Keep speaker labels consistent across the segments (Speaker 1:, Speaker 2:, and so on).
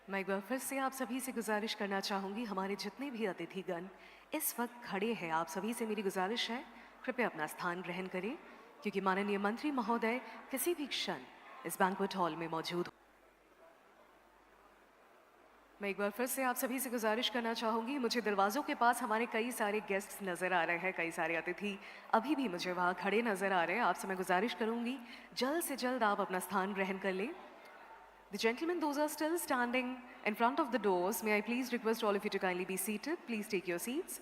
Speaker 1: मैं एक बार फिर से आप सभी से गुजारिश करना चाहूँगी, हमारे जितने भी अतिथिगण इस वक्त खड़े हैं, आप सभी से मेरी गुजारिश है, कृपया अपना स्थान ग्रहण करें, क्योंकि माननीय मंत्री महोदय किसी भी क्षण इस बैंक्वेट हॉल में मौजूद। मैं एक बार फिर से आप सभी से गुजारिश करना चाहूँगी, मुझे दरवाज़ों के पास हमारे कई सारे गेस्ट्स नज़र आ रहे हैं, कई सारे अतिथि अभी भी मुझे वहाँ खड़े नज़र आ रहे हैं। आपसे मैं गुजारिश करूँगी, जल्द से जल्द आप अपना स्थान ग्रहण कर लें। The gentlemen, those are still standing in front of the doors. May I please request all of you to kindly be seated? Please take your seats.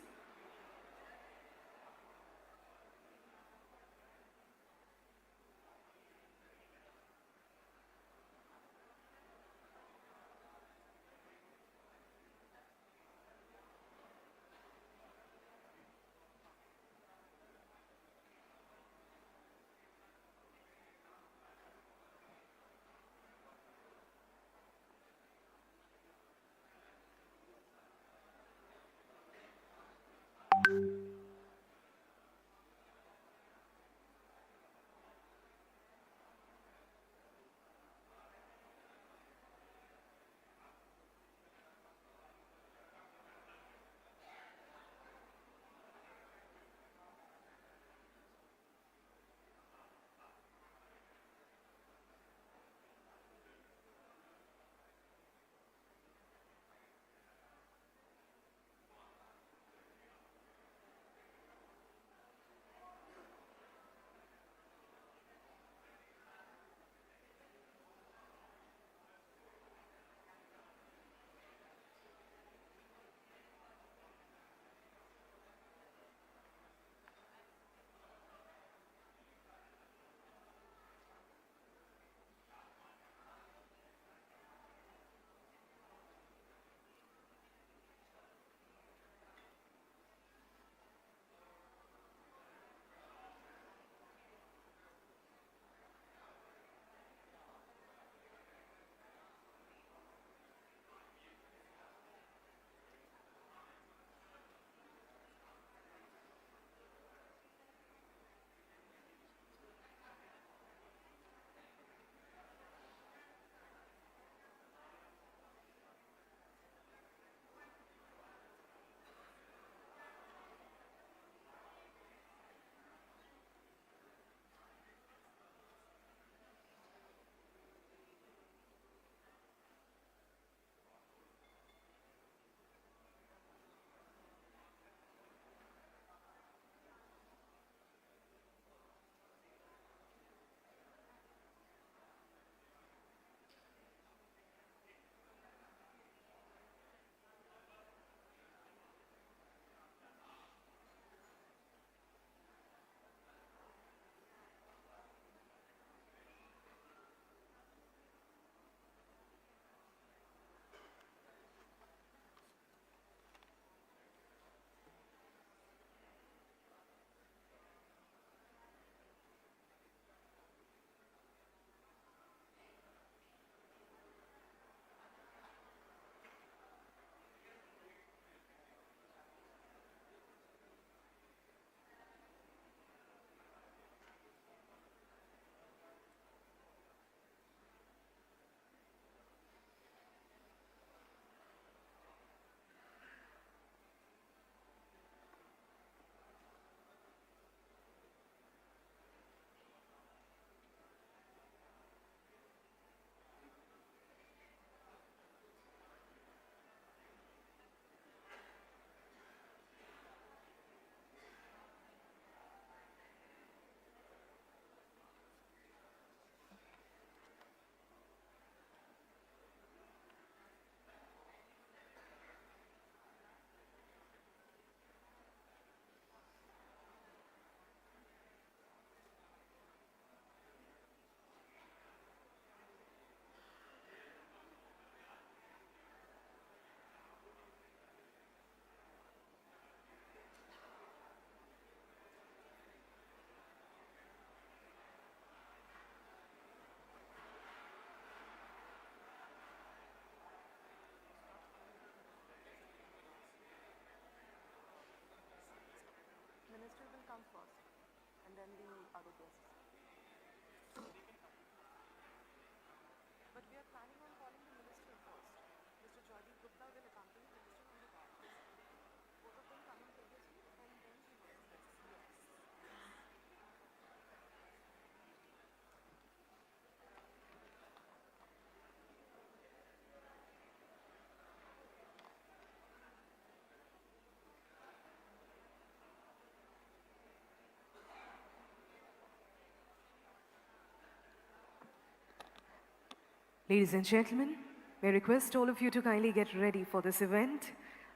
Speaker 1: Ladies and gentlemen, may I request all of you to kindly get ready for this event.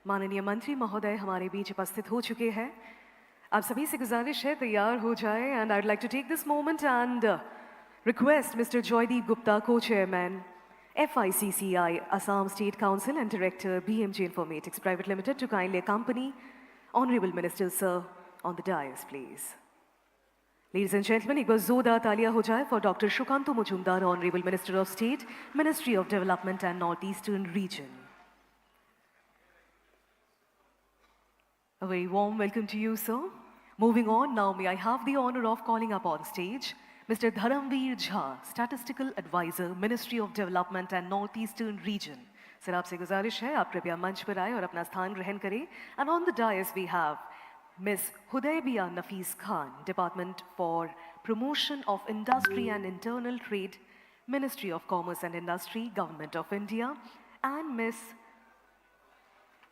Speaker 1: माननीय मंत्री महोदय हमारे बीच उपस्थित हो चुके हैं. आप सभी से गुजारिश है तैयार हो जाए and I'd like to take this moment and request Mr. Joydeep Gupta, Co-Chairman, FICCI, Assam State Council and Director, BMJ Informatics Private Limited to kindly accompany Honorable Minister Sir on the dais, please. Ladies and gentlemen, एक बार जोरदार तालियां हो जाए for Dr. Shukantu Mujumdar, Honorable Minister of State, Ministry of Development and Northeastern Region. A very warm welcome to you, sir. Moving on, now may I have the honor of calling up on stage Mr. Dharamveer Jha, Statistical Advisor, Ministry of Development and Northeastern Region. Sir, आपसे गुजारिश है आप कृपया मंच पर आए और अपना स्थान ग्रहण करें. And on the dais we have Ms. Hudaybiya Nafees Khan, Department for Promotion of Industry and Internal Trade, Ministry of Commerce and Industry, Government of India, and Ms.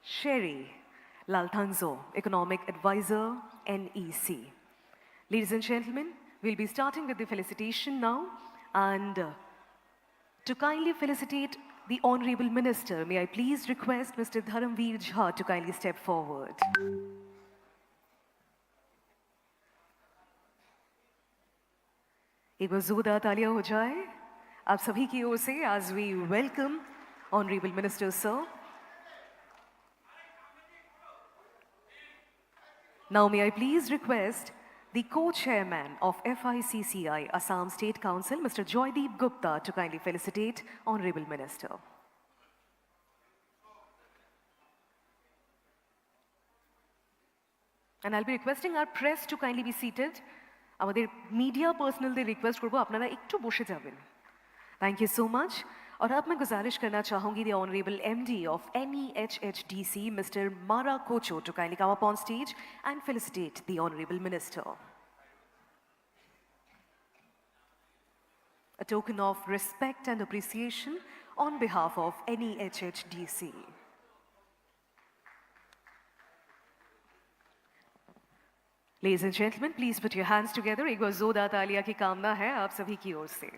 Speaker 1: Sherry Lalthanzo, Economic Advisor, NEC. Ladies and gentlemen, we'll be starting with the felicitation now, and to kindly felicitate the Honorable Minister, may I please request Mr. Dharamveer Jha to kindly step forward. एक बार जोरदार तालियां हो जाए आप सभी की ओर से as we welcome Honorable Minister Sir. Now may I please request the Co-Chairman of FICCI, Assam State Council, Mr. Joydeep Gupta, to kindly felicitate Honorable Minister. And I'll be requesting our press to kindly be seated. আমাদের media পার্সোনালদের request করবো আপনারা একটু বসে যাবেন. Thank you so much. और अब मैं गुजारिश करना चाहूंगी the Honorable MD of NEHHDC, Mr. Mara Kocho, to kindly come up on stage and felicitate the Honorable Minister. A token of respect and appreciation on behalf of NEHHDC. Ladies and gentlemen, please put your hands together. एक बार जोरदार तालियां की कामना है आप सभी की ओर से.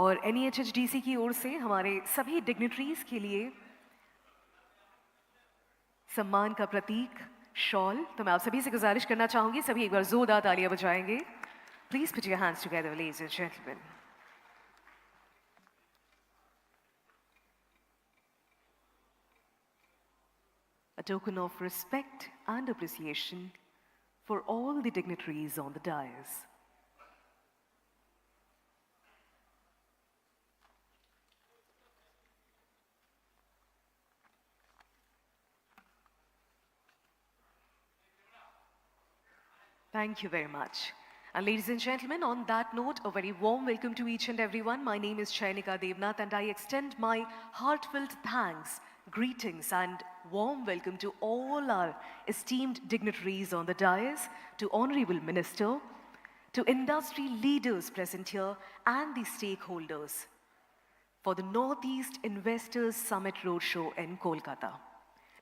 Speaker 1: और NEHHDC की ओर से हमारे सभी डिग्निटरीज के लिए सम्मान का प्रतीक शॉल. तो मैं आप सभी से गुजारिश करना चाहूंगी सभी एक बार जोरदार तालियां बजाएंगे. Please put your hands together, ladies and gentlemen. A token of respect and appreciation for all the dignitaries on the dais. Thank you very much. And ladies and gentlemen, on that note, a very warm welcome to each and everyone. My name is Chainika Devnath and I extend my heartfelt thanks, greetings and warm welcome to all our esteemed dignitaries on the dais, to Honorable Minister, to industry leaders present here and the stakeholders for the Northeast Investors Summit Roadshow in Kolkata.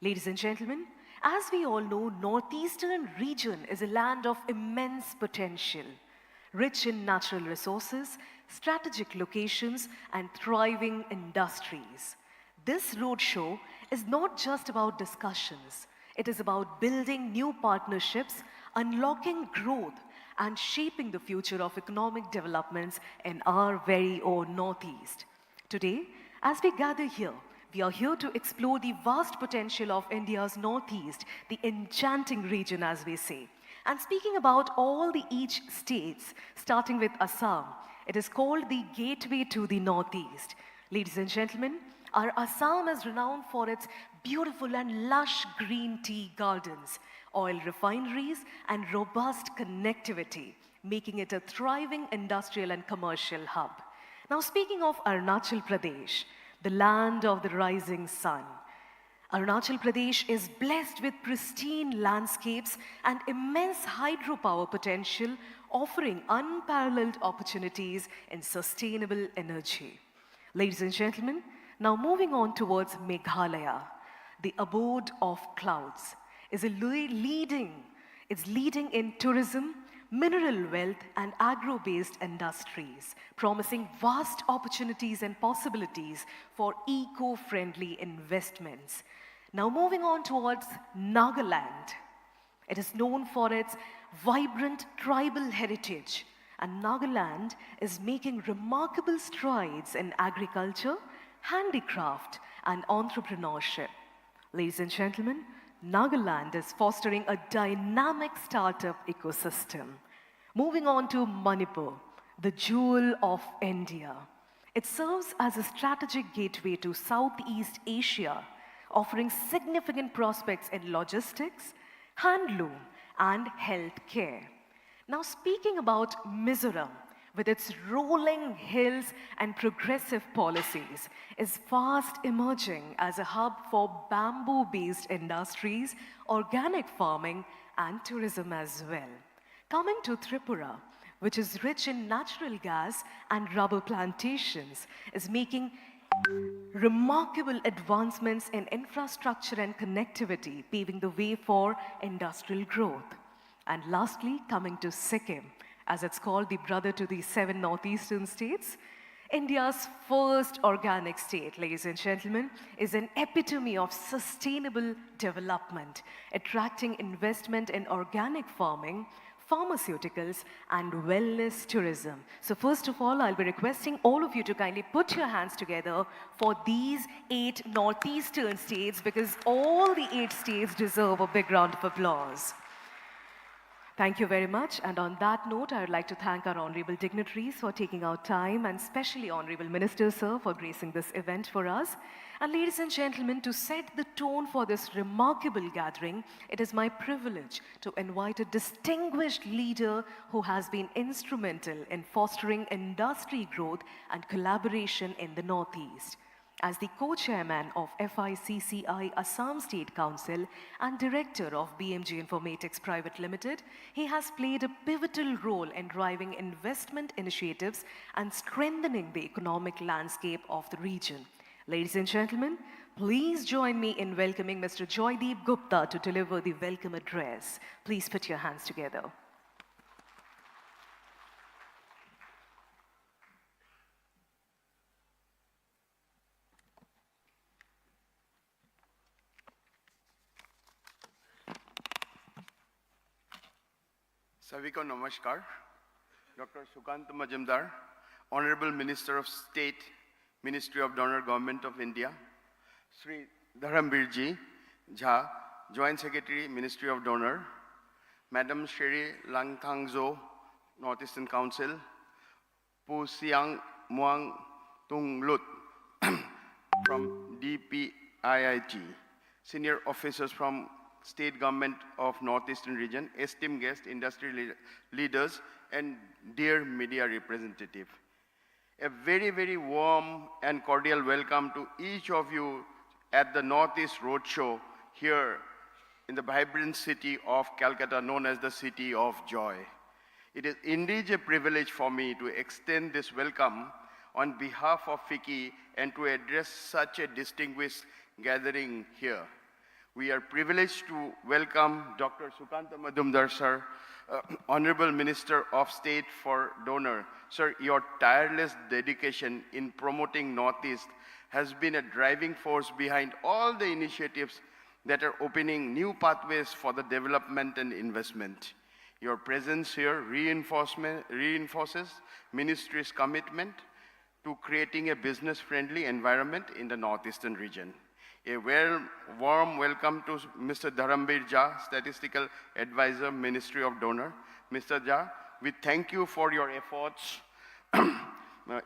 Speaker 1: Ladies and gentlemen, as we all know, Northeastern region is a land of immense potential, rich in natural resources, strategic locations, and thriving industries. This roadshow is not just about discussions. It is about building new partnerships, unlocking growth, and shaping the future of economic developments in our very own Northeast. Today, as we gather here, we are here to explore the vast potential of India's Northeast, the enchanting region, as we say. And speaking about all the each states, starting with Assam, it is called the gateway to the Northeast. Ladies and gentlemen, our Assam is renowned for its beautiful and lush green tea gardens, oil refineries, and robust connectivity, making it a thriving industrial and commercial hub. Now, speaking of Arunachal Pradesh, the land of the rising sun, Arunachal Pradesh is blessed with pristine landscapes and immense hydropower potential, offering unparalleled opportunities in sustainable energy. Ladies and gentlemen, now moving on towards Meghalaya, the abode of clouds, is leading in tourism, mineral wealth, and agro-based industries, promising vast opportunities and possibilities for eco-friendly investments. Now moving on towards Nagaland. It is known for its vibrant tribal heritage, and Nagaland is making remarkable strides in agriculture, handicraft, and entrepreneurship. Ladies and gentlemen, Nagaland is fostering a dynamic startup ecosystem. Moving on to Manipur, the jewel of India. It serves as a strategic gateway to Southeast Asia, offering significant prospects in logistics, handloom, and healthcare. Now, speaking about Mizoram, with its rolling hills and progressive policies, is fast emerging as a hub for bamboo-based industries, organic farming, and tourism as well. Coming to Tripura, which is rich in natural gas and rubber plantations, is making remarkable advancements in infrastructure and connectivity, paving the way for industrial growth. And lastly, coming to Sikkim, as it's called the brother to the 7 northeastern states, India's first organic state, ladies and gentlemen, is an epitome of sustainable development, attracting investment in organic farming, pharmaceuticals, and wellness tourism. So first of all, I'll be requesting all of you to kindly put your hands together for these 8 northeastern states, because all the 8 states deserve a big round of applause. Thank you very much. And on that note, I would like to thank our honorable dignitaries for taking out time, and especially Honorable Minister, sir, for gracing this event for us. And ladies and gentlemen, to set the tone for this remarkable gathering, it is my privilege to invite a distinguished leader who has been instrumental in fostering industry growth and collaboration in the Northeast. As the co-chairman of FICCI Assam State Council and director of BMG Informatics Private Limited, he has played a pivotal role in driving investment initiatives and strengthening the economic landscape of the region. Ladies and gentlemen, please join me in welcoming Mr. Joydeep Gupta to deliver the welcome address. Please put your hands together.
Speaker 2: सभी को नमस्कार. Dr. Sukant Majumdar, Honorable Minister of State, Ministry of Donor, Government of India, Sri Dharamveer Ji Jha, Joint Secretary, Ministry of Donor, Madam Sherry Langthangzo, Northeastern Council, Pu Siang Muang Tung Lut from DPIIT, senior officers from State Government of Northeastern Region, esteemed guests, industry leaders, and dear media representative. A very, very warm and cordial welcome to each of you at the Northeast Roadshow here in the vibrant city of Kolkata, known as the City of Joy. It is indeed a privilege for me to extend this welcome on behalf of FICCI and to address such a distinguished gathering here. We are privileged to welcome Dr. Sukanta Majumdar, sir, Honorable Minister of State for Donor. Sir, your tireless dedication in promoting Northeast has been a driving force behind all the initiatives that are opening new pathways for the development and investment. Your presence here reinforces Ministry's commitment to creating a business-friendly environment in the Northeastern region. A warm welcome to Mr. Dharamveer Jha, Statistical Advisor, Ministry of Donor. Mr. Jha, we thank you for your efforts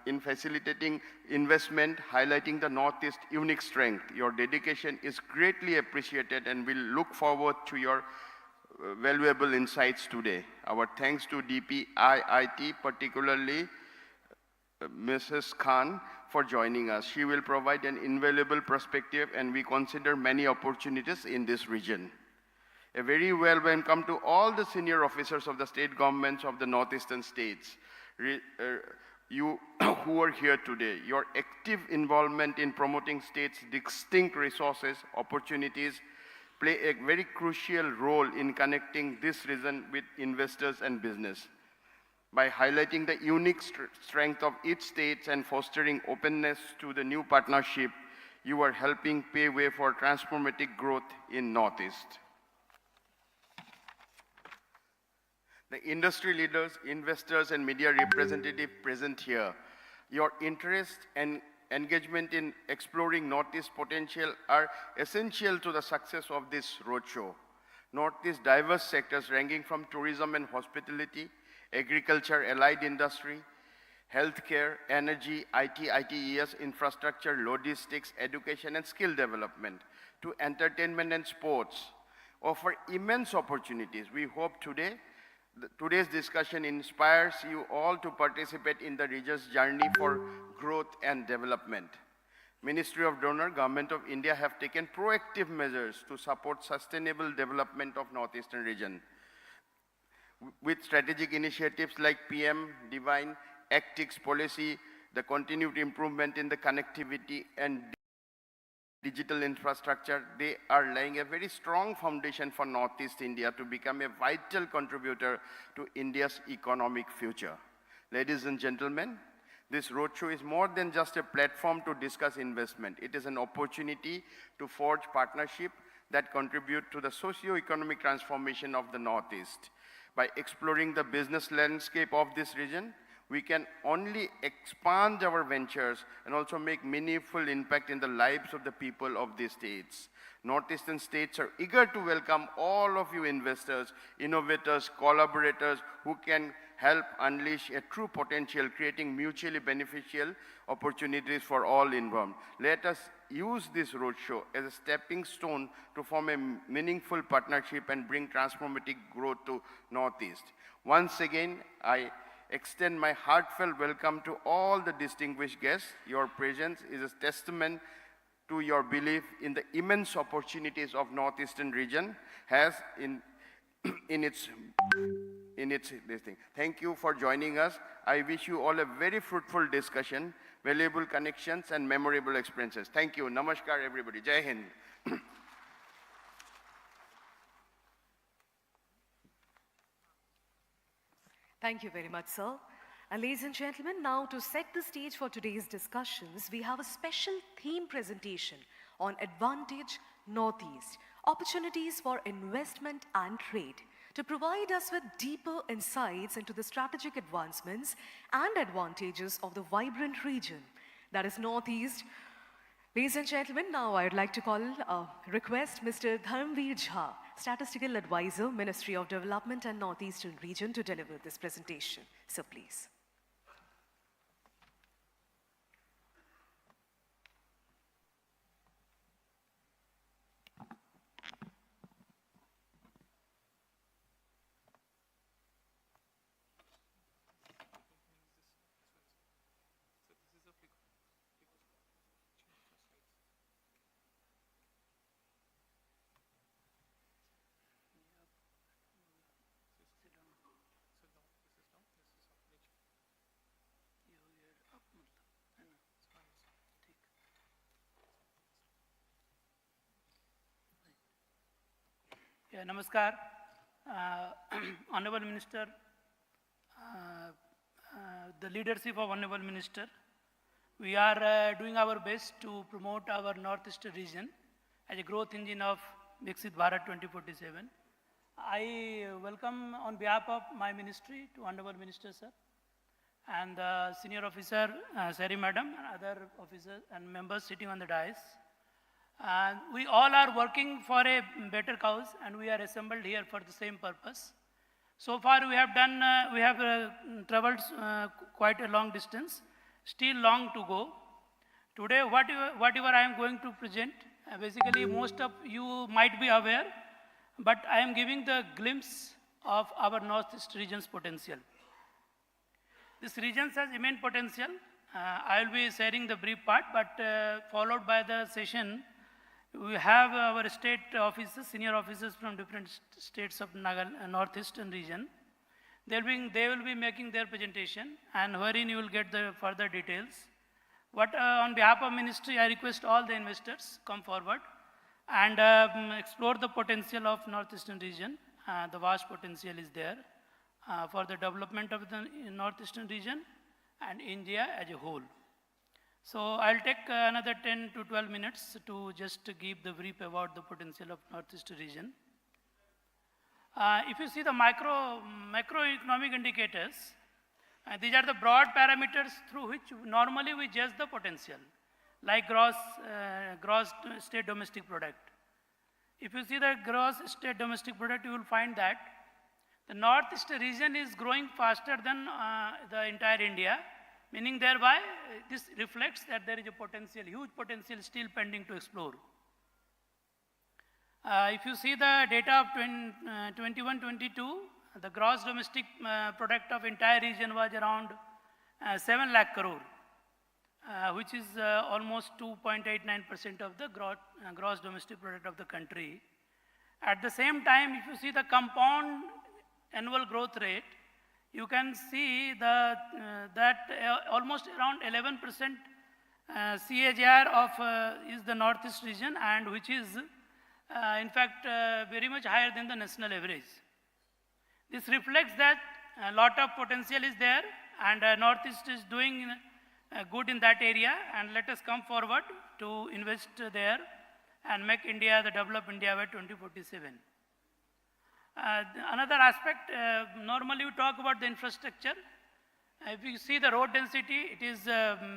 Speaker 2: in facilitating investment, highlighting the Northeast unique strength. Your dedication is greatly appreciated, and we'll look forward to your valuable insights today. Our thanks to DPIIT, particularly Mrs. Khan, for joining us. She will provide an invaluable perspective, and we consider many opportunities in this region. A very well welcome to all the senior officers of the state governments of the northeastern states. You who are here today, your active involvement in promoting states' distinct resources, opportunities, play a very crucial role in connecting this region with investors and business. By highlighting the unique strength of each state and fostering openness to the new partnership, you are helping pave way for transformative growth in Northeast. The industry leaders, investors, and media representatives present here, your interest and engagement in exploring Northeast potential are essential to the success of this roadshow. Northeast diverse sectors ranging from tourism and hospitality, agriculture, allied industry, healthcare, energy, IT, ITES, infrastructure, logistics, education, and skill development, to entertainment and sports, offer immense opportunities. We hope today's discussion inspires you all to participate in the region's journey for growth and development. Ministry of Donor, Government of India have taken proactive measures to support sustainable development of Northeastern region. With strategic initiatives like PM, Divine, ACTIX policy, the continued improvement in the connectivity and digital infrastructure, they are laying a very strong foundation for Northeast India to become a vital contributor to India's economic future. Ladies and gentlemen, this roadshow is more than just a platform to discuss investment. It is an opportunity to forge partnership that contribute to the socio-economic transformation of the Northeast. By exploring the business landscape of this region, we can only expand our ventures and also make meaningful impact in the lives of the people of these states. Northeastern states are eager to welcome all of you investors, innovators, collaborators who can help unleash a true potential, creating mutually beneficial opportunities for all involved. Let us use this roadshow as a stepping stone to form a meaningful partnership and bring transformative growth to Northeast. Once again, I extend my heartfelt welcome to all the distinguished guests. Your presence is a testament to your belief in the immense opportunities of Northeastern region has in its this thing. Thank you for joining us. I wish you all a very fruitful discussion, valuable connections, and memorable experiences. Thank you. Namaskar, everybody. Jai Hind.
Speaker 1: Thank you very much, sir. And ladies and gentlemen, now to set the stage for today's discussions, we have a special theme presentation on Advantage Northeast, opportunities for investment and trade, to provide us with deeper insights into the strategic advancements and advantages of the vibrant region that is Northeast. Ladies and gentlemen, now I would like to request Mr. Dharamveer Jha, Statistical Advisor, Ministry of Development and Northeastern Region, to deliver this presentation. So please.
Speaker 3: Yeah, namaskar, Honorable Minister, the leadership of Honorable Minister. We are doing our best to promote our Northeastern region as a growth engine of Viksit Bharat 2047. I welcome on behalf of my ministry to Honorable Minister, sir, and the senior officer, Sari Madam, and other officers and members sitting on the dais. And we all are working for a better cause, and we are assembled here for the same purpose. So far we have done, traveled quite a long distance, still long to go. Today whatever I am going to present, basically most of you might be aware, but I am giving the glimpse of our Northeast region's potential. This region has immense potential. I will be sharing the brief part, but followed by the session, we have our state officers, senior officers from different states of Northeastern region. They will be making their presentation, and wherein you will get the further details. But on behalf of ministry, I request all the investors come forward. and explore the potential of northeastern region. The vast potential is there for the development of the northeastern region and India as a whole. So I'll take another 10 to 12 minutes to just give the brief about the potential of northeastern region. If you see the macroeconomic indicators, these are the broad parameters through which normally we judge the potential, like gross state domestic product. If you see the gross state domestic product, you will find that the northeast region is growing faster than the entire India, meaning thereby this reflects that there is a potential, huge potential still pending to explore. If you see the data of 21-22, the gross domestic product of entire region was around 7 lakh crore, which is almost 2.89% of the gross domestic product of the country. At the same time, if you see the compound annual growth rate, you can see that almost around 11% CAGR of is the northeast region, and which is in fact very much higher than the national average. This reflects that a lot of potential is there, and northeast is doing good in that area, and let us come forward to invest there and make India the developed India by 2047. Another aspect, normally we talk about the infrastructure. If you see the road density, it is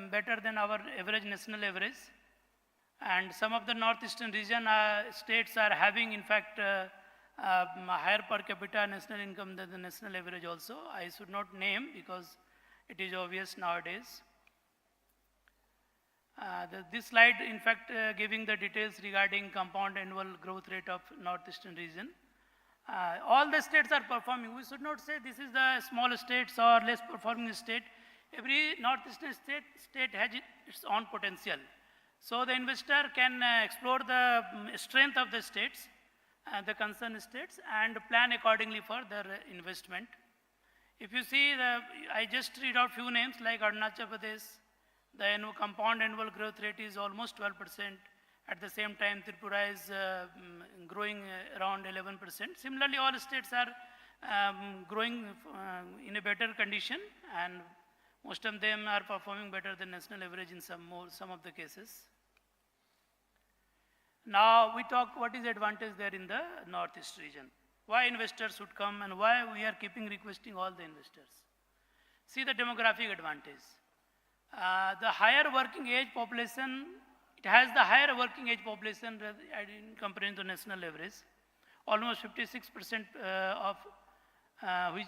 Speaker 3: better than our average national average. And some of the northeastern region states are having, in fact, higher per capita national income than the national average also. I should not name because it is obvious nowadays. This slide, in fact, giving the details regarding compound annual growth rate of northeastern region. All the states are performing. We should not say this is the small states or less performing state. Every northeastern state has its own potential. So the investor can explore the strength of the states, the concerned states, and plan accordingly for their investment. If you see, I just read out few names like Arunachal Pradesh, the compound annual growth rate is almost 12%. At the same time, Tripura is growing around 11%. Similarly, all states are growing in a better condition, and most of them are performing better than national average in some of the cases. Now we talk what is the advantage there in the northeast region. Why investors should come and why we are keeping requesting all the investors. See the demographic advantage. The higher working age population, it has the higher working age population in comparison to national average. Almost 56% of which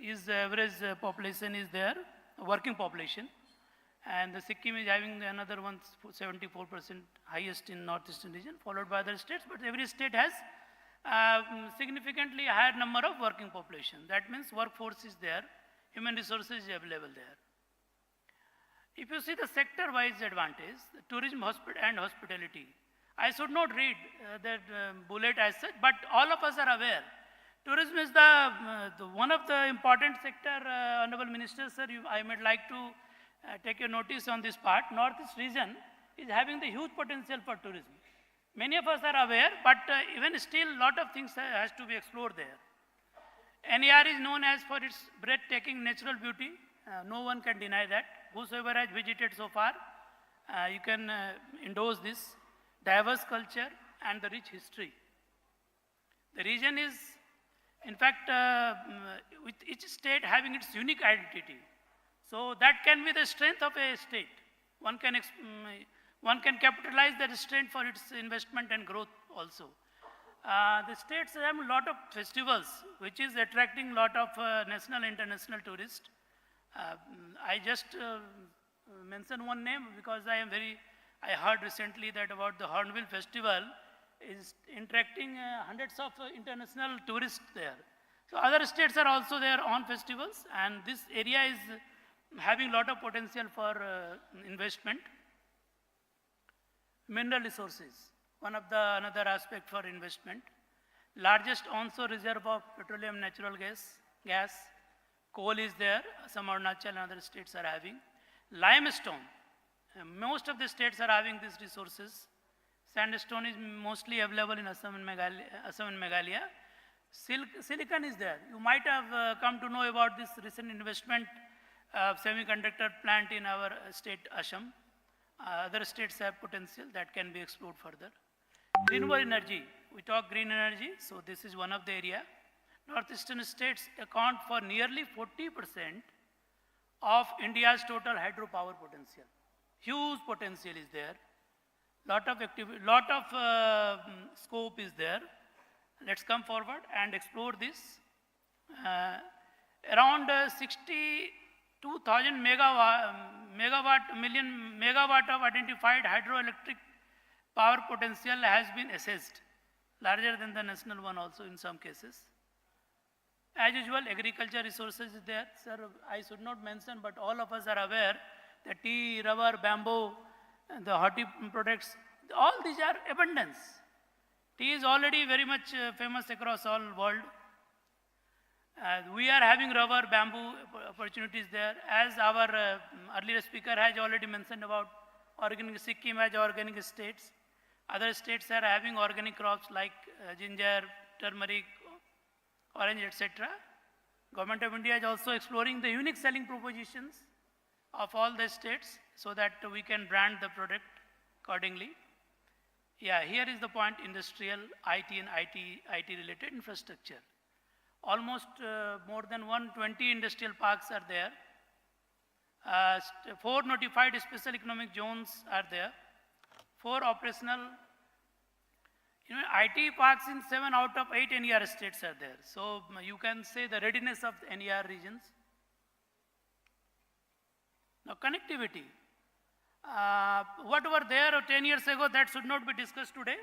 Speaker 3: is the average population is there, working population. And the Sikkim is having another one, 74% highest in northeastern region, followed by other states. But every state has significantly higher number of working population. That means workforce is there, human resources is available there. If you see the sector-wise advantage, tourism and hospitality, I should not read that bullet as such, but all of us are aware. Tourism is the one of the important sector, Honorable Minister, sir, I might like to take your notice on this part. Northeast region is having the huge potential for tourism. Many of us are aware, but even still a lot of things has to be explored there. NER is known as for its breathtaking natural beauty. No one can deny that. Whosoever has visited so far, you can endorse this diverse culture and the rich history. The region is, in fact, with each state having its unique identity. So that can be the strength of a state. One can capitalize that strength for its investment and growth also. The states have a lot of festivals, which is attracting a lot of national and international tourists. I just mention one name because I heard recently that about the Hornbill Festival is attracting hundreds of international tourists there. So other states are also their own festivals, and this area is having a lot of potential for investment. Mineral resources, another aspect for investment. Largest onshore reserve of petroleum, natural gas, coal is there, some Arunachal and other states are having. Limestone, most of the states are having these resources. Sandstone is mostly available in Assam and Meghalaya. Silicon is there. You might have come to know about this recent investment semiconductor plant in our state, Assam. Other states have potential that can be explored further. Renewable energy. We talk green energy, so this is one of the area. Northeastern states account for nearly 40% of India's total hydropower potential. Huge potential is there. Lot of scope is there. Let's come forward and explore this. Around 62,000 megawatt of identified hydroelectric power potential has been assessed, larger than the national one also in some cases. As usual, agriculture resources is there. Sir, I should not mention, but all of us are aware that tea, rubber, bamboo, the horti products, all these are abundance. Tea is already very much famous across all world. We are having rubber, bamboo opportunities there. As our earlier speaker has already mentioned about organic, Sikkim has organic states. Other states are having organic crops like ginger, turmeric, orange, etc. Government of India is also exploring the unique selling propositions of all the states so that we can brand the product accordingly. Yeah, here is the point, industrial, IT and IT related infrastructure. Almost more than 120 industrial parks are there. 4 notified special economic zones are there. 4 operational, IT parks in 7 out of 8 NER states are there. So you can say the readiness of the NER regions. Now connectivity. What were there 10 years ago, that should not be discussed today.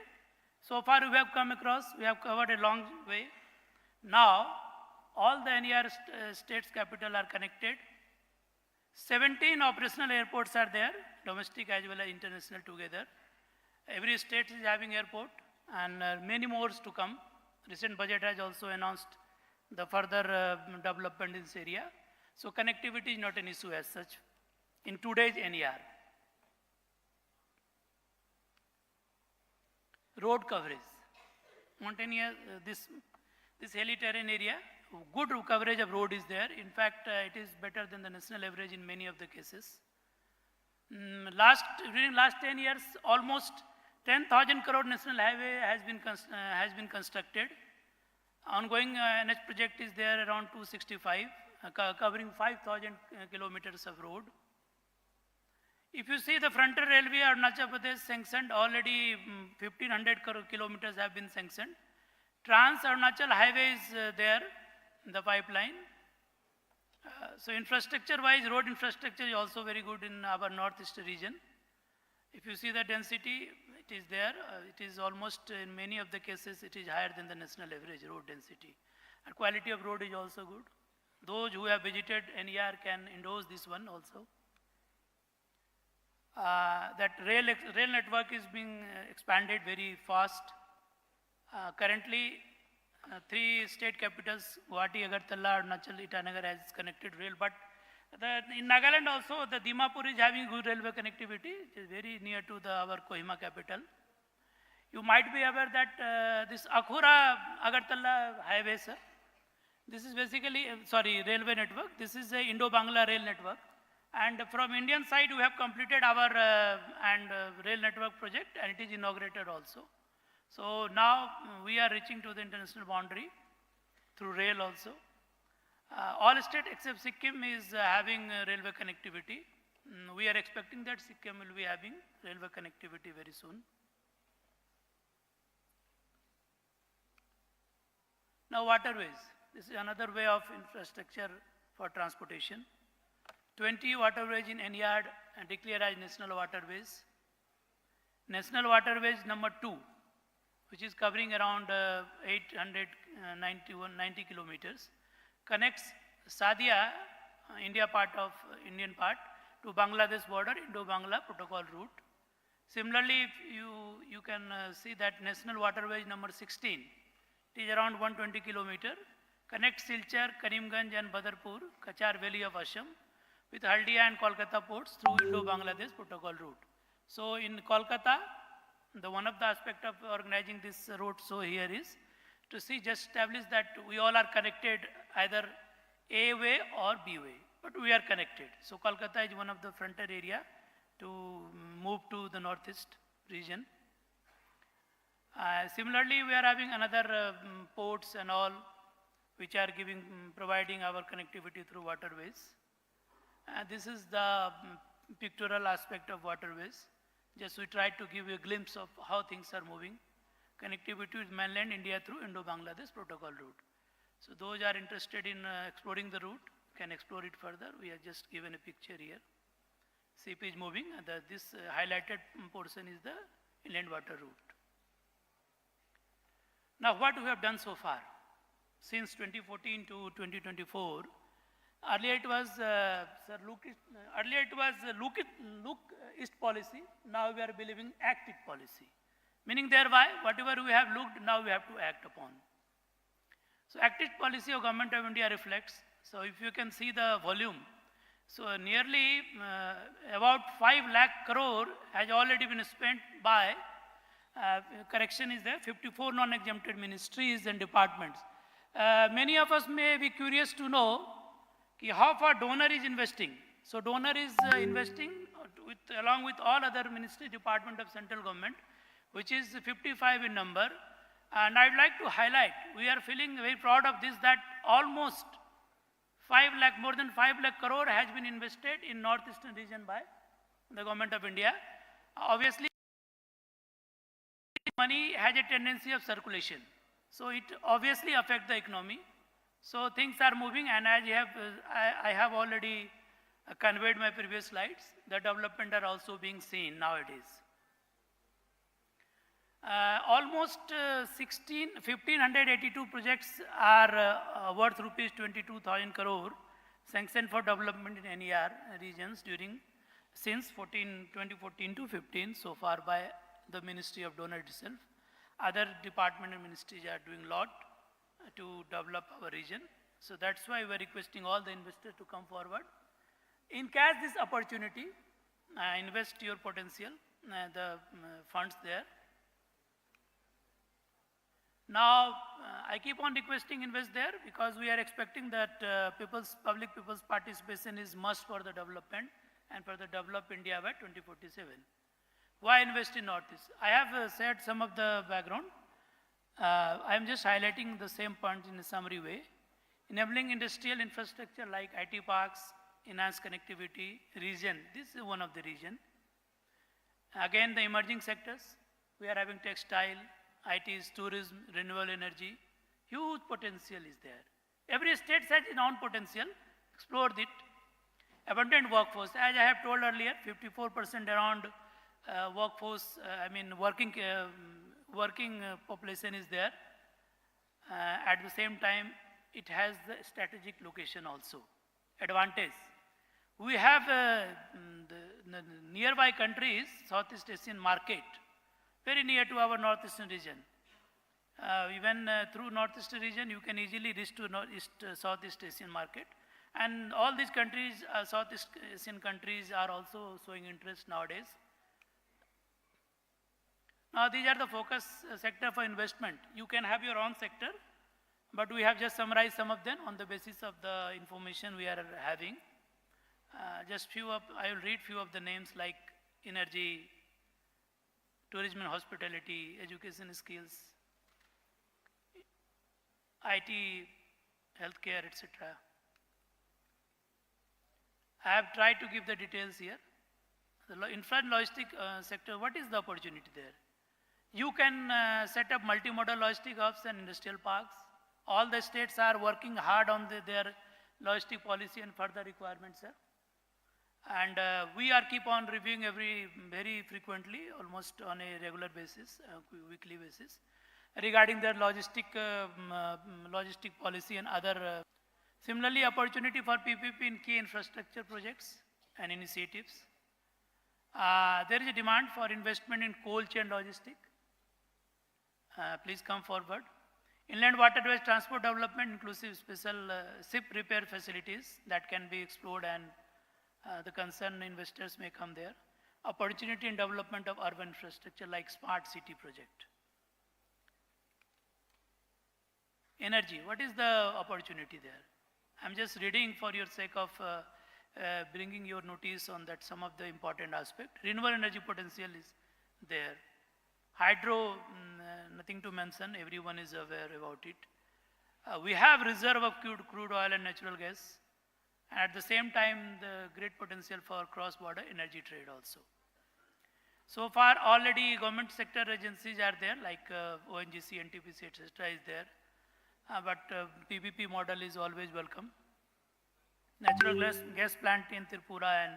Speaker 3: So far we have come across, we have covered a long way. Now all the NER states capital are connected. 17 operational airports are there, domestic as well as international together. Every state is having airport and many more to come. Recent budget has also announced the further development in this area. So connectivity is not an issue as such in today's NER. Road coverage. Mountainous, this hilly terrain area, good coverage of road is there. In fact, it is better than the national average in many of the cases. During last 10 years, almost 10,000 crore national highway has been constructed. Ongoing NH project is there around 265, covering 5,000 kilometers of road. If you see the frontier railway, Arunachal Pradesh sanctioned already 1,500 kilometers have been sanctioned. Trans-Arunachal highway is there in the pipeline. So infrastructure-wise, road infrastructure is also very good in our northeast region. If you see the density, it is there. It is almost, in many of the cases, it is higher than the national average road density. And quality of road is also good. Those who have visited NER can endorse this one also. That rail network is being expanded very fast. Currently, 3 state capitals, Guwahati, Agartala, Arunachal, Itanagar has connected rail. But in Nagaland also, the Dimapur is having good railway connectivity. It is very near to our Kohima capital. You might be aware that this Akhura-Agartala highway, sir, this is basically, railway network. This is a Indo-Bangla rail network. And from Indian side, we have completed our rail network project, and it is inaugurated also. So now we are reaching to the international boundary through rail also. All states except Sikkim is having railway connectivity. We are expecting that Sikkim will be having railway connectivity very soon. Now waterways. This is another way of infrastructure for transportation. 20 waterways in NER declared as national waterways. National waterways number 2, which is covering around 890 kilometers, connects Sadia, Indian part, to Bangladesh border, Indo-Bangla protocol route. Similarly, you can see that national waterway number 16, it is around 120 kilometers, connects Silchar, Karimganj and Badarpur, Kachar Valley of Assam, with Haldia and Kolkata ports through Indo-Bangladesh protocol route. So in Kolkata, The one of the aspect of organizing this road show here is to see, just establish that we all are connected either A way or B way, but we are connected. So Kolkata is one of the frontier area to move to the northeast region. Similarly, we are having another ports and all, which are providing our connectivity through waterways. This is the pictorial aspect of waterways. Just we tried to give you a glimpse of how things are moving. Connectivity with mainland India through Indo-Bangladesh protocol route. So those are interested in exploring the route can explore it further. We have just given a picture here. CP is moving, and this highlighted portion is the inland water route. Now, what we have done so far since 2014 to 2024. Earlier it was look east policy. Now we are believing act it policy, meaning thereby whatever we have looked, now we have to act upon. So act it policy of Government of India reflects. So if you can see the volume, so nearly about 5 lakh crore has already been spent by, correction is there, 54 non-exempted ministries and departments. Many of us may be curious to know how far donor is investing. So donor is investing along with all other ministry department of central government, which is 55 in number. And I'd like to highlight, we are feeling very proud of this, that almost 5 lakh, more than 5 lakh crore has been invested in northeastern region by the Government of India. Obviously, money has a tendency of circulation. So it obviously affects the economy. So things are moving, and as I have already conveyed my previous slides, the development are also being seen nowadays. Almost 1,582 projects are worth rupees 22,000 crore sanctioned for development in NER regions since 2014 to 15 so far by the Ministry of Donor itself. Other department and ministries are doing a lot to develop our region. So that's why we're requesting all the investors to come forward. In case this opportunity, invest your potential, the funds there. Now, I keep on requesting invest there because we are expecting that public people's participation is must for the development and for the develop India by 2047. Why invest in Northeast? I have said some of the background. I am just highlighting the same point in a summary way. Enabling industrial infrastructure like IT parks, enhanced connectivity, region. This is one of the region. Again, the emerging sectors. We are having textile, ITs, tourism, renewable energy. Huge potential is there. Every state has its own potential. Explore it. Abundant workforce. As I have told earlier, 54% around workforce, working population is there. At the same time, it has the strategic location also. Advantage. We have the nearby countries, Southeast Asian market, very near to our northeastern region. Even through northeastern region, you can easily reach to Southeast Asian market. And all these countries, Southeast Asian countries, are also showing interest nowadays. Now, these are the focus sector for investment. You can have your own sector, but we have just summarized some of them on the basis of the information we are having. I will read few of the names like energy, tourism and hospitality, education skills, IT, healthcare, etc. I have tried to give the details here. The infra and logistic sector, what is the opportunity there? You can set up multimodal logistic hubs and industrial parks. All the states are working hard on their logistic policy and further requirements, sir. And we are keep on reviewing very frequently, almost on a regular basis, weekly basis, regarding their logistic policy and other. Similarly, opportunity for PPP in key infrastructure projects and initiatives. There is a demand for investment in cold chain logistic. Please come forward. Inland waterways transport development, inclusive special ship repair facilities that can be explored, and the concerned investors may come there. opportunity in development of urban infrastructure like smart city project. Energy, what is the opportunity there? I'm just reading for your sake of bringing your notice on that some of the important aspect. Renewable energy potential is there. Hydro, nothing to mention, everyone is aware about it. We have reserve of crude oil and natural gas, and at the same time, the great potential for cross-border energy trade also. So far, already government sector agencies are there, like ONGC, NTPC, etc. is there. But PPP model is always welcome. Natural gas plant in Tripura and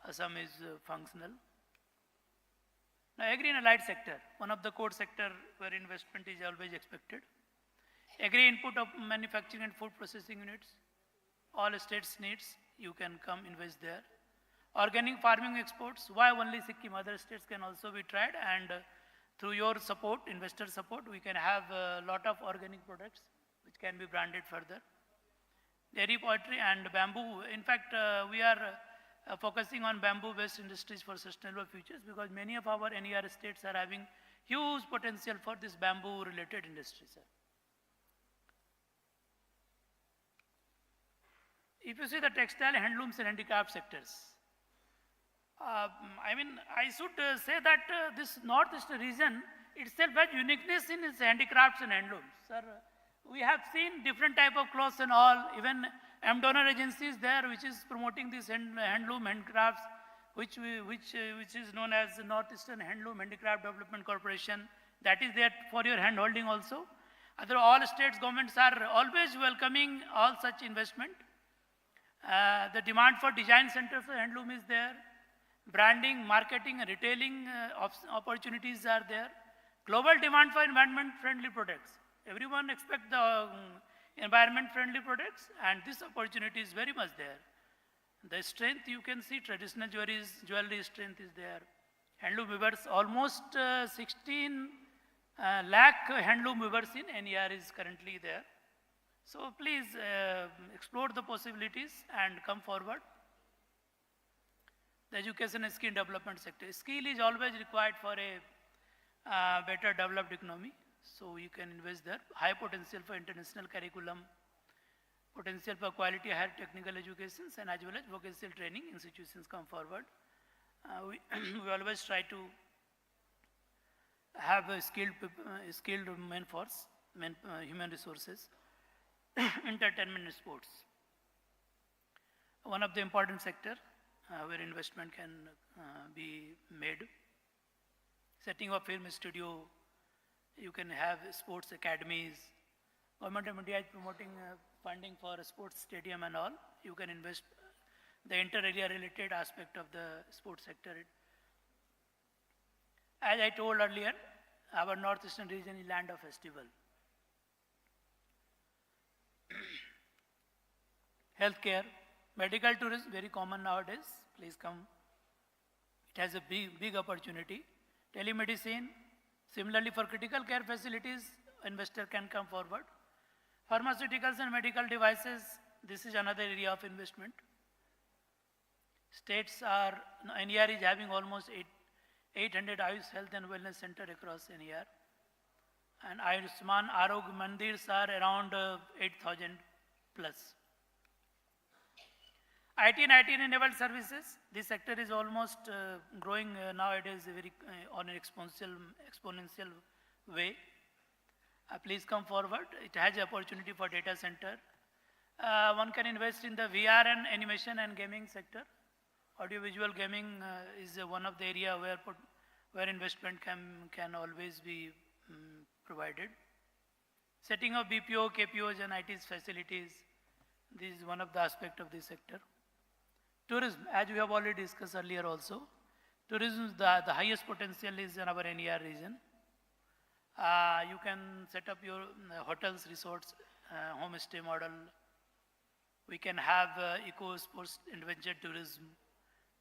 Speaker 3: Assam is functional. Now, agri and allied sector, one of the core sector where investment is always expected. Agri input of manufacturing and food processing units, all states needs, you can come invest there. Organic farming exports, why only Sikkim? Other states can also be tried, and through your support, investor support, we can have a lot of organic products which can be branded further. Dairy, poultry and bamboo. In fact, we are focusing on bamboo-based industries for sustainable futures because many of our NER states are having huge potential for this bamboo-related industries. If you see the textile, handlooms and handicraft sectors, I should say that this northeast region itself has uniqueness in its handicrafts and handlooms. Sir, we have seen different type of clothes and all, even MDONER agencies there which is promoting this handloom, handcrafts, which is known as the Northeastern Handloom Handicraft Development Corporation. That is there for your hand holding also. All states governments are always welcoming all such investment. The demand for design center for handloom is there. Branding, marketing, retailing opportunities are there. Global demand for environment-friendly products. Everyone expects the environment-friendly products, and this opportunity is very much there. The strength you can see, traditional jewelry strength is there. Handloom weavers, almost 16 lakh handloom weavers in NER is currently there. So please explore the possibilities and come forward. The education and skill development sector. Skill is always required for a better developed economy. So you can invest there. High potential for international curriculum, potential for quality higher technical educations, and as well as vocational training institutions come forward. We always try to have a skilled manforce, human resources, entertainment and sports. One of the important sector where investment can be made. Setting up film studio, you can have sports academies. Government of India is promoting funding for a sports stadium and all. You can invest the inter-area related aspect of the sports sector. As I told earlier, our northeastern region is land of festival. Healthcare, medical tourism, very common nowadays. Please come. It has a big opportunity. Telemedicine, similarly for critical care facilities, investor can come forward. Pharmaceuticals and medical devices, this is another area of investment. States are, NER is having almost 800 Ayush Health and Wellness Center across NER. And Ayushman Arogya Mandirs are around 8,000 plus. IT and IT-enabled services, this sector is almost growing nowadays very on an exponential way. Please come forward. It has the opportunity for data center. One can invest in the VR and animation and gaming sector. Audiovisual gaming is one of the area where investment can always be provided. Setting up BPO, KPOs and IT facilities, this is one of the aspects of this sector. Tourism, as we have already discussed earlier also, tourism, the highest potential is in our NER region. You can set up your hotels, resorts, homestay model. We can have eco sports adventure tourism.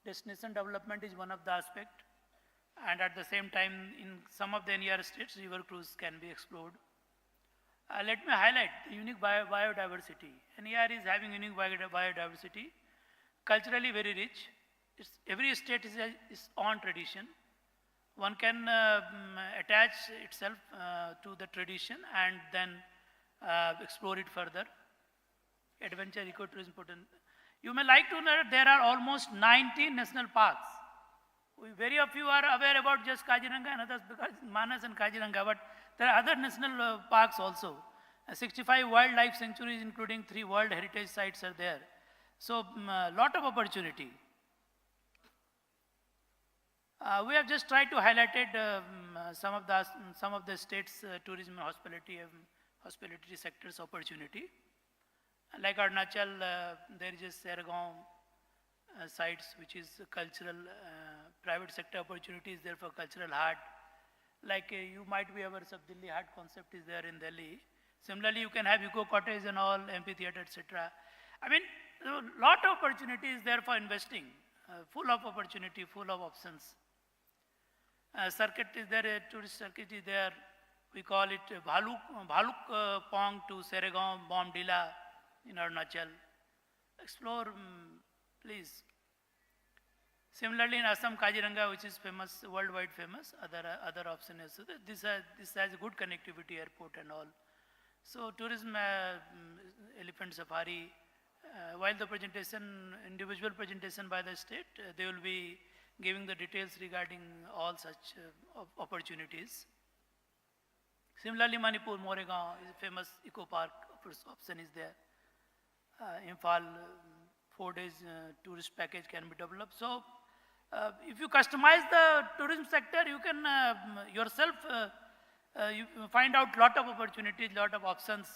Speaker 3: Destination development is one of the aspects. And at the same time, in some of the NER states, river cruise can be explored. Let me highlight the unique biodiversity. NER is having unique biodiversity, culturally very rich. every state is its own tradition. One can attach itself to the tradition and then explore it further. Adventure ecotourism potential. You may like to know that there are almost 19 national parks. Very of you are aware about just Kaziranga and others because Manas and Kaziranga, but there are other national parks also. 65 wildlife sanctuaries including 3 World Heritage Sites are there. So, lot of opportunity. We have just tried to highlight some of the states' tourism and hospitality sectors opportunity. Like Arunachal, there is a Sergaon sites which is cultural, private sector opportunities there for cultural art. Like you might be aware of Delhi art concept is there in Delhi. Similarly, you can have eco cottage and all, amphitheater, etc. I mean, a lot of opportunities there for investing, full of opportunity, full of options. Circuit is there, a tourist circuit is there. We call it Bhaluk Pong to Seregaon, Bomdila in Arunachal. Explore, please. Similarly, in Assam, Kaziranga, which is famous, worldwide famous, other option is so this has a good connectivity, airport and all. So tourism, elephant safari. While the presentation, individual presentation by the state, they will be giving the details regarding all such opportunities. Similarly, Manipur, Moregaon is a famous eco park option is there. Imphal, 4 days tourist package can be developed. So, if you customize the tourism sector, you can yourself you find out lot of opportunities, lot of options.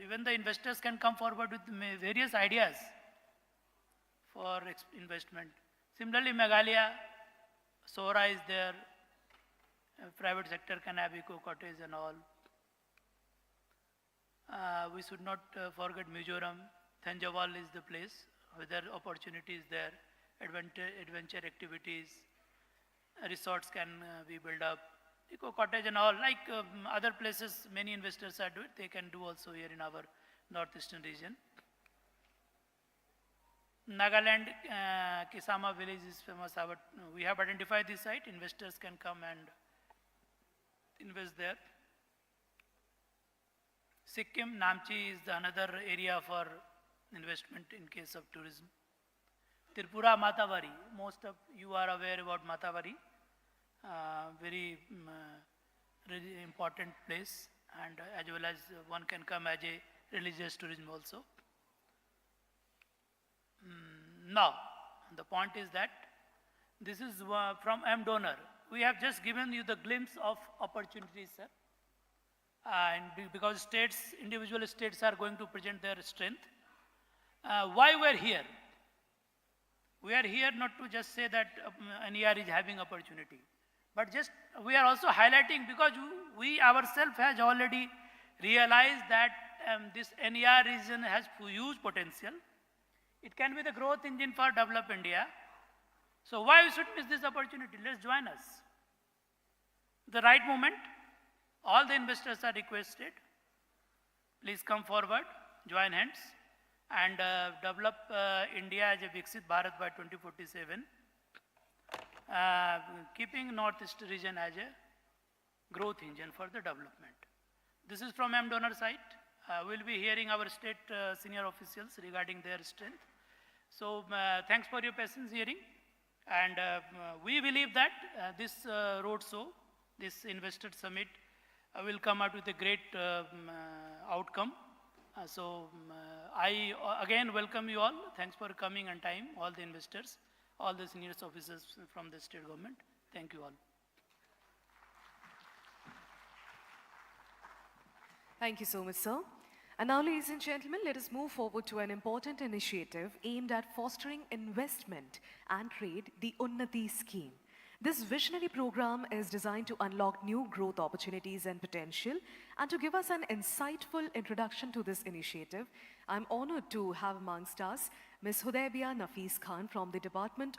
Speaker 3: Even the investors can come forward with various ideas for investment. Similarly, Meghalaya, Sora is there. Private sector can have eco cottage and all. We should not forget Mizoram. Thanjaval is the place where there opportunities there, adventure activities, resorts can be built up, eco cottage and all. Like other places, many investors are doing. They can do also here in our northeastern region. Nagaland, Kisama village is famous. We have identified this site. Investors can come and invest there. Sikkim, Namchi is another area for investment in case of tourism. Tripura, Matavari. Most of you are aware about Matavari. Very really important place, and as well as one can come as a religious tourism also. Now, the point is that this is from MDONER. We have just given you the glimpse of opportunities, sir. And because individual states are going to present their strength. Why we are here? We are here not to just say that NER is having opportunity, but just we are also highlighting because we ourselves has already realized that this NER region has huge potential. It can be the growth engine for developed India. So why we should miss this opportunity? Let's join us. The right moment, all the investors are requested. Please come forward, join hands, and develop India as a Viksit Bharat by 2047, keeping Northeast region as a growth engine for the development. This is from MDONER side. We'll be hearing our state senior officials regarding their strength. So thanks for your patience hearing. And we believe that this roadshow, this investor summit will come out with a great outcome. I again welcome you all. Thanks for coming on time, all the investors, all the senior officers from the state government. Thank you all.
Speaker 1: Thank you so much, sir. And now, ladies and gentlemen, let us move forward to an important initiative aimed at fostering investment and trade, the Unnati scheme. This visionary program is designed to unlock new growth opportunities and potential. And to give us an insightful introduction to this initiative, I'm honored to have amongst us Ms. Hudaybia Nafees Khan from the Department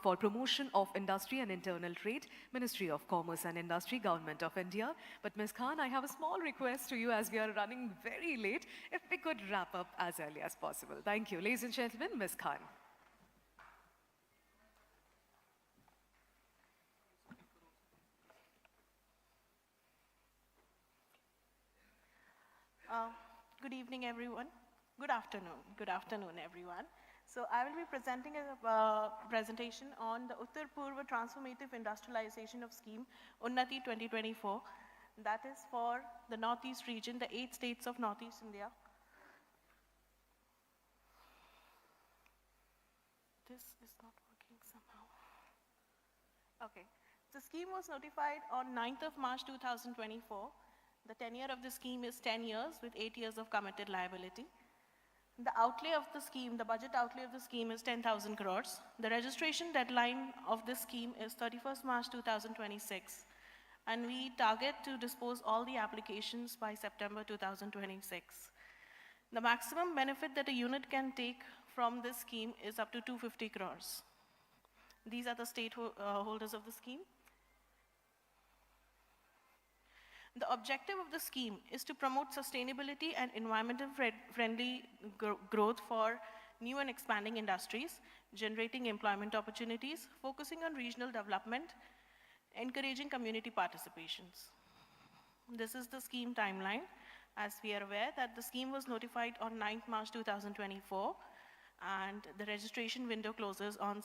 Speaker 1: for Promotion of Industry and Internal Trade, Ministry of Commerce and Industry, Government of India. But Ms. Khan, I have a small request to you as we are running very late, if we could wrap up as early as possible. Thank you. Ladies and gentlemen, Ms. Khan.
Speaker 4: Uh, Good evening, everyone. Good afternoon. Good afternoon, everyone. So I will be presenting a presentation on the Uttar Purva Transformative Industrialization of Scheme, Unnati 2024. That is for the Northeast region, the 8 states of Northeast India. This is not working somehow. Okay. The scheme was notified on 9th of March 2024. The tenure of the scheme is 10 years with 8 years of committed liability. The outlay of the scheme, the budget outlay of the scheme is 10,000 crores. The registration deadline of this scheme is 31st March 2026. And we target to dispose all the applications by September 2026. The maximum benefit that a unit can take from this scheme is up to 250 crores. These are the holders of the scheme. The objective of the scheme is to promote sustainability and environmental friendly growth for new and expanding industries, generating employment opportunities, focusing on regional development, encouraging community participations. This is the scheme timeline. As we are aware that the scheme was notified on 9th March 2024 and the registration window closes on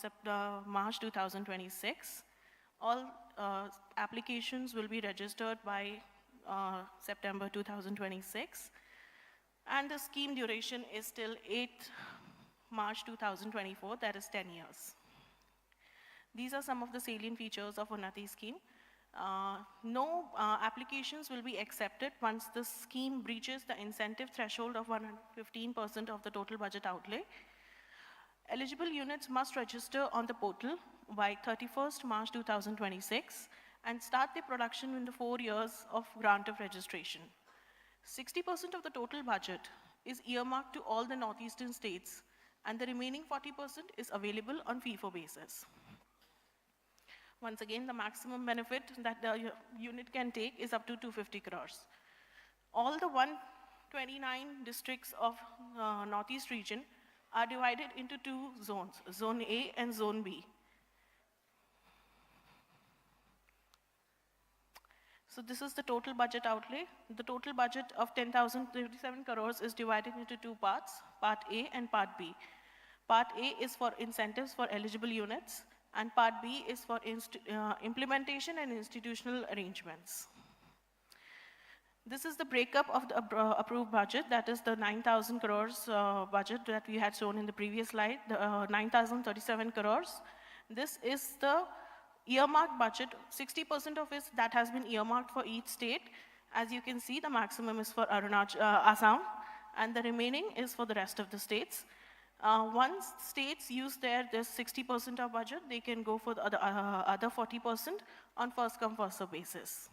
Speaker 4: March 2026. All applications will be registered by September 2026, and the scheme duration is till 8th March 2024, that is 10 years. These are some of the salient features of Unnati scheme. No applications will be accepted once the scheme breaches the incentive threshold of 115% of the total budget outlay. Eligible units must register on the portal by 31st March 2026 and start their production in the 4 years of grant of registration. 60% of the total budget is earmarked to all the northeastern states, and the remaining 40% is available on FIFO basis. Once again, the maximum benefit that the unit can take is up to 250 crores. All the 129 districts of Northeast region are divided into 2 zones, Zone A and Zone B. So this is the total budget outlay. The total budget of 10,037 crores is divided into 2 parts, Part A and Part B. Part A is for incentives for eligible units, and Part B is for implementation and institutional arrangements. This is the breakup of the approved budget, that is the 9,000 crores budget that we had shown in the previous slide, the 9,037 crores. This is the earmarked budget, 60% of it that has been earmarked for each state. As you can see, the maximum is for Assam, and the remaining is for the rest of the states. Once states use this 60% of budget, they can go for the other 40% on first come, first serve basis.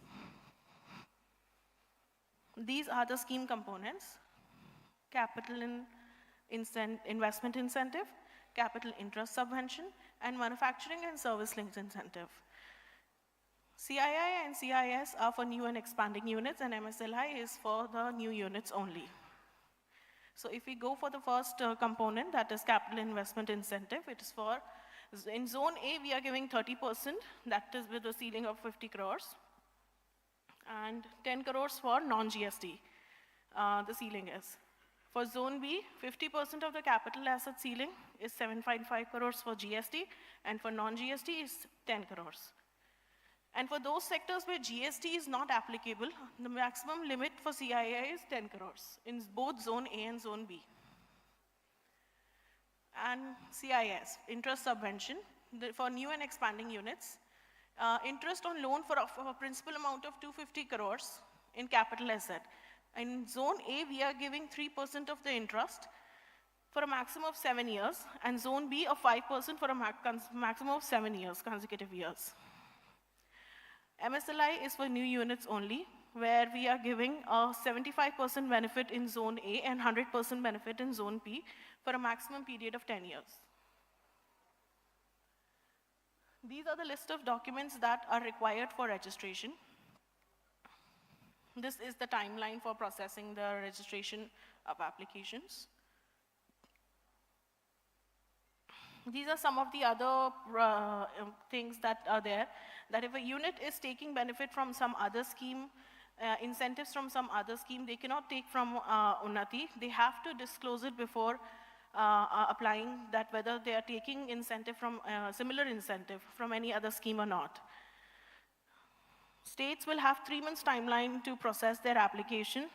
Speaker 4: These are the scheme components: capital investment incentive, capital interest subvention, and manufacturing and service linked incentive. CII and CIS are for new and expanding units, and MSLI is for the new units only. So if we go for the first component, that is capital investment incentive, it is for, in Zone A, we are giving 30%, that is with a ceiling of 50 crores, and 10 crores for non-GST, the ceiling is. For Zone B, 50% of the capital asset ceiling is 7.5 crores for GST, and for non-GST is 10 crores. And for those sectors where GST is not applicable, the maximum limit for CII is 10 crores in both Zone A and Zone B. And CIS, interest subvention, for new and expanding units. Interest on loan for a principal amount of 250 crores in capital asset. In Zone A, we are giving 3% of the interest for a maximum of 7 years, and Zone B of 5% for a maximum of 7 years, consecutive years. MSLI is for new units only, where we are giving a 75% benefit in Zone A and 100% benefit in Zone B for a maximum period of 10 years. These are the list of documents that are required for registration. This is the timeline for processing the registration of applications. These are some of the other things that are there, that if a unit is taking benefit from some other scheme, incentives from some other scheme. They cannot take from Unnati. They have to disclose it before applying, that whether they are taking incentive from similar incentive from any other scheme or not. States will have 3 months timeline to process their application,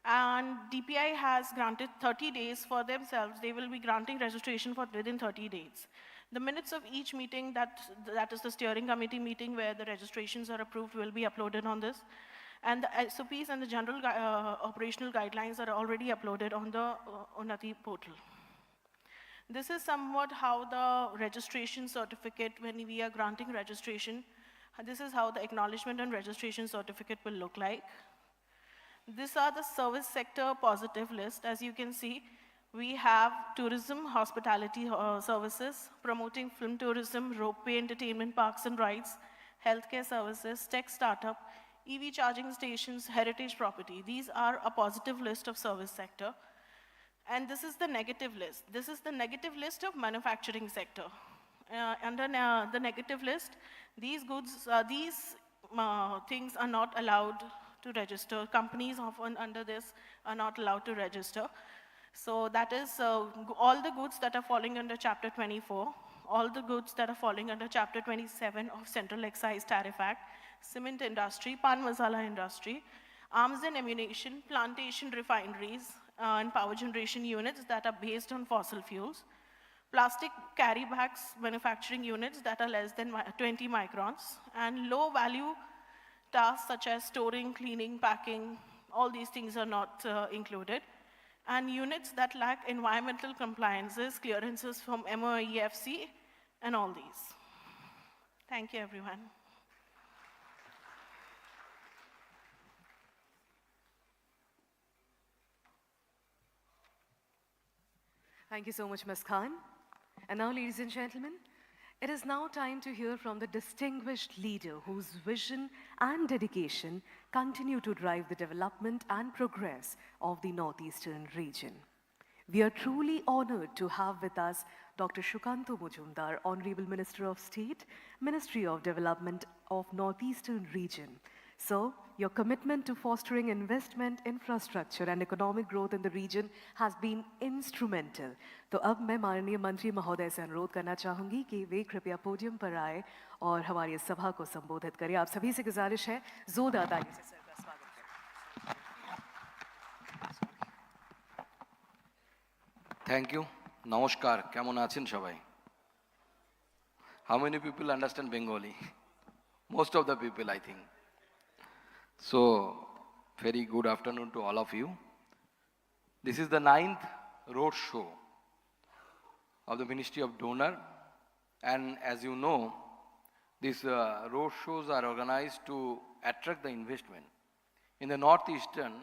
Speaker 4: and DPI has granted 30 days for themselves. They will be granting registration for within 30 days. The minutes of each meeting, that is the steering committee meeting where the registrations are approved, will be uploaded on this. And the SOPs and the general operational guidelines are already uploaded on the Unnati portal. This is somewhat how the registration certificate, when we are granting registration, this is how the acknowledgement and registration certificate will look like. These are the service sector positive list. As you can see, we have tourism, hospitality services, promoting film tourism, ropeway entertainment parks and rides, healthcare services, tech startup, EV charging stations, heritage property. These are a positive list of service sector. And this is the negative list. This is the negative list of manufacturing sector. Under the negative list, these goods, these things are not allowed to register. Companies often under this are not allowed to register. So that is all the goods that are falling under Chapter 24, all the goods that are falling under Chapter 27 of Central Excise Tariff Act, cement industry, pan masala industry, arms and ammunition, plantation refineries, and power generation units that are based on fossil fuels, plastic carry bags manufacturing units that are less than 20 microns, and low value tasks such as storing, cleaning, packing, all these things are not included. And units that lack environmental compliances, clearances from MOEFC, and all these. Thank you, everyone.
Speaker 1: Thank you so much, Ms. Khan. And now, ladies and gentlemen, it is now time to hear from the distinguished leader whose vision and dedication continue to drive the development and progress of the Northeastern region. We are truly honored to have with us Dr. Sukanta Majumdar, Honorable Minister of State, Ministry of Development of Northeastern Region. So, your commitment to fostering investment, infrastructure and economic growth in the region has been instrumental. तो अब मैं माननीय मंत्री महोदय से अनुरोध करना चाहूँगी कि वे कृपया पोडियम पर आए और हमारी सभा को संबोधित करें। आप सभी से गुजारिश है, जोरदार ताली से सर का स्वागत करें।
Speaker 5: Thank you. Namaskar. Kemon achen shobai? How many people understand Bengali? Most of the people, I think. So, very good afternoon to all of you. This is the 9th road show of the Ministry of Donor, and as you know, these road shows are organized to attract the investment in the northeastern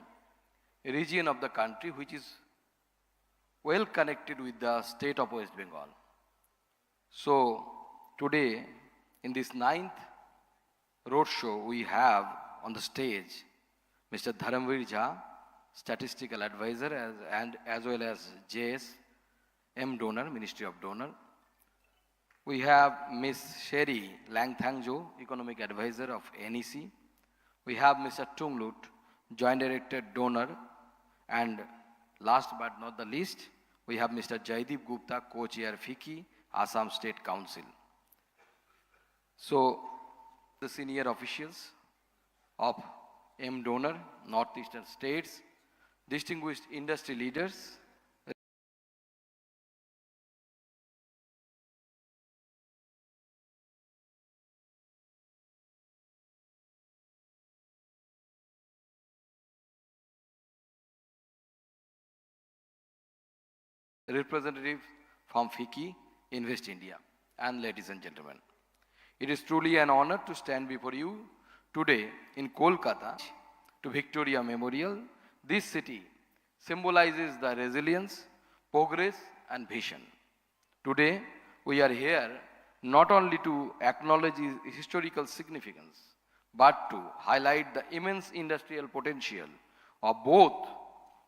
Speaker 5: region of the country, which is well connected with the state of West Bengal. So today, in this 9th road show, we have on the stage Mr. Dharamveer Jha, Statistical Advisor, as well as JS, MDONER, Ministry of Donor. We have Ms. Sherry Langthangjo, Economic Advisor of NEC. We have Mr. Tunglut, Joint Director Donor, and last but not the least, we have Mr. Jaideep Gupta, Co-Chair FICCI, Assam State Council. So, the senior officials of MDONER, Northeastern States, distinguished industry leaders, representatives from FICCI, Invest India, and ladies and gentlemen. It is truly an honor to stand before you today in Kolkata to Victoria Memorial. This city symbolizes the resilience, progress, and vision. Today, we are here not only to acknowledge its historical significance, but to highlight the immense industrial potential of both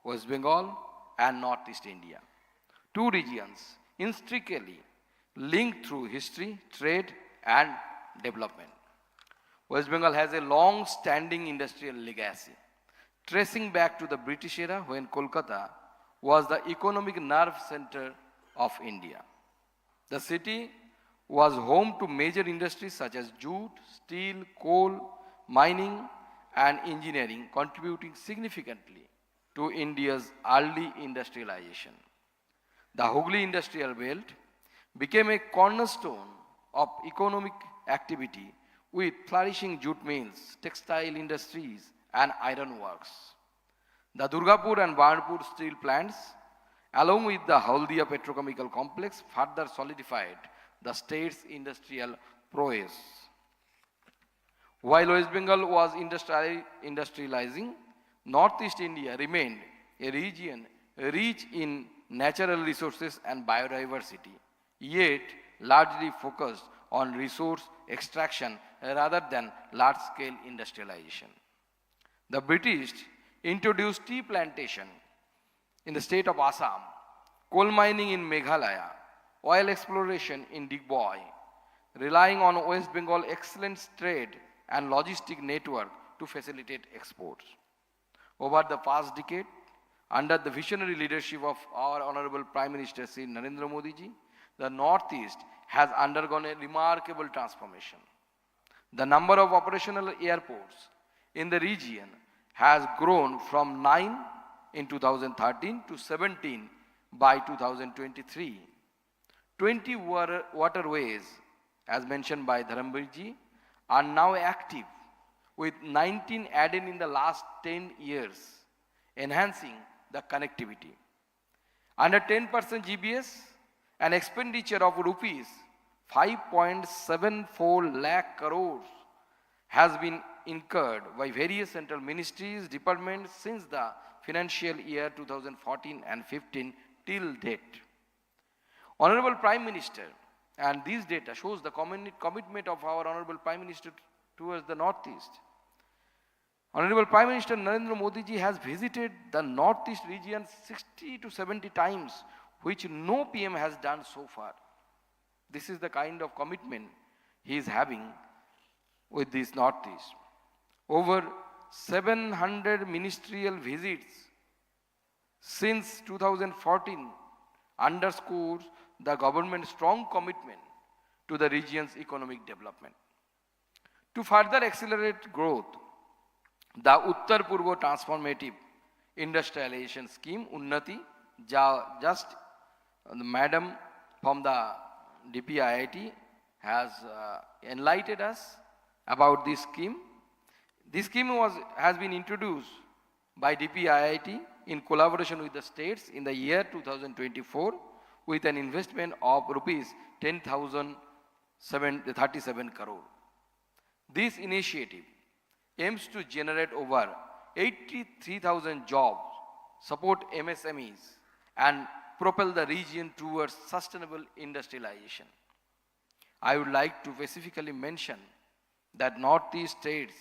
Speaker 5: West Bengal and Northeast India. Two regions intricately linked through history, trade, and development. West Bengal has a long-standing industrial legacy, tracing back to the British era when Kolkata was the economic nerve center of India. The city was home to major industries such as jute, steel, coal, mining, and engineering, contributing significantly to India's early industrialization. The Hooghly Industrial Belt became a cornerstone of economic activity with flourishing jute mills, textile industries, and iron works. The Durgapur and Barnpur steel plants, along with the Haldia petrochemical complex, further solidified the state's industrial prowess. While West Bengal was industrializing, Northeast India remained a region rich in natural resources and biodiversity, yet largely focused on resource extraction rather than large-scale industrialization. The British introduced tea plantation in the state of Assam, coal mining in Meghalaya, oil exploration in Digboy, relying on West Bengal's excellent trade and logistic network to facilitate exports. Over the past decade, under the visionary leadership of our Honorable Prime Minister Sri Narendra Modi ji, the Northeast has undergone a remarkable transformation. The number of operational airports in the region has grown from 9 in 2013 to 17 by 2023. 20 waterways, as mentioned by Dharamveer ji, are now active, with 19 added in the last 10 years, enhancing the connectivity. Under 10% GBS, an expenditure of rupees 5.74 lakh crores has been incurred by various central ministries, departments since the financial year 2014 and 15 till date. Honorable Prime Minister, and this data shows the commitment of our Honorable Prime Minister towards the Northeast. Honorable Prime Minister Narendra Modi ji has visited the Northeast region 60 to 70 times, which no PM has done so far. This is the kind of commitment he is having with this Northeast. Over 700 ministerial visits since 2014 underscores the government's strong commitment to the region's economic development. To further accelerate growth, the Uttar Purva Transformative Industrialization Scheme, Unnati, just the madam from the DPIIT has enlightened us about this scheme. This scheme has been introduced by DPIIT in collaboration with the states in the year 2024 with an investment of rupees 10,037 crore. This initiative aims to generate over 83,000 jobs, support MSMEs, and propel the region towards sustainable industrialization. I would like to specifically mention that Northeast states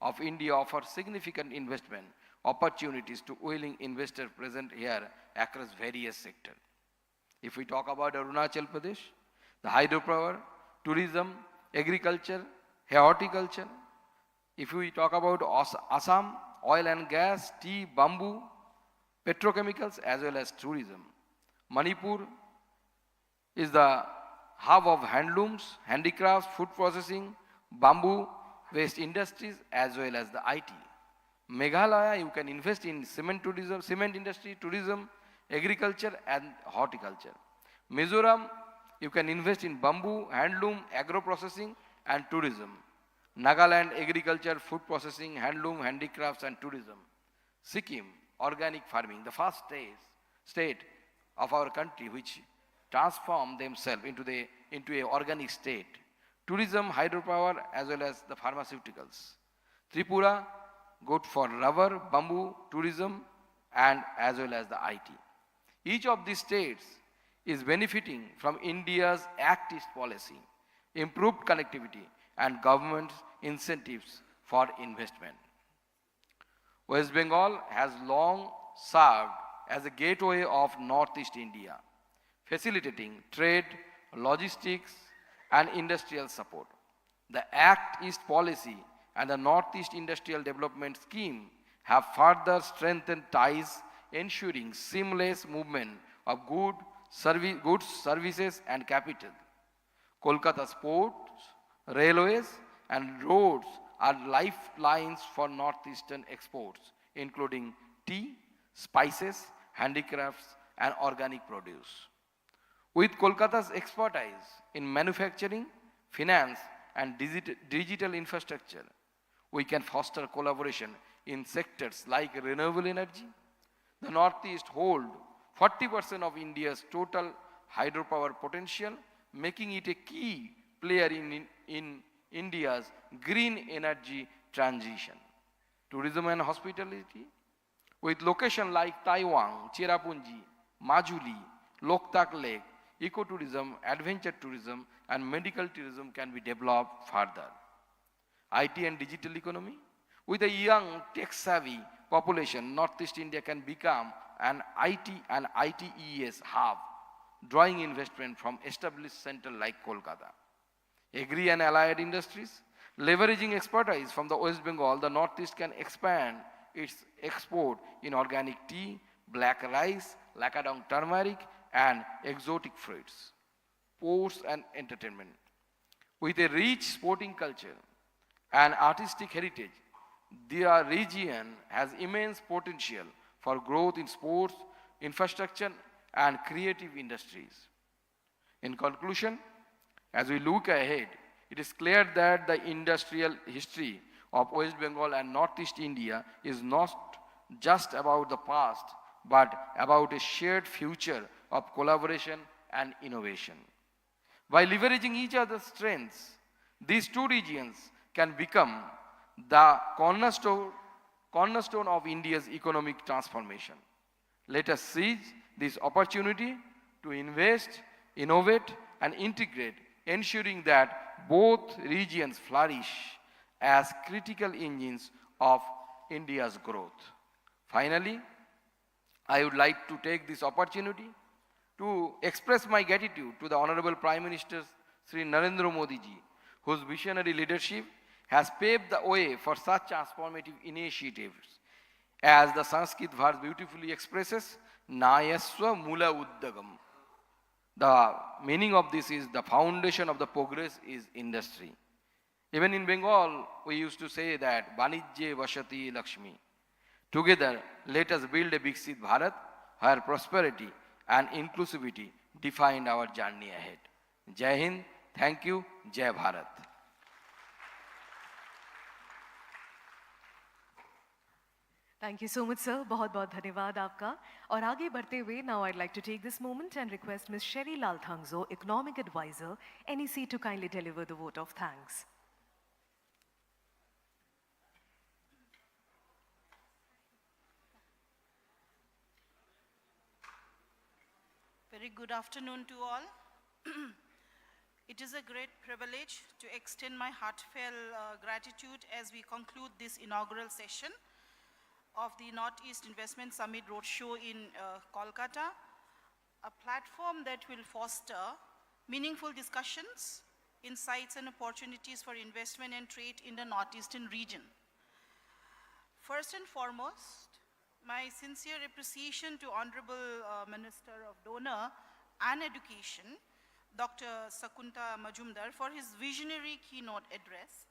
Speaker 5: of India offer significant investment opportunities to willing investors present here across various sectors. If we talk about Arunachal Pradesh, the hydropower, tourism, agriculture, horticulture. If we talk about Assam, oil and gas, tea, bamboo, petrochemicals, as well as tourism. Manipur is the hub of handlooms, handicrafts, food processing, bamboo-based industries, as well as the IT. Meghalaya, you can invest in cement tourism, cement industry, tourism, agriculture, and horticulture. Mizoram, you can invest in bamboo, handloom, agro-processing, and tourism. Nagaland, agriculture, food processing, handloom, handicrafts, and tourism. Sikkim, organic farming, the first state of our country which transformed themselves into an organic state. Tourism, hydropower, as well as the pharmaceuticals. Tripura, good for rubber, bamboo, tourism, and as well as the IT. Each of these states is benefiting from India's Act East policy, improved connectivity, and government incentives for investment. West Bengal has long served as a gateway of Northeast India, facilitating trade, logistics, and industrial support. The Act East policy and the Northeast Industrial Development Scheme have further strengthened ties, ensuring seamless movement of goods, services, and capital. Kolkata's ports, railways, and roads are lifelines for northeastern exports, including tea, spices, handicrafts, and organic produce. With Kolkata's expertise in manufacturing, finance, and digital infrastructure, we can foster collaboration in sectors like renewable energy. The Northeast hold 40% of India's total hydropower potential, making it a key player in India's green energy transition. Tourism and hospitality, with locations like Taiwan, Cherrapunji, Majuli, Loktak Lake, ecotourism, adventure tourism, and medical tourism can be developed further. IT and digital economy, with a young tech-savvy population, Northeast India can become an IT and ITES hub, drawing investment from established centers like Kolkata. Agri and allied industries, leveraging expertise from the West Bengal, the Northeast can expand its export in organic tea, black rice, Lakadong turmeric, and exotic fruits. Sports and entertainment. With a rich sporting culture and artistic heritage, their region has immense potential for growth in sports, infrastructure, and creative industries. In conclusion, as we look ahead, it is clear that the industrial history of West Bengal and Northeast India is not just about the past, but about a shared future of collaboration and innovation. By leveraging each other's strengths, these two regions can become the cornerstone of India's economic transformation. Let us seize this opportunity to invest, innovate, and integrate, ensuring that both regions flourish as critical engines of India's growth. Finally, I would like to take this opportunity to express my gratitude to the Honorable Prime Minister Sri Narendra Modi ji, whose visionary leadership has paved the way for such transformative initiatives. As the Sanskrit verse beautifully expresses, Nayaswa Mula Uddagam. The meaning of this is the foundation of the progress is industry. Even in Bengal, we used to say that Banijye Vashati Lakshmi. Together, let us build a Viksit Bharat where prosperity and inclusivity define our journey ahead. Jai Hind, thank you, Jai Bharat.
Speaker 1: Thank you so much, sir. बहुत बहुत धन्यवाद आपका. और आगे बढ़ते हुए, now I'd like to take this moment and request Ms. Sherry Lal Thangzo, Economic Advisor, NEC, to kindly deliver the vote of thanks.
Speaker 6: Very good afternoon to all. It is a great privilege to extend my heartfelt gratitude as we conclude this inaugural session of the Northeast Investment Summit Roadshow in Kolkata, a platform that will foster meaningful discussions, insights, and opportunities for investment and trade in the Northeastern region. First and foremost, my sincere appreciation to Honorable Minister of Donor and Education, Dr. Sakunta Majumdar, for his visionary keynote address,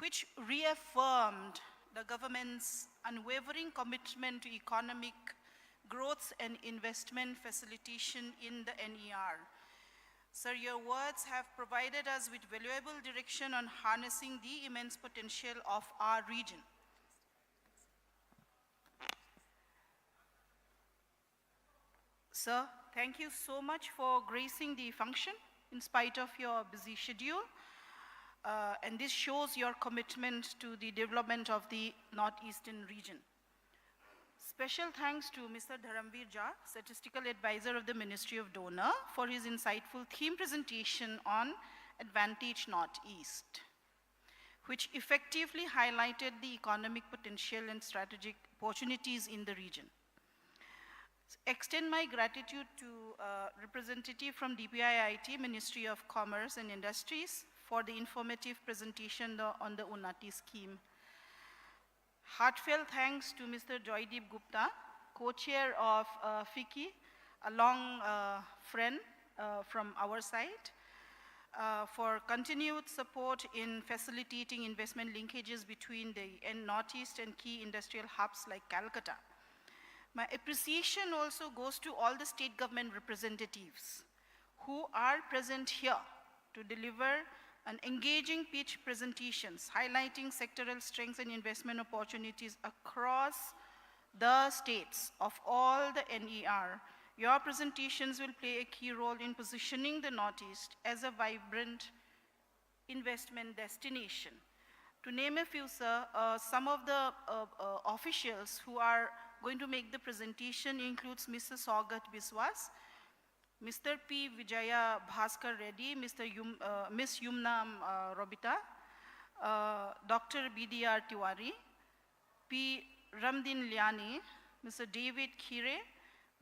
Speaker 6: which reaffirmed the government's unwavering commitment to economic growth and investment facilitation in the NER. Sir, your words have provided us with valuable direction on harnessing the immense potential of our region. Sir, thank you so much for gracing the function in spite of your busy schedule. And this shows your commitment to the development of the Northeastern region. Special thanks to Mr. Dharamveer Jha, Statistical Advisor of the Ministry of Donor, for his insightful theme presentation on Advantage Northeast, which effectively highlighted the economic potential and strategic opportunities in the region. Extend my gratitude to representative from DPIIT, Ministry of Commerce and Industries, for the informative presentation on the Unnati scheme. Heartfelt thanks to Mr. Joydeep Gupta, co-chair of FICCI, a long friend from our side, for continued support in facilitating investment linkages between the Northeast and key industrial hubs like Calcutta. My appreciation also goes to all the state government representatives who are present here to deliver an engaging pitch presentations highlighting sectoral strengths and investment opportunities across the states of all the NER. Your presentations will play a key role in positioning the Northeast as a vibrant investment destination. To name a few, sir, some of the officials who are going to make the presentation includes Mr. Saugat Biswas, Mr. P. Vijaya Bhaskar Reddy, Ms. Yumna Robita, Dr. B.D.R. Tiwari, P. Ramdin Liani, Mr. David Khire,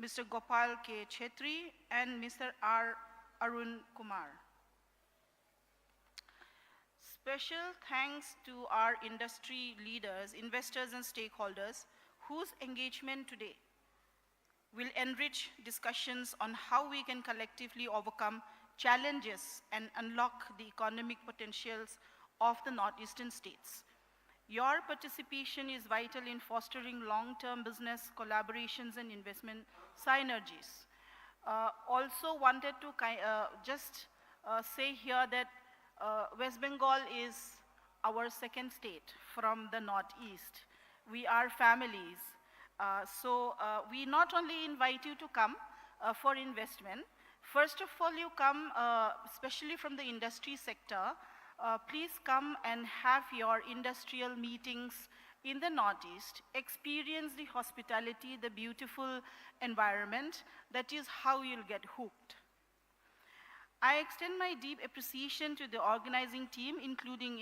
Speaker 6: Mr. Gopal K. Chetri, and Mr. R. Arun Kumar. Special thanks to our industry leaders, investors, and stakeholders whose engagement today will enrich discussions on how we can collectively overcome challenges and unlock the economic potentials of the northeastern states. Your participation is vital in fostering long-term business collaborations and investment synergies. Also wanted to say here that West Bengal is our second state from the northeast. We are families. So we not only invite you to come for investment, first of all you come, especially from the industry sector, please come and have your industrial meetings in the Northeast, experience the hospitality, the beautiful environment. That is how you'll get hooked. I extend my deep appreciation to the organizing team, including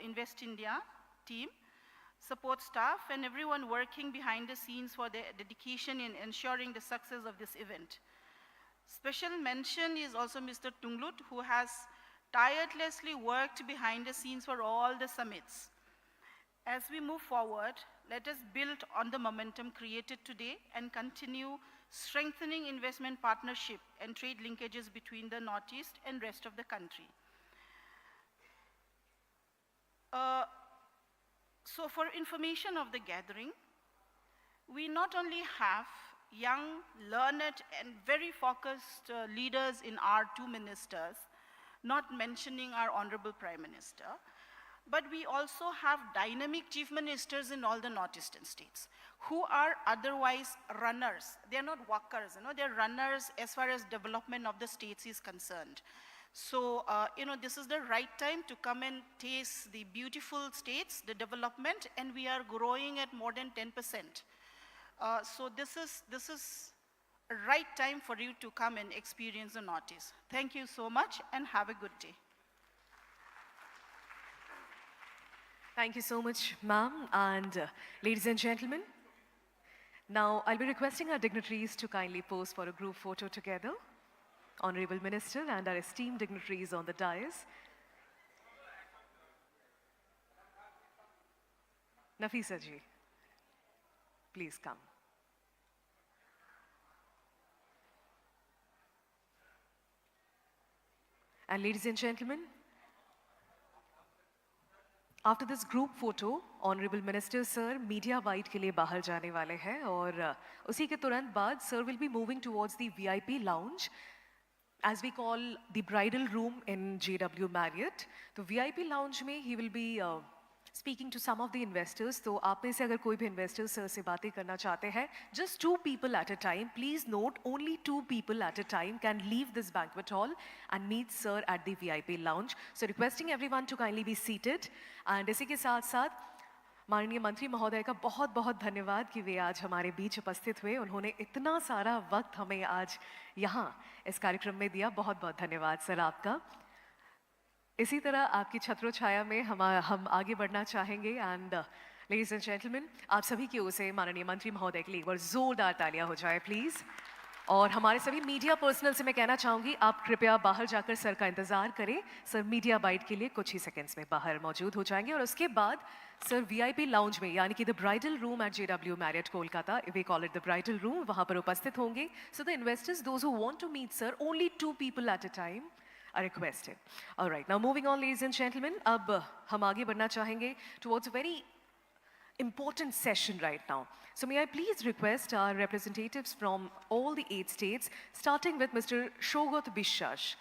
Speaker 6: Invest India team, support staff, and everyone working behind the scenes for their dedication in ensuring the success of this event. Special mention is also Mr. Tunglut, who has tirelessly worked behind the scenes for all the summits. As we move forward, let us build on the momentum created today and continue strengthening investment partnership and trade linkages between the Northeast and rest of the country. So for information of the gathering, we not only have young, learned, and very focused leaders in our two ministers, not mentioning our Honorable Prime Minister, but we also have dynamic chief ministers in all the northeastern states who are otherwise runners. They're not walkers, they're runners as far as development of the states is concerned. So, this is the right time to come and taste the beautiful states, the development, and we are growing at more than 10%. So this is a right time for you to come and experience the Northeast. Thank you so much and have a good day.
Speaker 1: Thank you so much, ma'am. And ladies and gentlemen, now I'll be requesting our dignitaries to kindly pose for a group photo together. Honorable Minister and our esteemed dignitaries on the dais. Nafisa ji, please come. And ladies and gentlemen, after this group photo, Honorable Minister Sir media wide के लिए बाहर जाने वाले हैं और उसी के तुरंत बाद Sir will be moving towards the VIP lounge, as we call the bridal room in JW Marriott. तो VIP lounge में he will be speaking to some of the investors. तो आप में से अगर कोई भी investor sir से बातें करना चाहते हैं, just 2 people at a time. Please note, only 2 people at a time can leave this banquet hall and meet sir at the VIP lounge. So requesting everyone to kindly be seated. And इसी के साथ साथ माननीय मंत्री महोदय का बहुत बहुत धन्यवाद कि वे आज हमारे बीच उपस्थित हुए. उन्होंने इतना सारा वक्त हमें आज यहाँ इस कार्यक्रम में दिया. बहुत बहुत धन्यवाद सर आपका. इसी तरह आपकी छत्रो छाया में हम आगे बढ़ना चाहेंगे. एंड लेडीज एंड जेंटलमैन, आप सभी की ओर से माननीय मंत्री महोदय के लिए एक बार जोरदार तालियां हो जाए प्लीज. और हमारे सभी मीडिया पर्सनल से मैं कहना चाहूँगी, आप कृपया बाहर जाकर सर का इंतज़ार करें। सर मीडिया बाइट के लिए कुछ ही सेकंड्स में बाहर मौजूद हो जाएंगे और उसके बाद सर वीआईपी लाउंज में, यानी कि the bridal room at JW Marriott Kolkata, we call it the bridal room, वहाँ पर उपस्थित होंगे। So the investors, those who want to meet sir, only 2 people at a time are requested. All right, now moving on, ladies and gentlemen, अब हम आगे बढ़ना चाहेंगे towards a very important session right now. So may I please request our representatives from all the 8 states, starting with Mr. Shogot Bishash,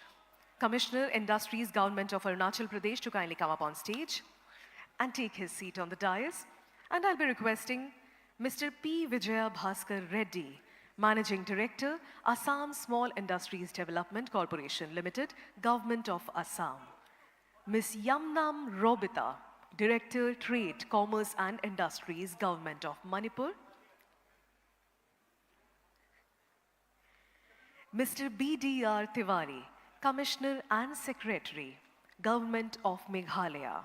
Speaker 1: Commissioner, Industries, Government of Arunachal Pradesh, to kindly come up on stage and take his seat on the dais. And I'll be requesting Mr. P. Vijaya Bhaskar Reddy, Managing Director, Assam Small Industries Development Corporation Limited, Government of Assam. Ms. Yamnam Robita, Director, Trade, Commerce and Industries, Government of Manipur. Mr. B.D.R. Tiwari, Commissioner and Secretary, Government of Meghalaya.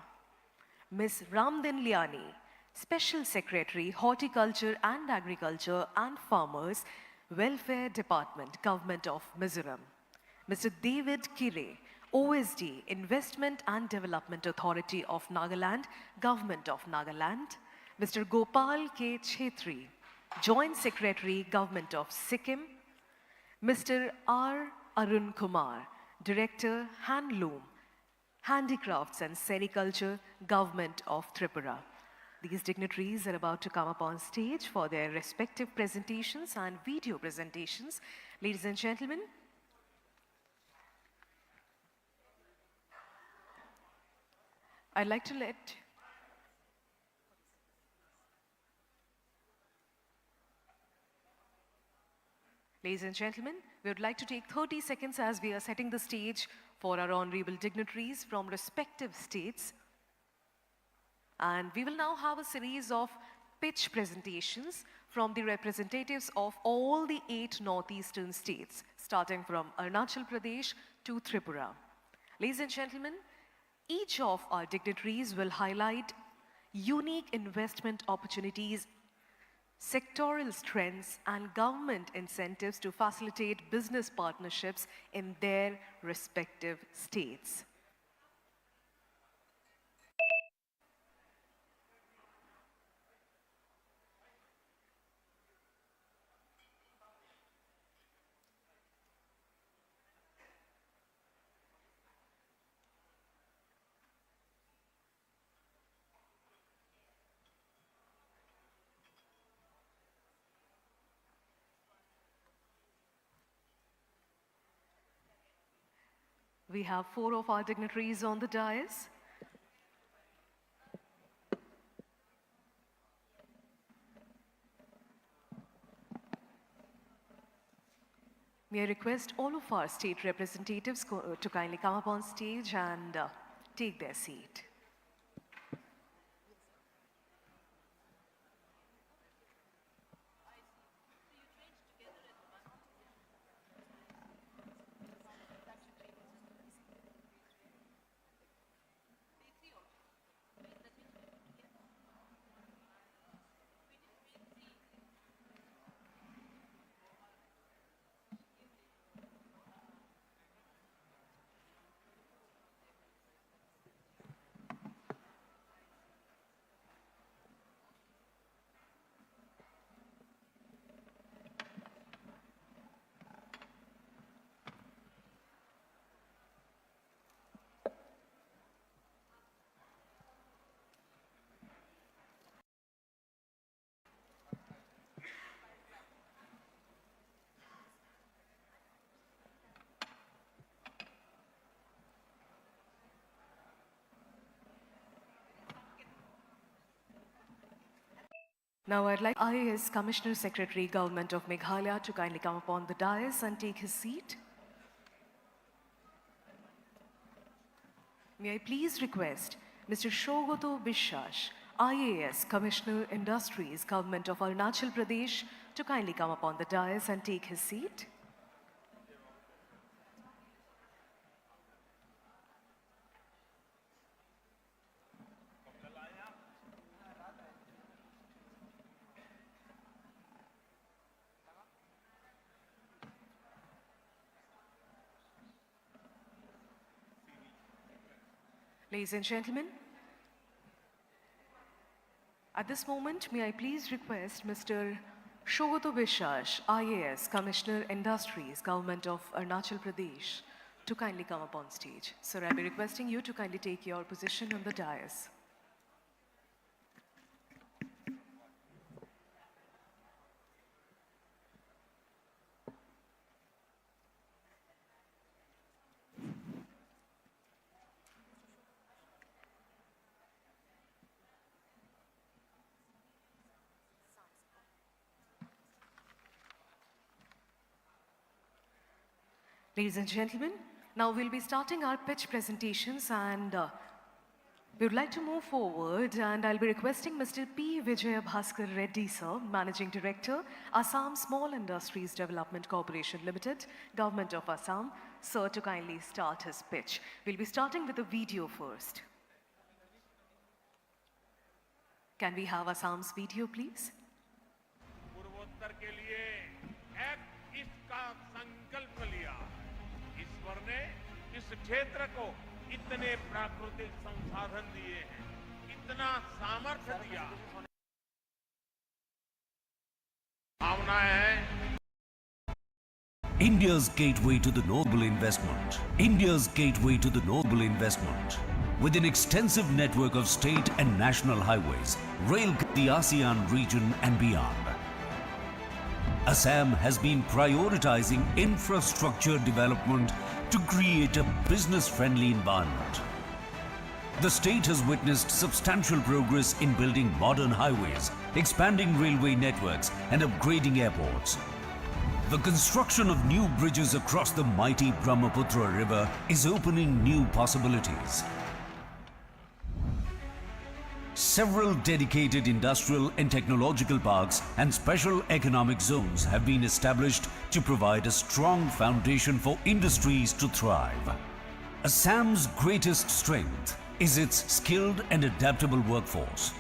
Speaker 1: Ms. Ramdin Liani, Special Secretary, Horticulture and Agriculture and Farmers, Welfare Department, Government of Mizoram. Mr. David Kire, OSD, Investment and Development Authority of Nagaland, Government of Nagaland. Mr. Gopal K. Chetri, Joint Secretary, Government of Sikkim. Mr. R. Arun Kumar, Director, Handloom, Handicrafts and Sericulture, Government of Tripura. These dignitaries are about to come up on stage for their respective presentations and video presentations. Ladies and gentlemen, I'd like to Ladies and gentlemen, we would like to take 30 seconds as we are setting the stage for our honorable dignitaries from respective states. And we will now have a series of pitch presentations from the representatives of all the 8 northeastern states, starting from Arunachal Pradesh to Tripura. Ladies and gentlemen, each of our dignitaries will highlight unique investment opportunities, sectoral strengths, and government incentives to facilitate business partnerships in their respective states. We have 4 of our dignitaries on the dais. May I request all of our state representatives to kindly come up on stage and take their seat. Now I'd like IAS Commissioner Secretary, Government of Meghalaya, to kindly come upon the dais and take his seat. May I please request Mr. Shogoto Bishash, IAS Commissioner, Industries, Government of Arunachal Pradesh, to kindly come upon the dais and take his seat. Ladies and gentlemen, at this moment, may I please request Mr. Shogoto Bishash, IAS, Commissioner Industries, Government of Arunachal Pradesh, to kindly come up on stage. Sir, I'll be requesting you to kindly take your position on the dais. Ladies and gentlemen, now we'll be starting our pitch presentations and we would like to move forward and I'll be requesting Mr. P. Vijaya Bhaskar Reddy, sir, Managing Director, Assam Small Industries Development Corporation Limited, Government of Assam, sir, to kindly start his pitch. We'll be starting with the video first. Can we have Assam's video, please?
Speaker 7: पूर्वोत्तर के लिए act east का संकल्प लिया। ईश्वर ने इस क्षेत्र को इतने प्राकृतिक संसाधन दिए हैं, इतना सामर्थ्य दिया। भावनाएं हैं।
Speaker 8: India's gateway to the noble investment. India's gateway to the noble investment. With an extensive network of state and national highways, rail the ASEAN region and beyond. Assam has been prioritizing infrastructure development to create a business-friendly environment. The state has witnessed substantial progress in building modern highways, expanding railway networks and upgrading airports. The construction of new bridges across the mighty Brahmaputra river is opening new possibilities. Several dedicated industrial and technological parks and special economic zones have been established to provide a strong foundation for industries to thrive. Assam's greatest strength is its skilled and adaptable workforce.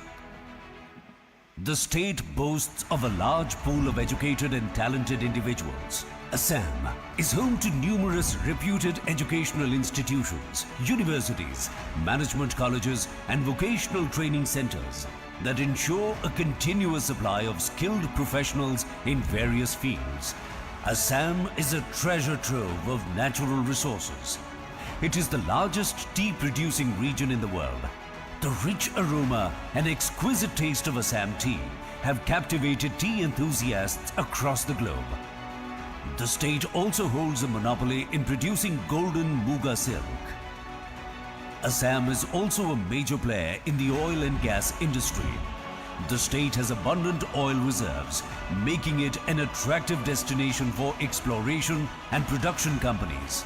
Speaker 8: The state boasts of a large pool of educated and talented individuals. Assam is home to numerous reputed educational institutions, universities, management colleges and vocational training centers that ensure a continuous supply of skilled professionals in various fields. Assam is a treasure trove of natural resources. It is the largest tea-producing region in the world. The rich aroma and exquisite taste of Assam tea have captivated tea enthusiasts across the globe. The state also holds a monopoly in producing golden Muga silk. Assam is also a major player in the oil and gas industry. The state has abundant oil reserves, making it an attractive destination for exploration and production companies.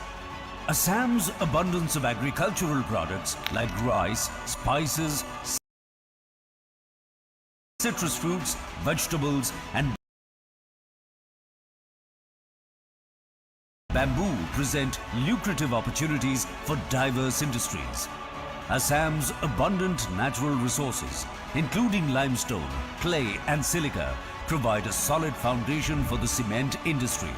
Speaker 8: Assam's abundance of agricultural products like rice, spices, citrus fruits, vegetables and bamboo present lucrative opportunities for diverse industries. Assam's abundant natural resources, including limestone, clay and silica, provide a solid foundation for the cement industry.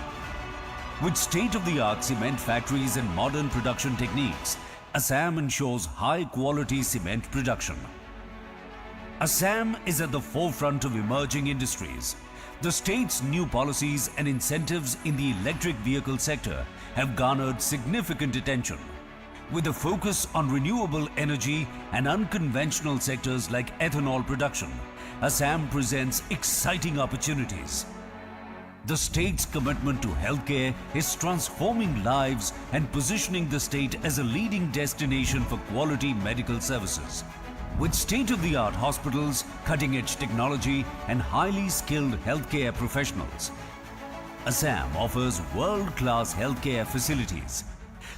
Speaker 8: With state-of-the-art cement factories and modern production techniques, Assam ensures high-quality cement production. Assam is at the forefront of emerging industries. The state's new policies and incentives in the electric vehicle sector have garnered significant attention. With a focus on renewable energy and unconventional sectors like ethanol production, Assam presents exciting opportunities. The state's commitment to healthcare is transforming lives and positioning the state as a leading destination for quality medical services. With state-of-the-art hospitals, cutting-edge technology and highly skilled healthcare professionals, Assam offers world-class healthcare facilities.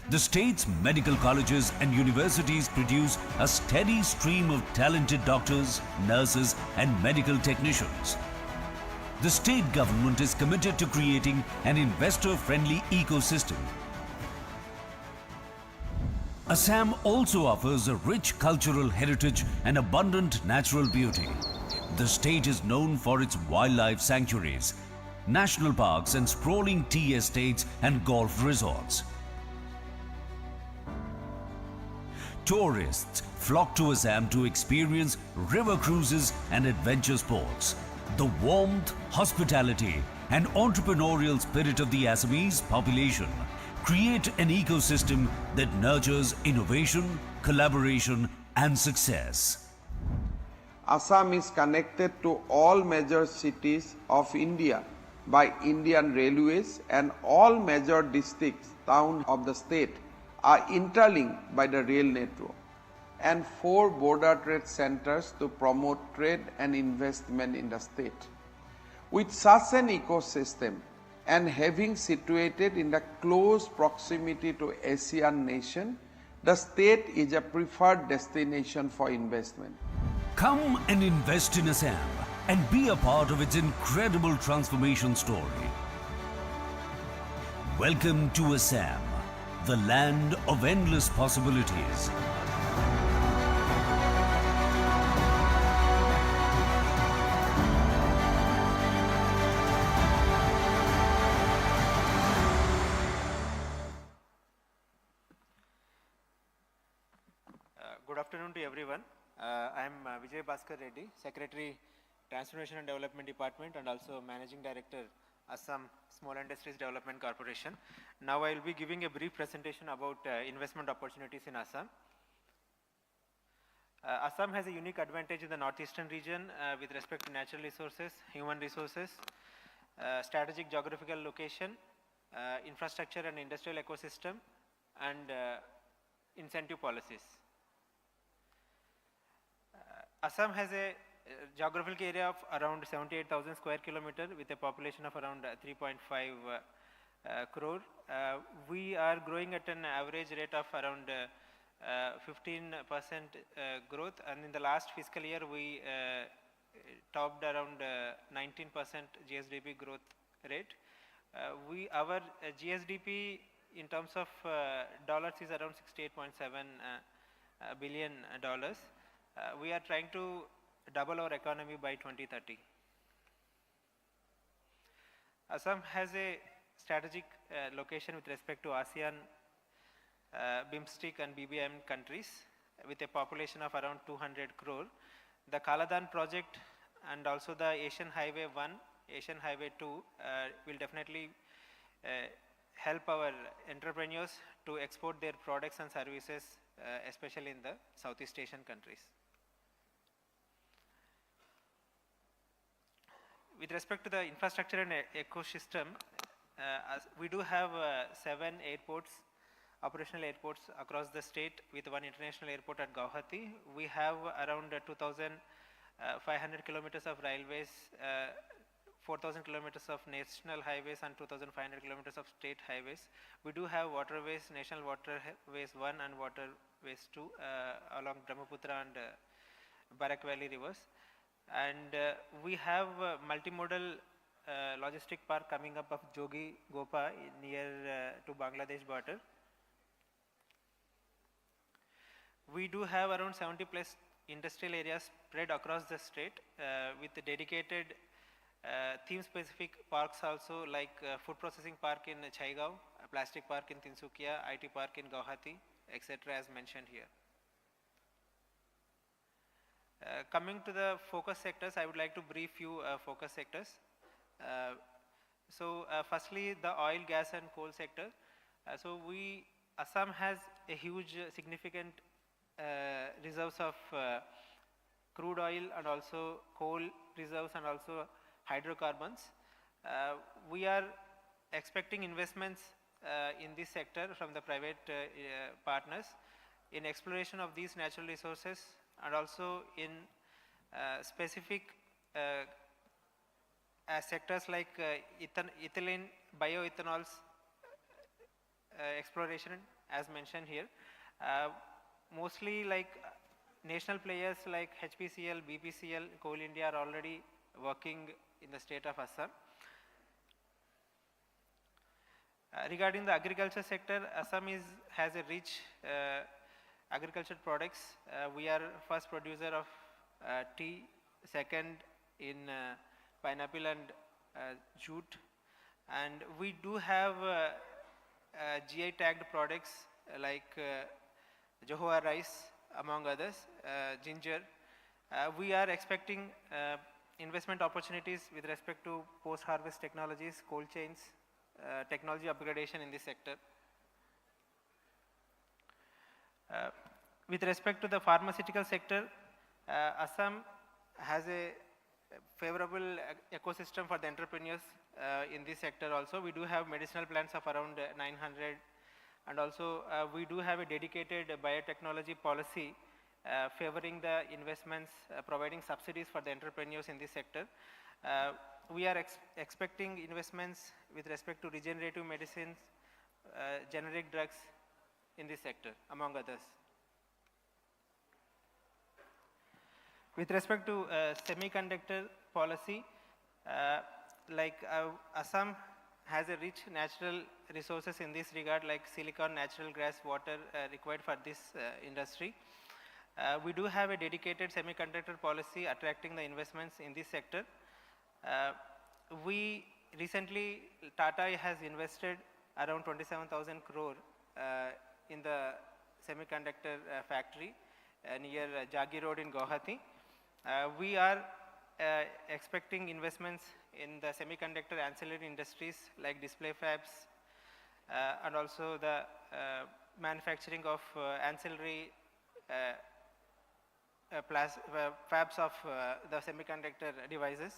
Speaker 8: The state's medical colleges and universities produce a steady stream of talented doctors, nurses and medical technicians. The state government is committed to creating an investor-friendly ecosystem. Assam also offers a rich cultural heritage and abundant natural beauty. The state is known for its wildlife sanctuaries, national parks and sprawling tea estates and golf resorts. Tourists flock to Assam to experience river cruises and adventure sports. The warmth, hospitality, and entrepreneurial spirit of the Assamese population create an ecosystem that nurtures innovation, collaboration, and success.
Speaker 9: Assam is connected to all major cities of India by Indian railways, and all major districts, towns of the state are interlinked by the rail network, and 4 border trade centers to promote trade and investment in the state. With such an ecosystem and having situated in the close proximity to Asian nation, the state is a preferred destination for investment.
Speaker 8: Come and invest in Assam and be a part of its incredible transformation story. Welcome to Assam, the land of endless possibilities.
Speaker 10: Good afternoon to everyone. I am Vijay Bhaskar Reddy, Secretary, Transformation and Development Department, and also Managing Director, Assam Small Industries Development Corporation. Now I will be giving a brief presentation about investment opportunities in Assam. Assam has a unique advantage in the northeastern region with respect to natural resources, human resources, strategic geographical location, infrastructure and industrial ecosystem, and incentive policies. Assam has a geographical area of around 78,000 square kilometer with a population of around 3.5 crore. We are growing at an average rate of around 15% growth, and in the last fiscal year we topped around 19% GSDP growth rate. Our GSDP in terms of dollars is around $68.7 billion. We are trying to double our economy by 2030. Assam has a strategic location with respect to ASEAN, BIMSTEC and BBM countries with a population of around 200 crore. The Kaladan project and also the Asian Highway 1, Asian Highway 2 will definitely help our entrepreneurs to export their products and services, especially in the Southeast Asian countries. With respect to the infrastructure and ecosystem, we do have 7 airports, operational airports across the state with 1 international airport at Guwahati. We have around 2,500 kilometers of railways, 4,000 kilometers of national highways and 2,500 kilometers of state highways. We do have waterways, National Waterways 1 and Waterways 2 along Brahmaputra and Barak Valley rivers. And we have multimodal logistic park coming up of Jogi Gopa near to Bangladesh border. We do have around 70 plus industrial areas spread across the state with dedicated theme specific parks also, like food processing park in Chaigaon, plastic park in Tinsukia, IT park in Guwahati, etc. as mentioned here. Coming to the focus sectors, I would like to brief you focus sectors. Firstly, the oil, gas and coal sector. Assam has a huge significant reserves of crude oil and also coal reserves and also hydrocarbons. We are expecting investments in this sector from the private partners in exploration of these natural resources and also in specific sectors like ethylene, bioethanols exploration as mentioned here. Mostly like national players like HPCL, BPCL, Coal India are already working in the state of Assam. Regarding the agriculture sector, Assam has a rich agriculture products. We are first producer of tea, second in pineapple and jute, and we do have GI tagged products like Johua rice, among others, ginger. We are expecting investment opportunities with respect to post-harvest technologies, cold chains, technology upgradation in this sector. With respect to the pharmaceutical sector, Assam has a favorable ecosystem for the entrepreneurs in this sector also. We do have medicinal plants of around 900, and also we do have a dedicated biotechnology policy favoring the investments, providing subsidies for the entrepreneurs in this sector. We are expecting investments with respect to regenerative medicines, generic drugs in this sector, among others. With respect to semiconductor policy, Assam has a rich natural resources in this regard, like silicon, natural gas, water required for this industry. We do have a dedicated semiconductor policy attracting the investments in this sector. We recently, Tata has invested around 27,000 crore in the semiconductor factory near Jagi Road in Guwahati. We are expecting investments in the semiconductor ancillary industries like display fabs and also the manufacturing of ancillary fabs of the semiconductor devices.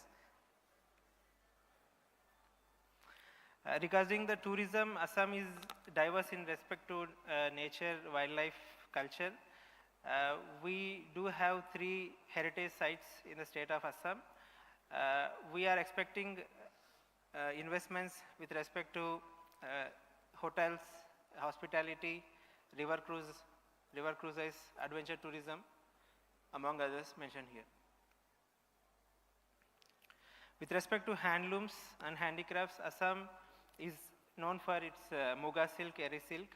Speaker 10: Regarding the tourism, Assam is diverse in respect to nature, wildlife, culture. We do have 3 heritage sites in the state of Assam. We are expecting investments with respect to hotels, hospitality, river cruises, adventure tourism, among others mentioned here. With respect to handlooms and handicrafts, Assam is known for its Muga silk, Eri silk,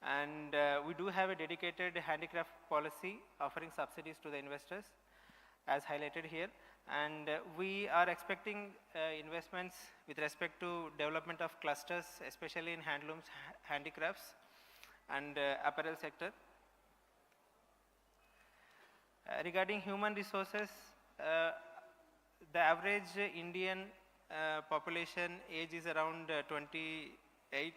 Speaker 10: and we do have a dedicated handicraft policy offering subsidies to the investors as highlighted here, and we are expecting investments with respect to development of clusters, especially in handlooms, handicrafts and apparel sector. Regarding human resources, the average Indian population age is around 28,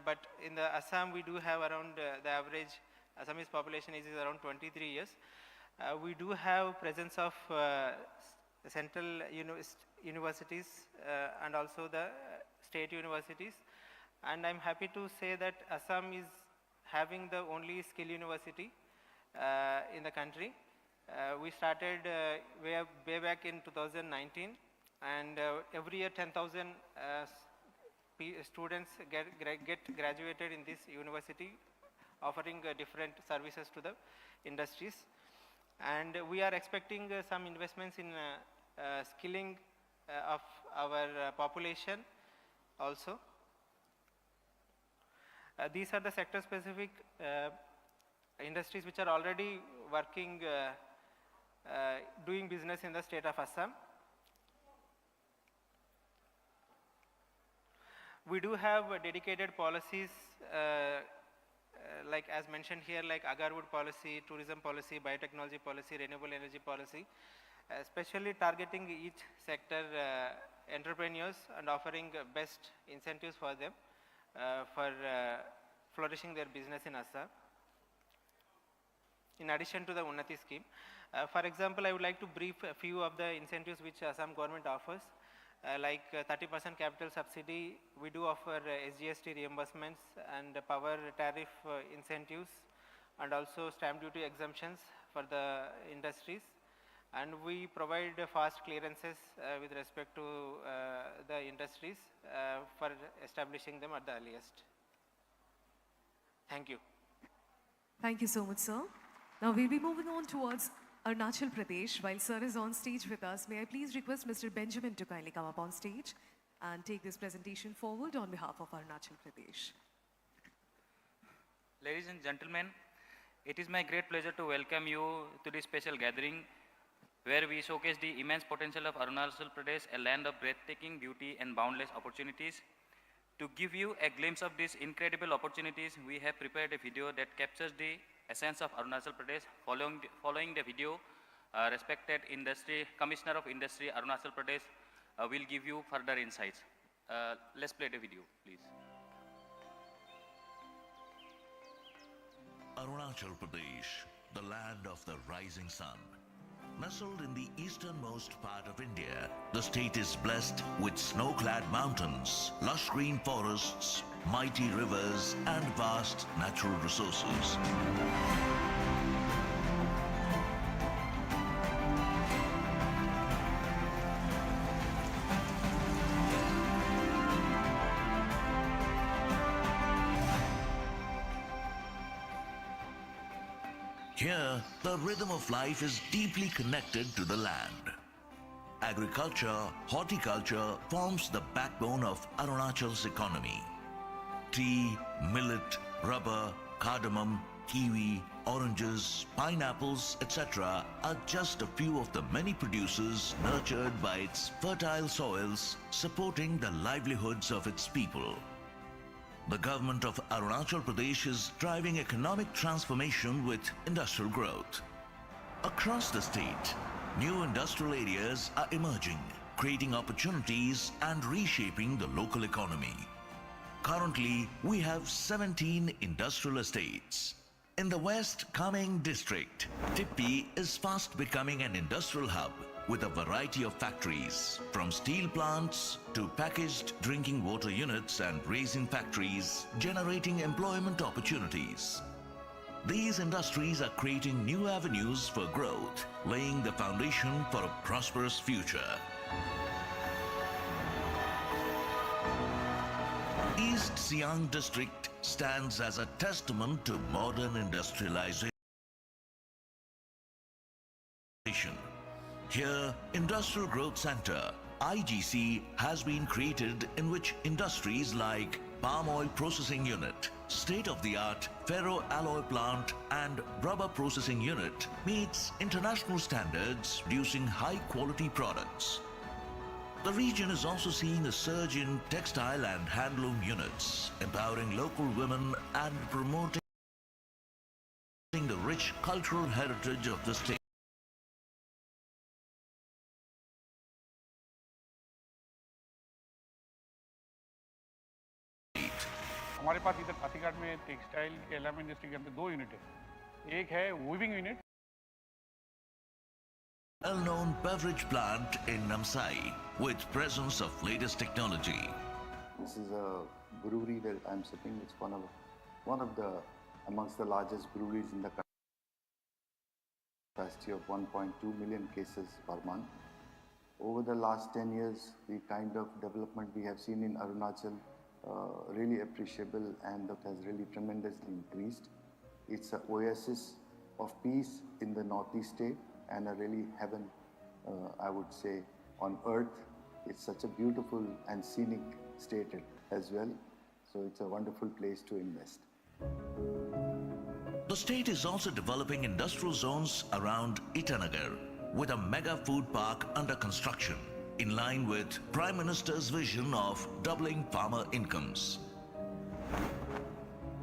Speaker 10: but in the Assam we do have around the average Assamese population age is around 23 years. We do have presence of central universities and also the state universities, and I'm happy to say that Assam is having the only skill university in the country. We started way back in 2019, and every year 10,000 students get graduated in this university, offering different services to the industries. And we are expecting some investments in skilling of our population also. These are the sector specific industries which are already working, doing business in the state of Assam. We do have dedicated policies like as mentioned here, like Agarwood policy, tourism policy, biotechnology policy, renewable energy policy, especially targeting each sector entrepreneurs and offering best incentives for them for flourishing their business in Assam. In addition to the Unnati scheme, for example, I would like to brief a few of the incentives which Assam government offers. Like 30% capital subsidy, we do offer SGST reimbursements and power tariff incentives, and also stamp duty exemptions for the industries, and we provide fast clearances with respect to the industries for establishing them at the earliest. Thank you.
Speaker 1: Thank you so much, sir. Now we'll be moving on towards Arunachal Pradesh. While sir is on stage with us, may I please request Mr. Benjamin to kindly come up on stage and take this presentation forward on behalf of Arunachal Pradesh.
Speaker 11: Ladies and gentlemen, it is my great pleasure to welcome you to this special gathering where we showcase the immense potential of Arunachal Pradesh, a land of breathtaking beauty and boundless opportunities. To give you a glimpse of these incredible opportunities, we have prepared a video that captures the essence of Arunachal Pradesh. Following the video, respected Commissioner of Industry, Arunachal Pradesh, will give you further insights. Let's play the video, please.
Speaker 12: Arunachal Pradesh, the land of the rising sun. Nestled in the easternmost part of India, the state is blessed with snow-clad mountains, lush green forests, mighty rivers, and vast natural resources. Here, the rhythm of life is deeply connected to the land. Agriculture, horticulture forms the backbone of Arunachal's economy. Tea, millet, rubber, cardamom, kiwi, oranges, pineapples, etc. are just a few of the many producers nurtured by its fertile soils, supporting the livelihoods of its people. The government of Arunachal Pradesh is driving economic transformation with industrial growth. Across the state, new industrial areas are emerging, creating opportunities and reshaping the local economy. Currently, we have 17 industrial estates. In the West Kameng district, Tippi is fast becoming an industrial hub with a variety of factories, from steel plants to packaged drinking water units and resin factories, generating employment opportunities. These industries are creating new avenues for growth, laying the foundation for a prosperous future. East Siang district stands as a testament to modern industrialization. Here, Industrial Growth Center, IGC, has been created in which industries like palm oil processing unit, state-of-the-art ferro-alloy plant and rubber processing unit meets international standards, producing high-quality products. The region is also seeing a surge in textile and handloom units, empowering local women and promoting the rich cultural heritage of the state.
Speaker 13: हमारे पास इधर पासीघाट में textile के एलाम industry के अंदर 2 unit है। एक है weaving unit,
Speaker 12: Well-known beverage plant in Namsai with presence of latest technology.
Speaker 14: This is a brewery where I'm sitting. It's one of the amongst the largest breweries in the country. Capacity of 1.2 million cases per month. Over the last 10 years, the kind of development we have seen in Arunachal really appreciable, and that has really tremendously increased. It's an oasis of peace in the northeast state and a really heaven, I would say, on earth. It's such a beautiful and scenic state as well. So it's a wonderful place to invest.
Speaker 12: The state is also developing industrial zones around Itanagar with a mega food park under construction, in line with Prime Minister's vision of doubling farmer incomes.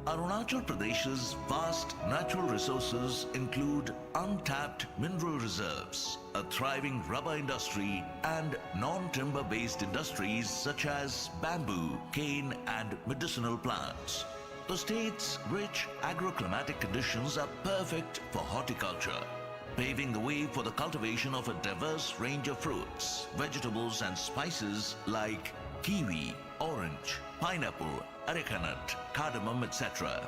Speaker 12: Arunachal Pradesh's vast natural resources include untapped mineral reserves, a thriving rubber industry, and non-timber based industries such as bamboo, cane, and medicinal plants. The state's rich agroclimatic conditions are perfect for horticulture, paving the way for the cultivation of a diverse range of fruits, vegetables, and spices like kiwi, orange, pineapple, areca nut, cardamom, etc.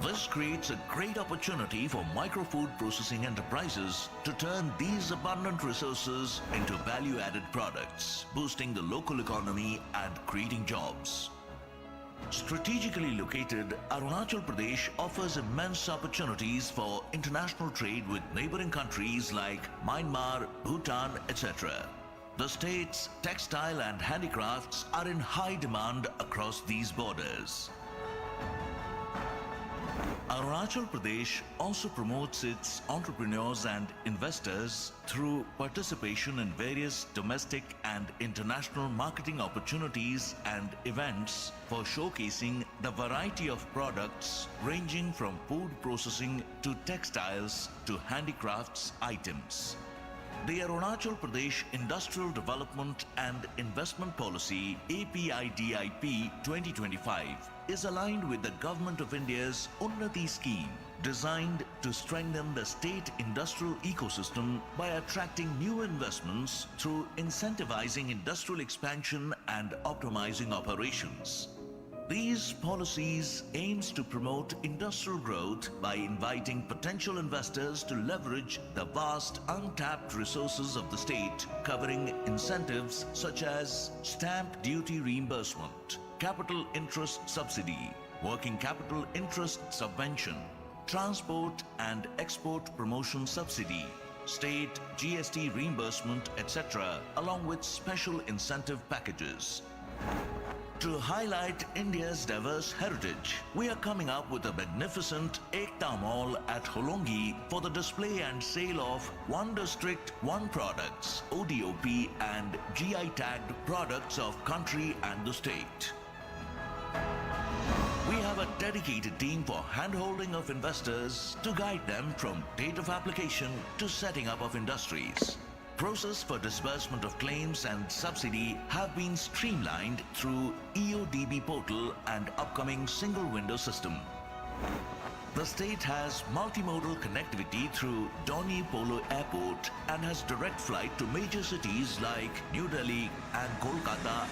Speaker 12: This creates a great opportunity for micro-food processing enterprises to turn these abundant resources into value-added products, boosting the local economy and creating jobs. Strategically located, Arunachal Pradesh offers immense opportunities for international trade with neighboring countries like Myanmar, Bhutan, etc. The state's textile and handicrafts are in high demand across these borders. Arunachal Pradesh also promotes its entrepreneurs and investors through participation in various domestic and international marketing opportunities and events for showcasing the variety of products ranging from food processing to textiles to handicrafts items. The Arunachal Pradesh Industrial Development and Investment Policy APIDIP 2025 is aligned with the Government of India's Unnati scheme, designed to strengthen the state industrial ecosystem by attracting new investments through incentivizing industrial expansion and optimizing operations. These policies aims to promote industrial growth by inviting potential investors to leverage the vast untapped resources of the state, covering incentives such as stamp duty reimbursement, capital interest subsidy, working capital interest subvention, transport and export promotion subsidy, state GST reimbursement, etc., along with special incentive packages. To highlight India's diverse heritage, we are coming up with a magnificent Ekta Mall at Holongi for the display and sale of One District, One Products, ODOP and GI tagged products of country and the state. We have a dedicated team for handholding of investors to guide them from date of application to setting up of industries. Process for disbursement of claims and subsidy have been streamlined through EODB portal and upcoming single window system. The state has multimodal connectivity through Doni Polo Airport and has direct flight to major cities like New Delhi and Kolkata.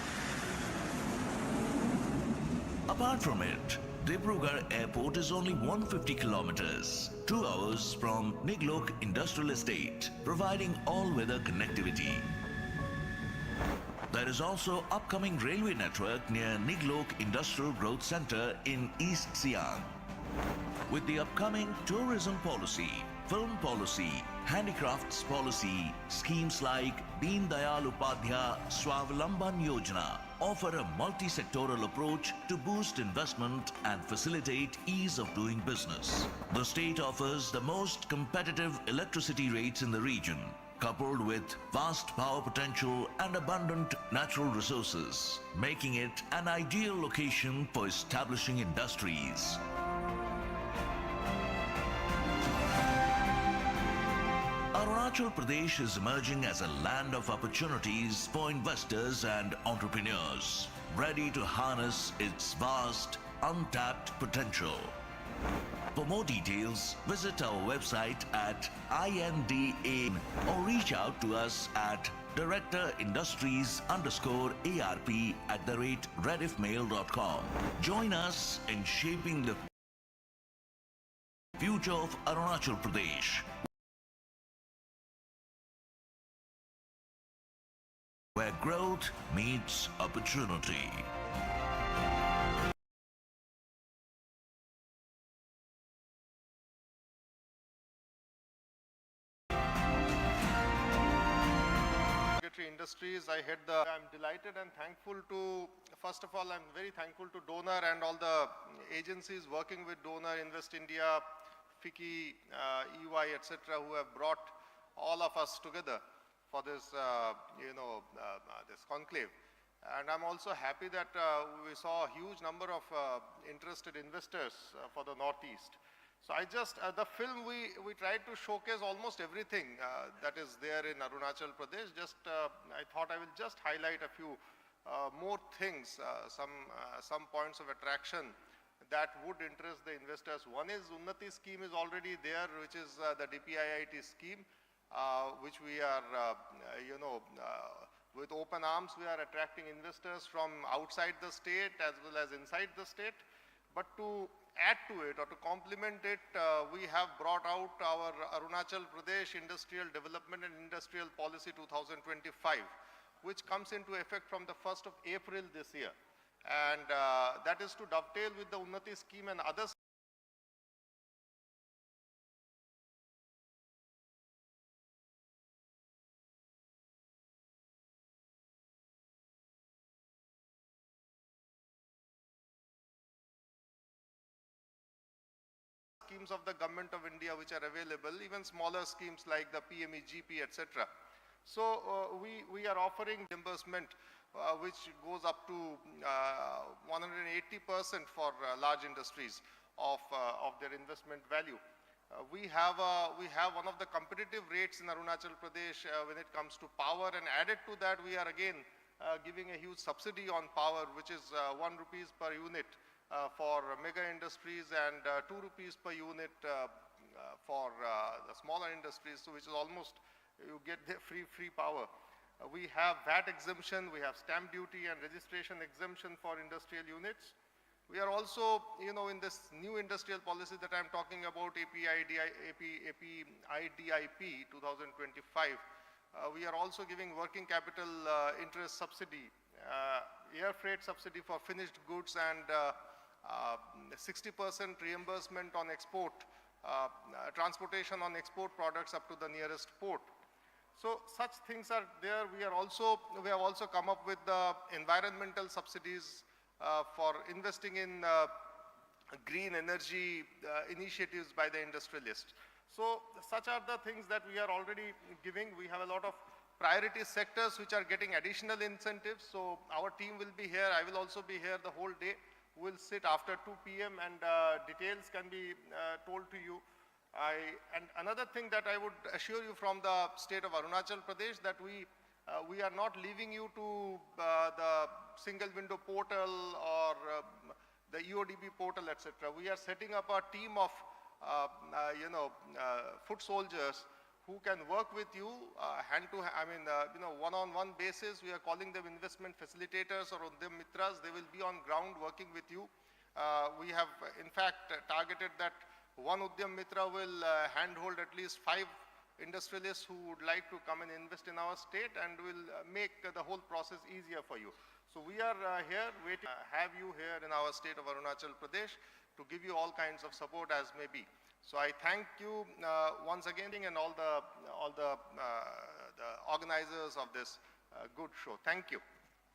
Speaker 12: Apart from it, Dibrugarh Airport is only 150 kilometers, 2 hours from Niglok Industrial Estate, providing all-weather connectivity. There is also upcoming railway network near Niglok Industrial Growth Center in East Siang. With the upcoming tourism policy, film policy, handicrafts policy, schemes like Deen Dayal Upadhyaya Swavalamban Yojana offer a multi-sectoral approach to boost investment and facilitate ease of doing business. The state offers the most competitive electricity rates in the region, coupled with vast power potential and abundant natural resources, making it an ideal location for establishing industries. Arunachal Pradesh is emerging as a land of opportunities for investors and entrepreneurs, ready to harness its vast, untapped potential. For more details, visit our website at INDA or reach out to us at directorindustries_ARP@rediffmail.com. Join us in shaping the future of Arunachal Pradesh, where growth meets opportunity.
Speaker 15: Industries, I'm delighted and thankful to, first of all, I'm very thankful to DONER and all the agencies working with DONER, Invest India, FICCI, EY, etc., who have brought all of us together for this, this conclave. And I'm also happy that we saw a huge number of interested investors for the Northeast. So the film, we tried to showcase almost everything that is there in Arunachal Pradesh. I thought I will just highlight a few more things, some points of attraction that would interest the investors. One is Unnati scheme is already there, which is the DPIIT scheme, which we are, with open arms, we are attracting investors from outside the state as well as inside the state. But to add to it or to complement it, we have brought out our Arunachal Pradesh Industrial Development and Industrial Policy 2025, which comes into effect from the 1st of April this year. And that is to dovetail with the Unnati scheme and others. schemes of the Government of India which are available, even smaller schemes like the PME-GP, etc. So we are offering reimbursement which goes up to 180% for large industries of their investment value. We have one of the competitive rates in Arunachal Pradesh when it comes to power, and added to that we are again giving a huge subsidy on power, which is 1 rupees per unit for mega industries and 2 rupees per unit for the smaller industries, so which is almost, you get the free power. We have VAT exemption, we have stamp duty and registration exemption for industrial units. We are also, in this new industrial policy that I'm talking about, APIDIP 2025, we are also giving working capital interest subsidy, air freight subsidy for finished goods, and 60% reimbursement on export, transportation on export products up to the nearest port. So such things are there. We have also come up with the environmental subsidies for investing in green energy initiatives by the industrialists. So such are the things that we are already giving. We have a lot of priority sectors which are getting additional incentives. So our team will be here. I will also be here the whole day. We'll sit after 2 p.m. and details can be told to you. And another thing that I would assure you from the state of Arunachal Pradesh, that we are not leaving you to the single window portal or the EODB portal, etc. We are setting up a team of foot soldiers who can work with you one-on-one basis. We are calling them investment facilitators or Udyam Mitras. They will be on ground working with you. We have in fact targeted that one Udyam Mitra will handhold at least 5 industrialists who would like to come and invest in our state, and will make the whole process easier for you. So we are here waiting to have you here in our state of Arunachal Pradesh to give you all kinds of support as may be. So I thank you once again, and all the organizers of this good show. Thank you.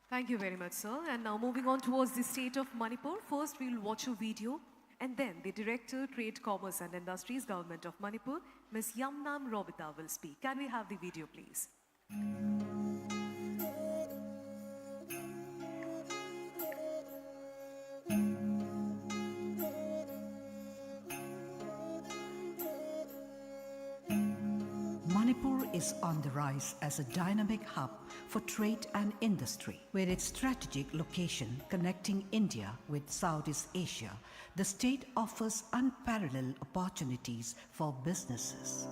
Speaker 1: Thank you very much, sir. And now moving on towards the state of Manipur. First, we will watch a video, and then the Director, Trade, Commerce and Industries, Government of Manipur, Ms. Yamnam Robita, will speak. Can we have the video, please?
Speaker 16: Manipur is on the rise as a dynamic hub for trade and industry. With its strategic location connecting India with Southeast Asia, the state offers unparalleled opportunities for businesses.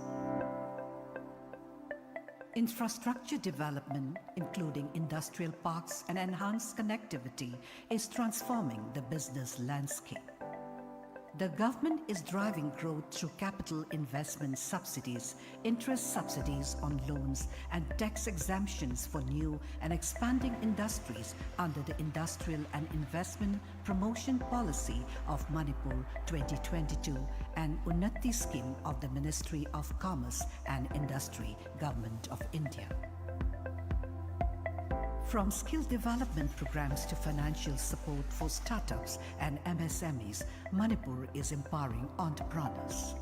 Speaker 16: Infrastructure development, including industrial parks and enhanced connectivity, is transforming the business landscape. The government is driving growth through capital investment subsidies, interest subsidies on loans, and tax exemptions for new and expanding industries under the Industrial and Investment Promotion Policy of Manipur 2022 and Unnati Scheme of the Ministry of Commerce and Industry, Government of India. From skill development programs to financial support for startups and MSMEs, Manipur is empowering entrepreneurs.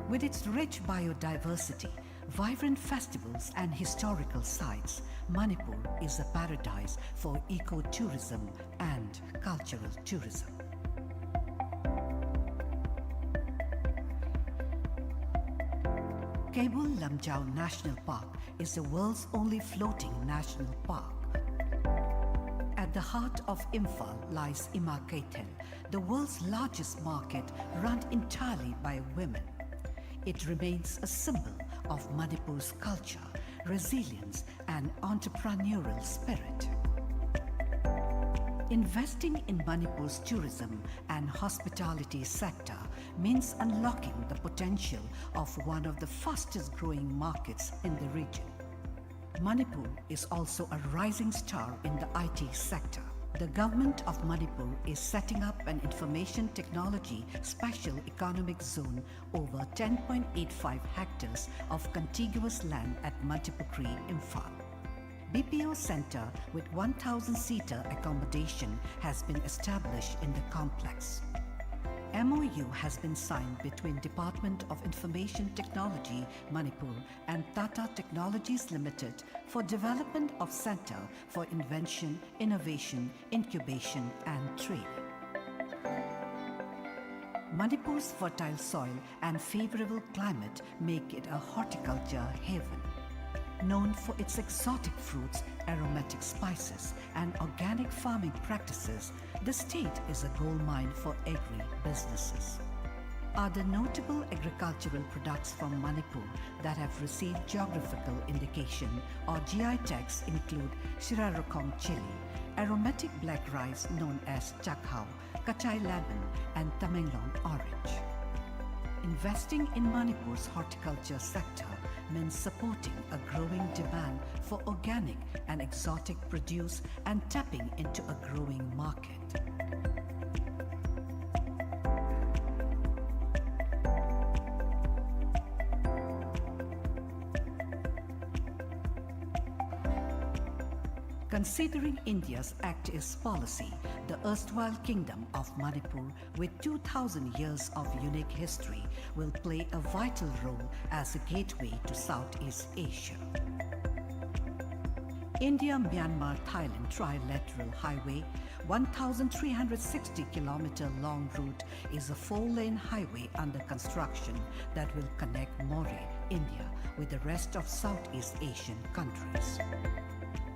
Speaker 16: With its rich biodiversity, vibrant festivals and historical sites, Manipur is a paradise for ecotourism and cultural tourism. Kebul Lamjau National Park is the world's only floating national park. At the heart of Imphal lies Ima Keitel, the world's largest market run entirely by women. It remains a symbol of Manipur's culture, resilience, and entrepreneurial spirit. Investing in Manipur's tourism and hospitality sector means unlocking the potential of one of the fastest growing markets in the region. Manipur is also a rising star in the IT sector. The government of Manipur is setting up an information technology special economic zone over 10.85 hectares of contiguous land at Mantipukri, Imphal. BPO center with 1,000-seater accommodation has been established in the complex. MOU has been signed between Department of Information Technology, Manipur and Tata Technologies Limited for development of Center for Invention, Innovation, Incubation and Training. Manipur's fertile soil and favorable climate make it a horticulture haven. Known for its exotic fruits, aromatic spices, and organic farming practices, the state is a gold mine for agri-businesses. Other notable agricultural products from Manipur that have received geographical indication or GI tags include Shirarokong chili, aromatic black rice known as chakhao, kachai lemon, and Tamenglong orange. Investing in Manipur's horticulture sector means supporting a growing demand for organic and exotic produce and tapping into a growing market. Considering India's Act East policy, the erstwhile kingdom of Manipur, with 2,000 years of unique history, will play a vital role as a gateway to Southeast Asia. India-Myanmar-Thailand Trilateral Highway, 1,360-kilometer long route, is a 4-lane highway under construction that will connect Moreh, India, with the rest of Southeast Asian countries.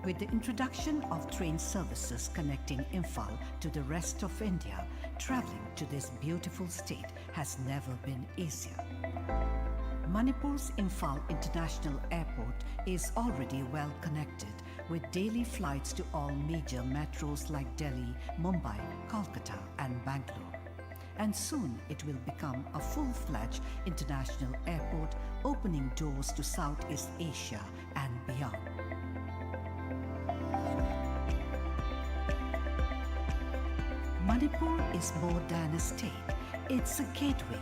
Speaker 16: With the introduction of train services connecting Imphal to the rest of India, traveling to this beautiful state has never been easier. Manipur's Imphal International Airport is already well connected with daily flights to all major metros like Delhi, Mumbai, Kolkata and Bangalore. And soon it will become a full-fledged international airport, opening doors to Southeast Asia and beyond. Manipur is more than a state, it's a gateway.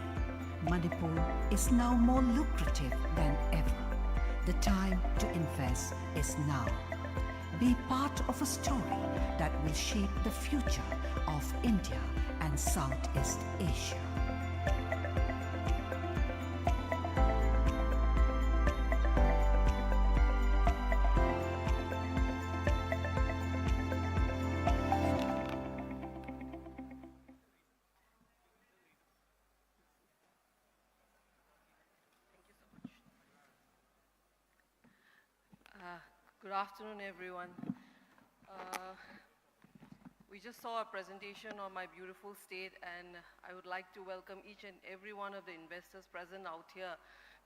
Speaker 16: Manipur is now more lucrative than ever. The time to invest is now. Be part of a story that will shape the future of India and Southeast Asia.
Speaker 17: Good afternoon, everyone. We just saw a presentation on my beautiful state, and I would like to welcome each and every one of the investors present out here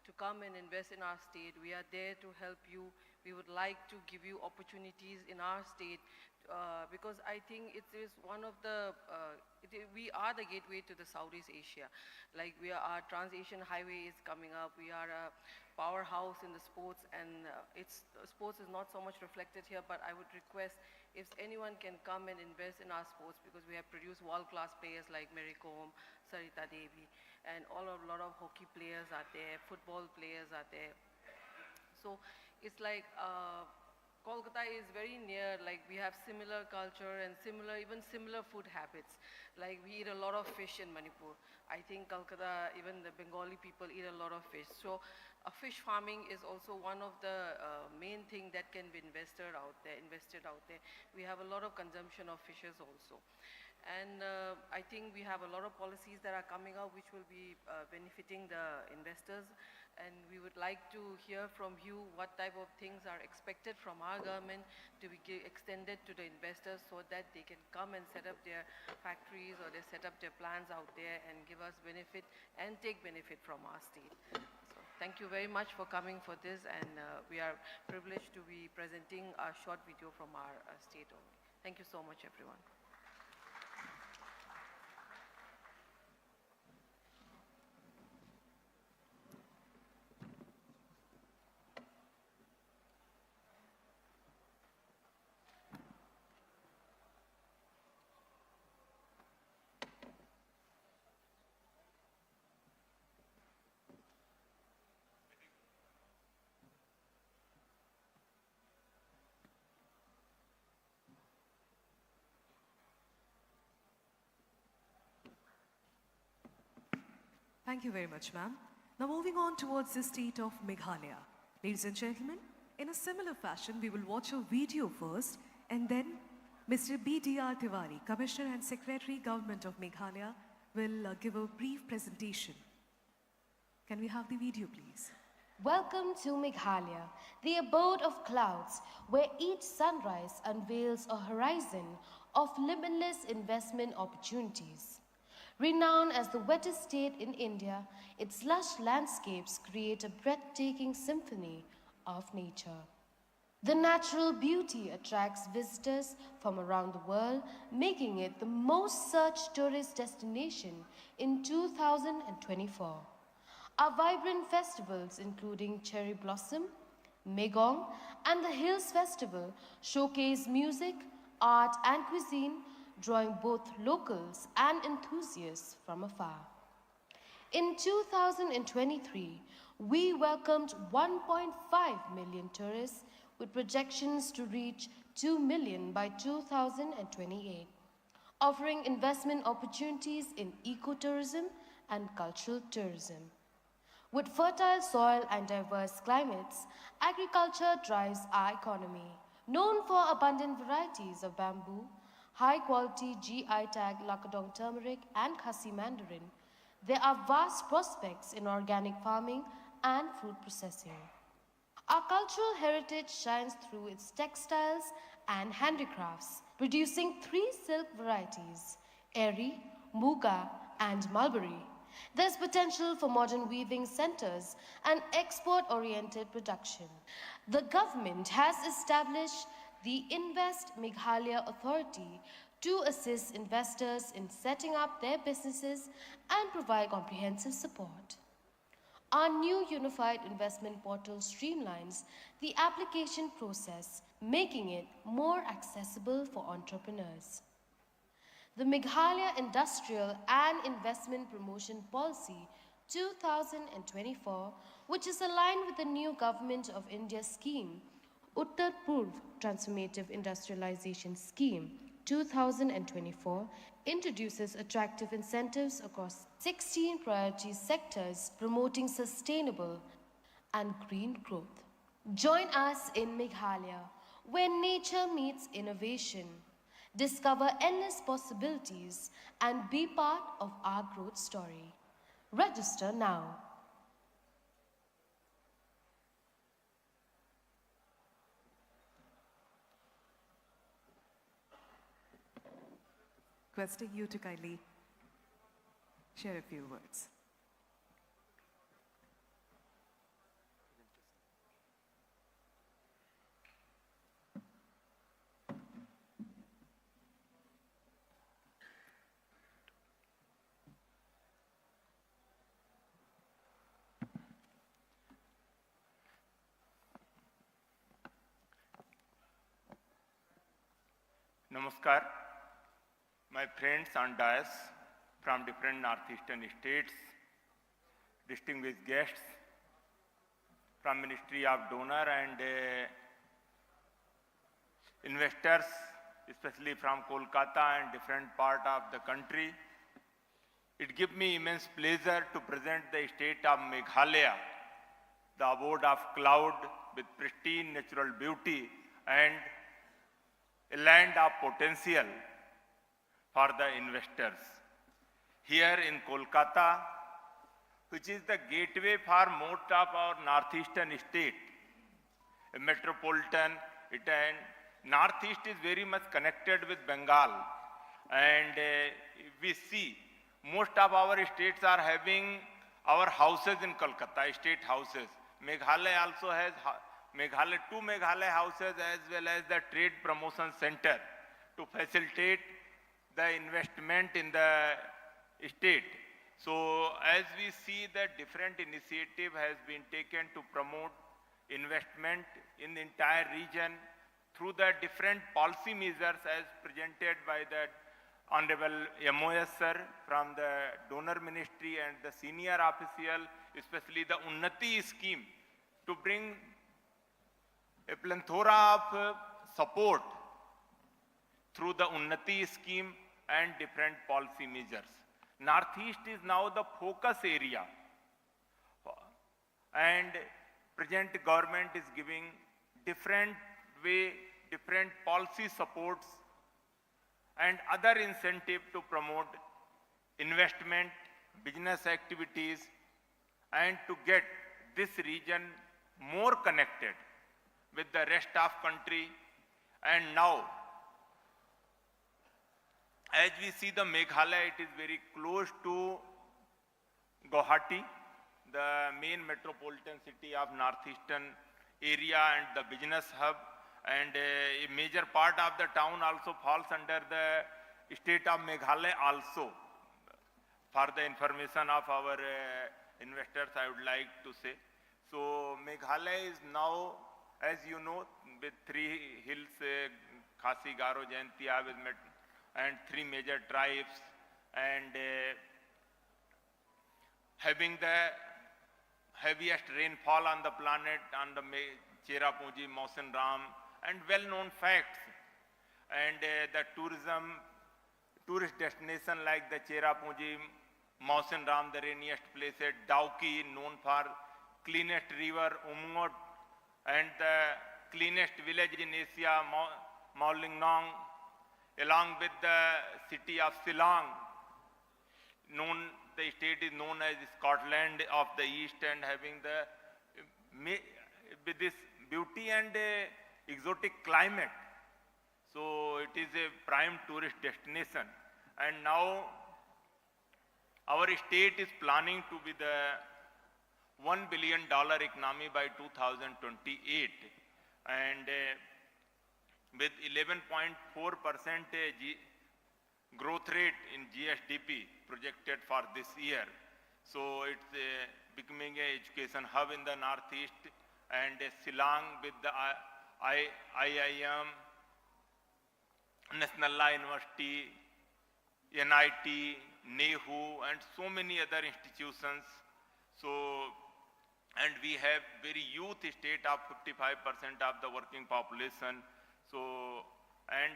Speaker 17: to come and invest in our state. We are there to help you. We would like to give you opportunities in our state because I think it is one of the, we are the gateway to the Southeast Asia. Like our Trans-Asian Highway is coming up. We are a powerhouse in the sports, and sports is not so much reflected here, but I would request if anyone can come and invest in our sports, because we have produced world-class players like Mary Kom, Sarita Devi, and a lot of hockey players are there, football players are there. So it's like Kolkata is very near, like we have similar culture and even similar food habits. Like we eat a lot of fish in Manipur. I think Kolkata, even the Bengali people eat a lot of fish. So fish farming is also one of the main thing that can be invested out there. We have a lot of consumption of fishes also. And I think we have a lot of policies that are coming out which will be benefiting the investors. And we would like to hear from you what type of things are expected from our government to be extended to the investors so that they can come and set up their factories or they set up their plans out there and give us benefit and take benefit from our state. So thank you very much for coming for this, and we are privileged to be presenting a short video from our state only. Thank you so much, everyone.
Speaker 1: Thank you very much, ma'am. Now moving on towards the state of Meghalaya. Ladies and gentlemen, in a similar fashion, we will watch a video first and then Mr. B.D.R. Tiwari, Commissioner and Secretary, Government of Meghalaya, will give a brief presentation. Can we have the video, please?
Speaker 18: Welcome to Meghalaya, the abode of clouds, where each sunrise unveils a horizon of limitless investment opportunities. Renowned as the wettest state in India, its lush landscapes create a breathtaking symphony of nature. The natural beauty attracts visitors from around the world, making it the most searched tourist destination in 2024. Our vibrant festivals, including Cherry Blossom, Megong, and the Hills Festival, showcase music, art, and cuisine, drawing both locals and enthusiasts from afar. In 2023, we welcomed 1.5 million tourists, with projections to reach 2 million by 2028, offering investment opportunities in ecotourism and cultural tourism. With fertile soil and diverse climates, agriculture drives our economy. Known for abundant varieties of bamboo, high-quality GI tag Lakadong turmeric and Khasi mandarin, there are vast prospects in organic farming and food processing. Our cultural heritage shines through its textiles and handicrafts, producing 3 silk varieties, Eri, Muga, and Mulberry. There's potential for modern weaving centers and export-oriented production. The government has established the Invest Meghalaya Authority to assist investors in setting up their businesses and provide comprehensive support. Our new unified investment portal streamlines the application process, making it more accessible for entrepreneurs. The Meghalaya Industrial and Investment Promotion Policy 2024, which is aligned with the new Government of India scheme, Uttar Purv Transformative Industrialization Scheme 2024, introduces attractive incentives across 16 priority sectors promoting sustainable and green growth. Join us in Meghalaya, where nature meets innovation. Discover endless possibilities and be part of our growth story. Register now.
Speaker 1: Requesting you to kindly share a few words.
Speaker 7: Namaskar, my friends on dais from different northeastern states, distinguished guests from Ministry of Donor and investors, especially from Kolkata and different part of the country. It gives me immense pleasure to present the state of Meghalaya, the abode of cloud with pristine natural beauty and a land of potential for the investors. Here in Kolkata, which is the gateway for most of our northeastern state, a metropolitan, and northeast is very much connected with Bengal, and we see most of our states are having our houses in Kolkata, state houses. Meghalaya also has two Meghalaya houses as well as the Trade Promotion Center to facilitate the investment in the state. So as we see that different initiative has been taken to promote investment in the entire region through the different policy measures as presented by the Honorable MOS sir from the donor ministry and the senior official, especially the Unnati scheme to bring a plethora of support through the Unnati scheme and different policy measures. Northeast is now the focus area, and present government is giving different policy supports and other incentive to promote investment, business activities, and to get this region more connected with the rest of country. And now, as we see the Meghalaya, it is very close to Guwahati, the main metropolitan city of northeastern area and the business hub, and a major part of the town also falls under the state of Meghalaya also. For the information of our investors, I would like to say. So Meghalaya is now, as you know, with three hills, Khasi, Garo, Jaintia, and three major tribes, and having the heaviest rainfall on the planet, on the Cherrapunji, Mausan Ram, and well-known facts. And the tourist destination like the Cherrapunji, Mausan Ram, the rainiest place at Dauki, known for cleanest river, Umngot, and the cleanest village in Asia, Mawlingnong, along with the city of Shillong. The state is known as Scotland of the East, and having with this beauty and exotic climate. So it is a prime tourist destination. And now our state is planning to be the $1 billion economy by 2028, and with 11.4% growth rate in GSDP projected for this year. So it's becoming an education hub in the Northeast, and Shillong with the IIM, National Law University, NIT, NEHU, and so many other institutions. So, and we have very youth state of 55% of the working population. So, and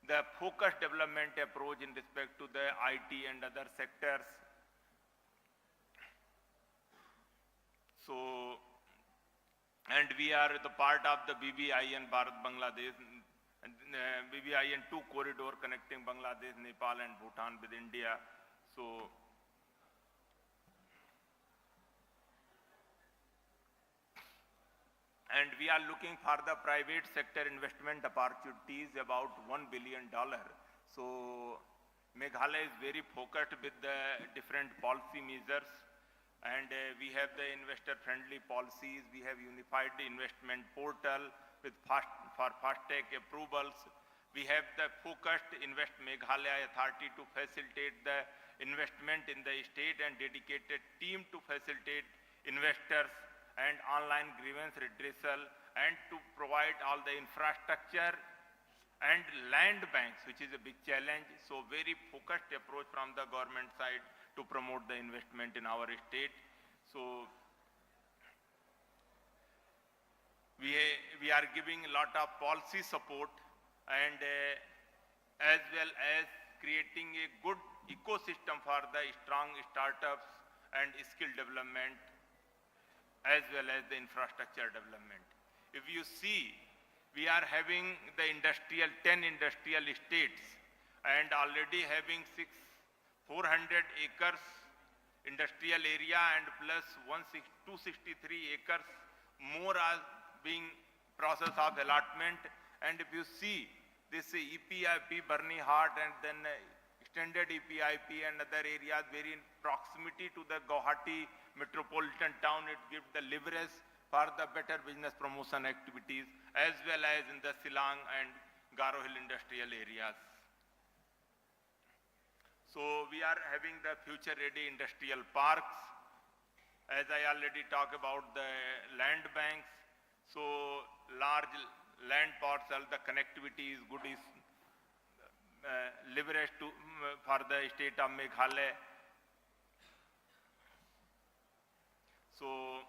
Speaker 7: the focused development approach in respect to the IT and other sectors. So, and we are the part of the BBIN Bharat Bangladesh, BBIN 2 corridor connecting Bangladesh, Nepal, and Bhutan with India. So, and we are looking for the private sector investment opportunities about $1 billion. So Meghalaya is very focused with the different policy measures, and we have the investor-friendly policies. We have unified the investment portal with fast-track approvals. We have the focused Invest Meghalaya Authority to facilitate the investment in the state, and dedicated team to facilitate investors and online grievance redressal, and to provide all the infrastructure and land banks, which is a big challenge. So very focused approach from the government side to promote the investment in our state. So we are giving a lot of policy support, and as well as creating a good ecosystem for the strong startups and skill development, as well as the infrastructure development. If you see, we are having the 10 industrial estates, and already having 400 acres industrial area, and plus 263 acres more are being process of allotment. And if you see this EPIP, Barni Hart, and then extended EPIP and other areas very in proximity to the Guwahati metropolitan town, it gives the leverage for the better business promotion activities, as well as in the Shillong and Garo Hill industrial areas. So we are having the future-ready industrial parks. As I already talked about the land banks, so large land parcel, the connectivity is good, is leverage for the state of Meghalaya. So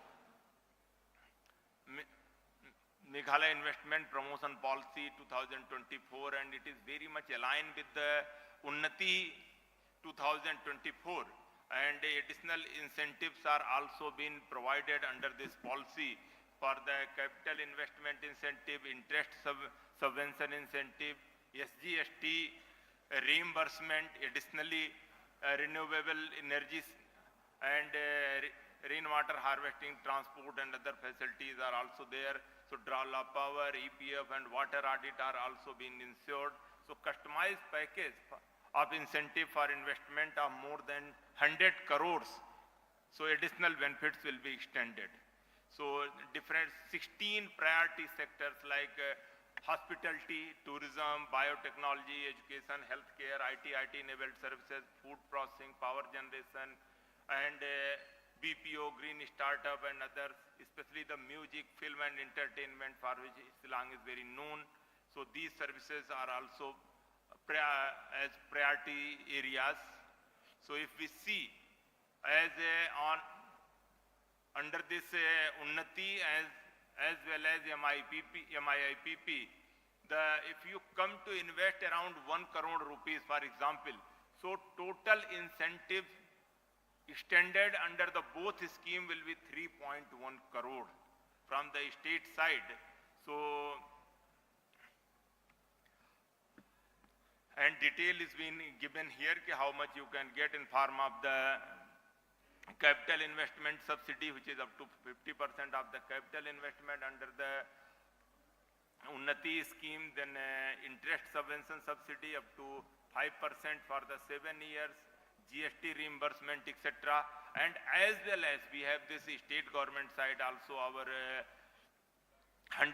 Speaker 7: Meghalaya Investment Promotion Policy 2024, and it is very much aligned with the Unnati 2024, and additional incentives are also being provided under this policy for the capital investment incentive, interest subvention incentive, SGST reimbursement. Additionally, renewable energies and rainwater harvesting, transport and other facilities are also there. So Drala power, EPF and water audit are also being ensured. So customized package of incentive for investment of more than 100 crores. So additional benefits will be extended. So different 16 priority sectors like hospitality, tourism, biotechnology, education, healthcare, IT enabled services, food processing, power generation, and BPO, green startup and others, especially the music, film and entertainment, for which Shillong is very known. So these services are also as priority areas. So if we see as under this Unnati as well as MIIPP, if you come to invest around 1 crore rupees, for example, so total incentives extended under the both scheme will be 3.1 crore from the state side. So, and detail is being given here how much you can get in form of the capital investment subsidy, which is up to 50% of the capital investment under the Unnati scheme, then interest subvention subsidy up to 5% for the 7 years, GST reimbursement, etc. And as well as we have this state government side also our 100%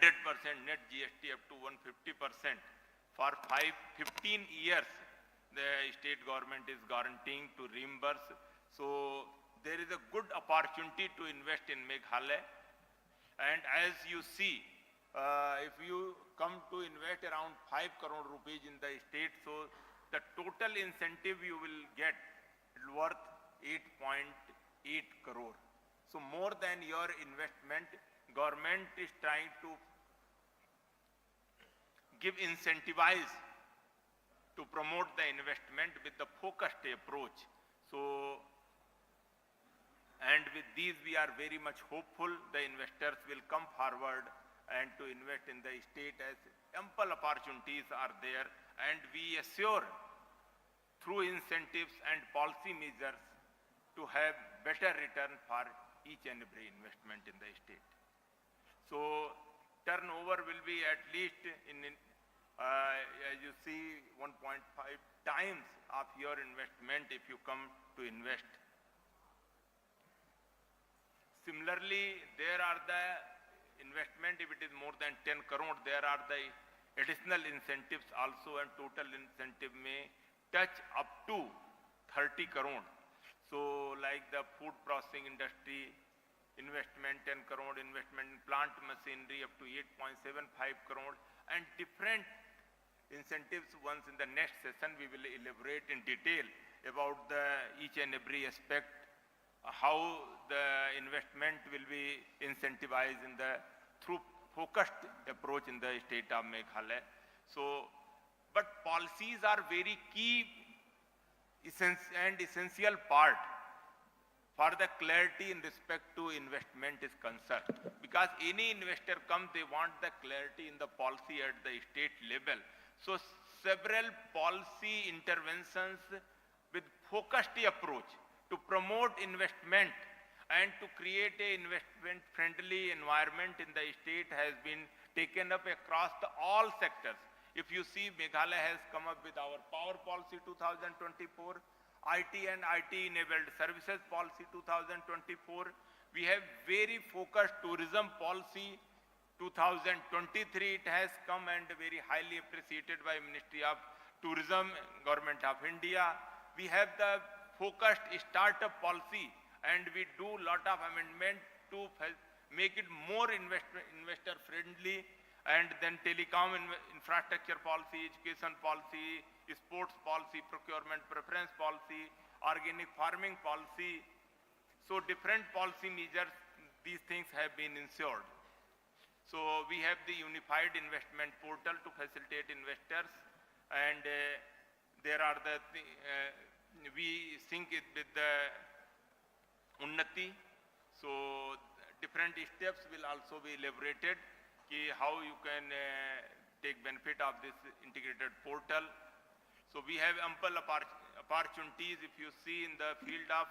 Speaker 7: net GST up to 150%. For 15 years, the state government is guaranteeing to reimburse. So there is a good opportunity to invest in Meghalaya. And as you see, if you come to invest around 5 crore rupees in the state, so the total incentive you will get worth 8.8 crore. So more than your investment, government is trying to give incentivize to promote the investment with the focused approach. So, and with these we are very much hopeful the investors will come forward and to invest in the state, as ample opportunities are there, and we assure through incentives and policy measures to have better return for each and every investment in the state. So turnover will be at least as you see 1.5 times of your investment if you come to invest. Similarly, there are the investment, if it is more than 10 crore, there are the additional incentives also, and total incentive may touch up to 30 crore. So like the food processing industry, investment 10 crore, investment in plant machinery up to 8.75 crore, and different incentives. Once in the next session we will elaborate in detail about each and every aspect, how the investment will be incentivized in through focused approach in the state of Meghalaya. So, but policies are very key and essential part for the clarity in respect to investment is concerned. Because any investor comes, they want the clarity in the policy at the state level. So several policy interventions with focused approach to promote investment and to create a investment friendly environment in the state has been taken up across all sectors. If you see, Meghalaya has come up with our power policy 2024, IT and IT enabled services policy 2024. We have very focused tourism policy 2023. It has come and very highly appreciated by Ministry of Tourism, Government of India. We have the focused startup policy, and we do lot of amendment to make it more investor friendly, and then telecom infrastructure policy, education policy, sports policy, procurement preference policy, organic farming policy. So different policy measures, these things have been ensured. So we have the unified investment portal to facilitate investors, and there are the we sync it with the Unnati. So different steps will also be elaborated how you can take benefit of this integrated portal. So we have ample opportunities if you see in the field of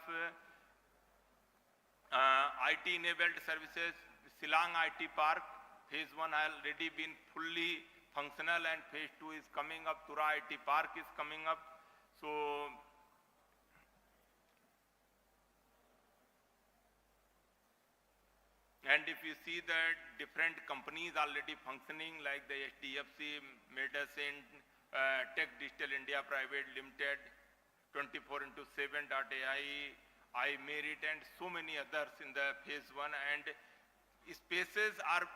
Speaker 7: IT enabled services. Silang IT Park, phase 1 has already been fully functional and phase 2 is coming up. Tura IT Park is coming up. So and if you see that different companies already functioning like the HDFC, Medicine, Tech Digital India Private Limited, 24x7.ai, iMerit and so many others in the phase 1, and spaces are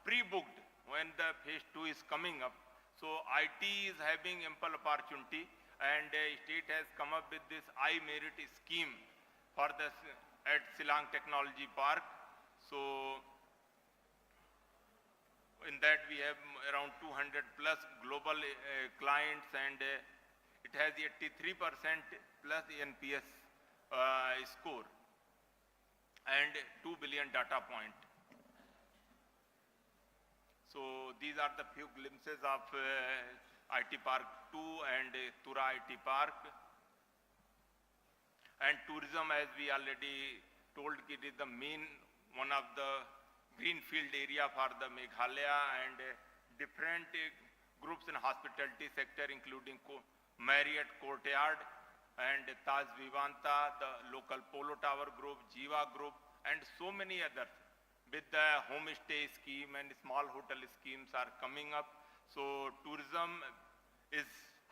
Speaker 7: pre-booked when the phase 2 is coming up. So IT is having ample opportunity, and state has come up with this iMerit scheme for the at Silang Technology Park. So in that we have around 200 plus global clients, and it has 83% plus NPS score and 2 billion data point. So these are the few glimpses of IT Park 2 and Tura IT Park. And tourism, as we already told, it is the main one of the greenfield area for the Meghalaya, and different groups in hospitality sector including Marriott Courtyard and Taj Vivanta, the local Polo Tower Group, Jiva Group, and so many others with the homestay scheme and small hotel schemes are coming up. So tourism is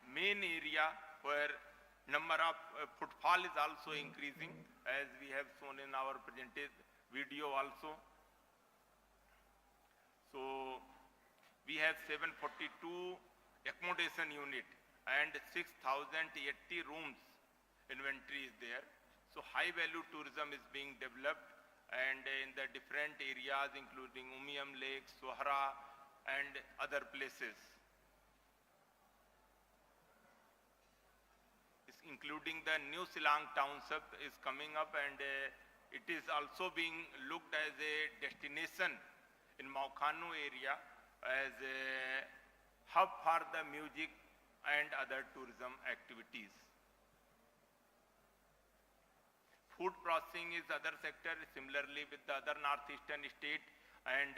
Speaker 7: main area where number of footfall is also increasing, as we have shown in our presented video also. So we have 742 accommodation unit and 6,080 rooms inventory is there. So high value tourism is being developed, and in the different areas including Umiam Lake, Sohra and other places. Including the New Silang Township is coming up, and it is also being looked as a destination in Maukhanu area as a hub for the music and other tourism activities. Food processing is other sector, similarly with the other northeastern state, and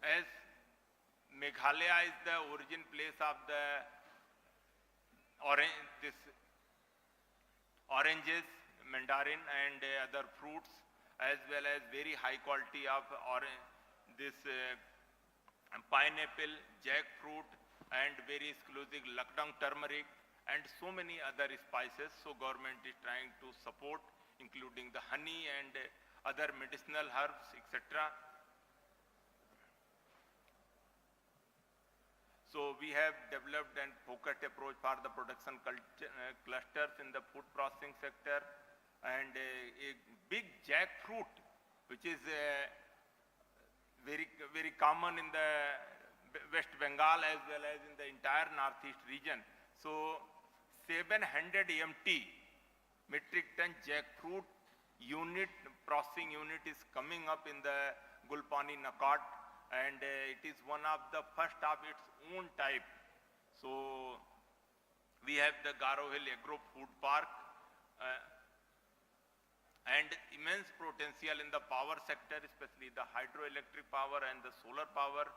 Speaker 7: as Meghalaya is the origin place of the oranges, mandarin and other fruits, as well as very high quality of pineapple, jackfruit and very exclusive Lakdang turmeric and so many other spices. So government is trying to support, including the honey and other medicinal herbs, etc. So we have developed and focused approach for the production clusters in the food processing sector, and a big jackfruit, which is very common in the West Bengal as well as in the entire northeast region. So 700 MT metric ton jackfruit unit, processing unit is coming up in the Gulpani Nakat, and it is one of the first of its own type. So we have the Garo Hill Agro Food Park and immense potential in the power sector, especially the hydroelectric power and the solar power.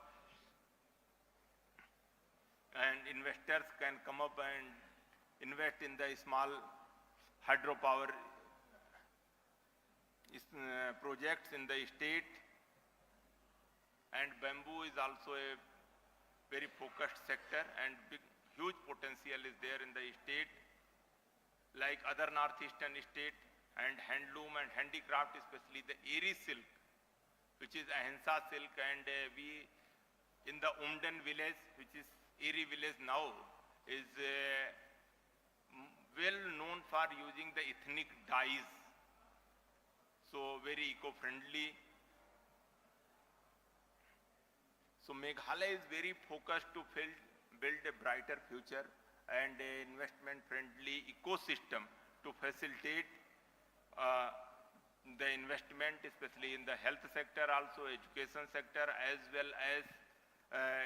Speaker 7: And investors can come up and invest in the small hydropower projects in the state. And bamboo is also a very focused sector, and huge potential is there in the state, like other northeastern state. And handloom and handicraft, especially the Eri silk, which is Ahimsa silk, and we in the Umden village, which is Eri village now, is well known for using the ethnic dyes, so very eco-friendly. So Meghalaya is very focused to build a brighter future, and an investment-friendly ecosystem to facilitate the investment, especially in the health sector, also education sector, as well as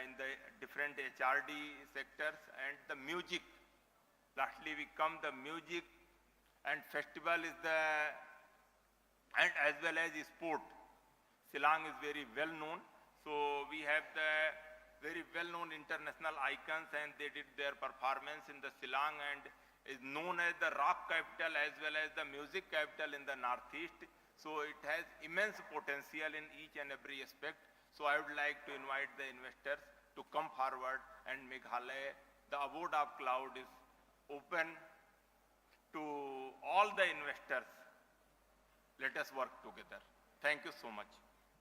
Speaker 7: in the different HRD sectors, and the music. Lastly, we come the music and festival is the, and as well as sport. Shillong is very well known, so we have the very well known international icons, and they did their performance in the Shillong and is known as the rock capital as well as the music capital in the Northeast. So it has immense potential in each and every aspect. So I would like to invite the investors to come forward, and Meghalaya, the abode of cloud, is open to all the investors. Let us work together. Thank you so much.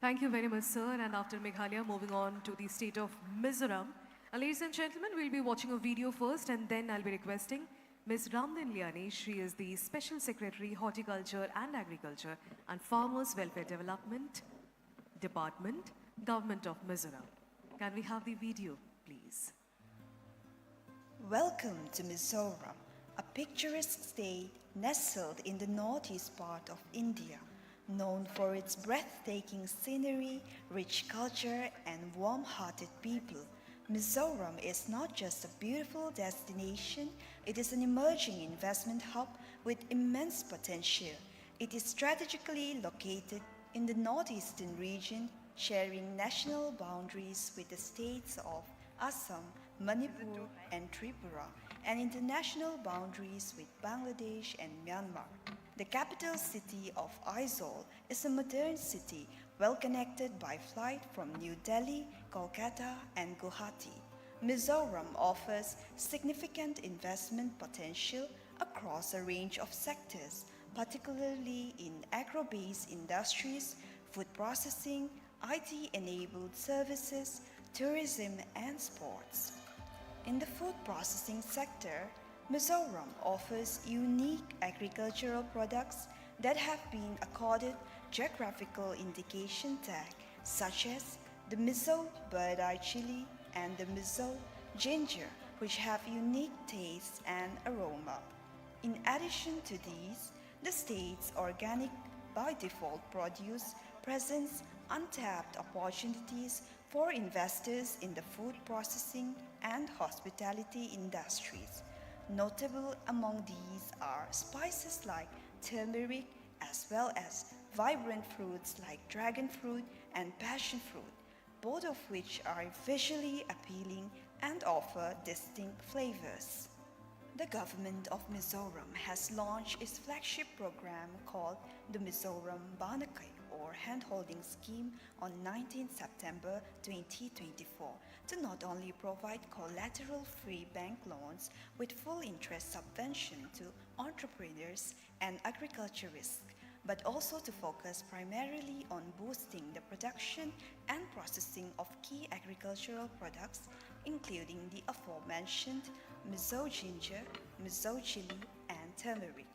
Speaker 1: Thank you very much, sir. And after Meghalaya, moving on to the state of Mizoram. Ladies and gentlemen, we'll be watching a video first, and then I'll be requesting Ms. Ramdin Liani. She is the Special Secretary, Horticulture and Agriculture and Farmers Welfare Development Department, Government of Mizoram. Can we have the video, please?
Speaker 19: Welcome to Mizoram, a picturesque state nestled in the northeast part of India, known for its breathtaking scenery, rich culture, and warm-hearted people. Mizoram is not just a beautiful destination, it is an emerging investment hub with immense potential. It is strategically located in the northeastern region, sharing national boundaries with the states of Assam, Manipur, and Tripura, and international boundaries with Bangladesh and Myanmar. The capital city of Aizawl is a modern city well connected by flight from New Delhi, Kolkata, and Guwahati. Mizoram offers significant investment potential across a range of sectors, particularly in agro-based industries, food processing, IT-enabled services, tourism, and sports. In the food processing sector, Mizoram offers unique agricultural products that have been accorded geographical indication tag, such as the Mizo bird-eye chili and the Mizo ginger, which have unique taste and aroma. In addition to these, the state's organic by default produce presents untapped opportunities for investors in the food processing and hospitality industries. Notable among these are spices like turmeric, as well as vibrant fruits like dragon fruit and passion fruit, both of which are visually appealing and offer distinct flavors. The government of Mizoram has launched its flagship program called the Mizoram Banakai, or Handholding Scheme, on 19 September 2024 to not only provide collateral-free bank loans with full interest subvention to entrepreneurs and agriculturists, but also to focus primarily on boosting the production and processing of key agricultural products, including the aforementioned Mizo ginger, Mizo chili, and turmeric.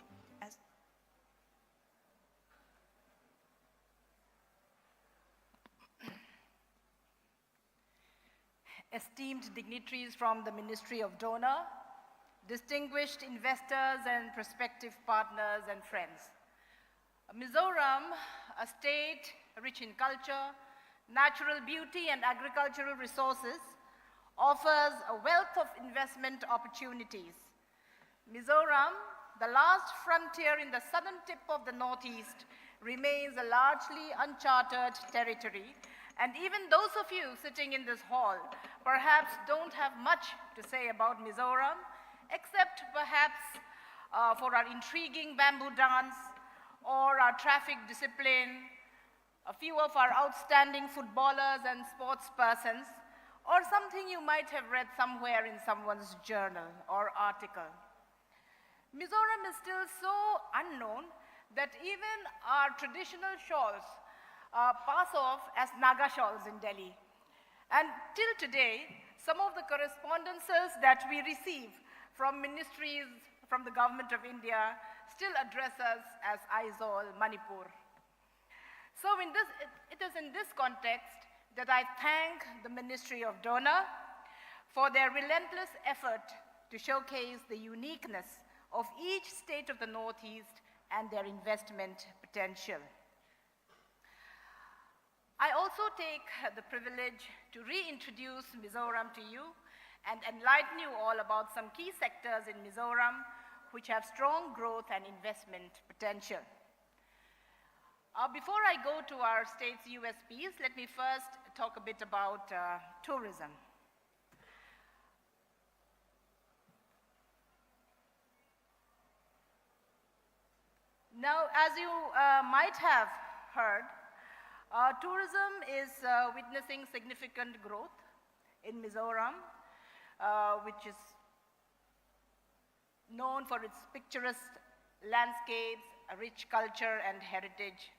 Speaker 20: Esteemed dignitaries from the Ministry of DONER, distinguished investors and prospective partners and friends. Mizoram, a state rich in culture, natural beauty, and agricultural resources, offers a wealth of investment opportunities. Mizoram, the last frontier in the southern tip of the Northeast, remains a largely uncharted territory, and even those of you sitting in this hall perhaps don't have much to say about Mizoram, except perhaps for our intriguing bamboo dance, or our traffic discipline, a few of our outstanding footballers and sports persons, or something you might have read somewhere in someone's journal or article. Mizoram is still so unknown that even our traditional shawls pass off as Naga shawls in Delhi. And till today, some of the correspondences that we receive from ministries from the Government of India still address us as Aizawl, Manipur. So it is in this context that I thank the Ministry of DONER for their relentless effort to showcase the uniqueness of each state of the Northeast and their investment potential. I also take the privilege to reintroduce Mizoram to you and enlighten you all about some key sectors in Mizoram which have strong growth and investment potential. Before I go to our state's USPs, let me first talk a bit about tourism. Now, as you might have heard, tourism is witnessing significant growth in Mizoram, which is known for its picturesque landscapes, a rich culture and heritage,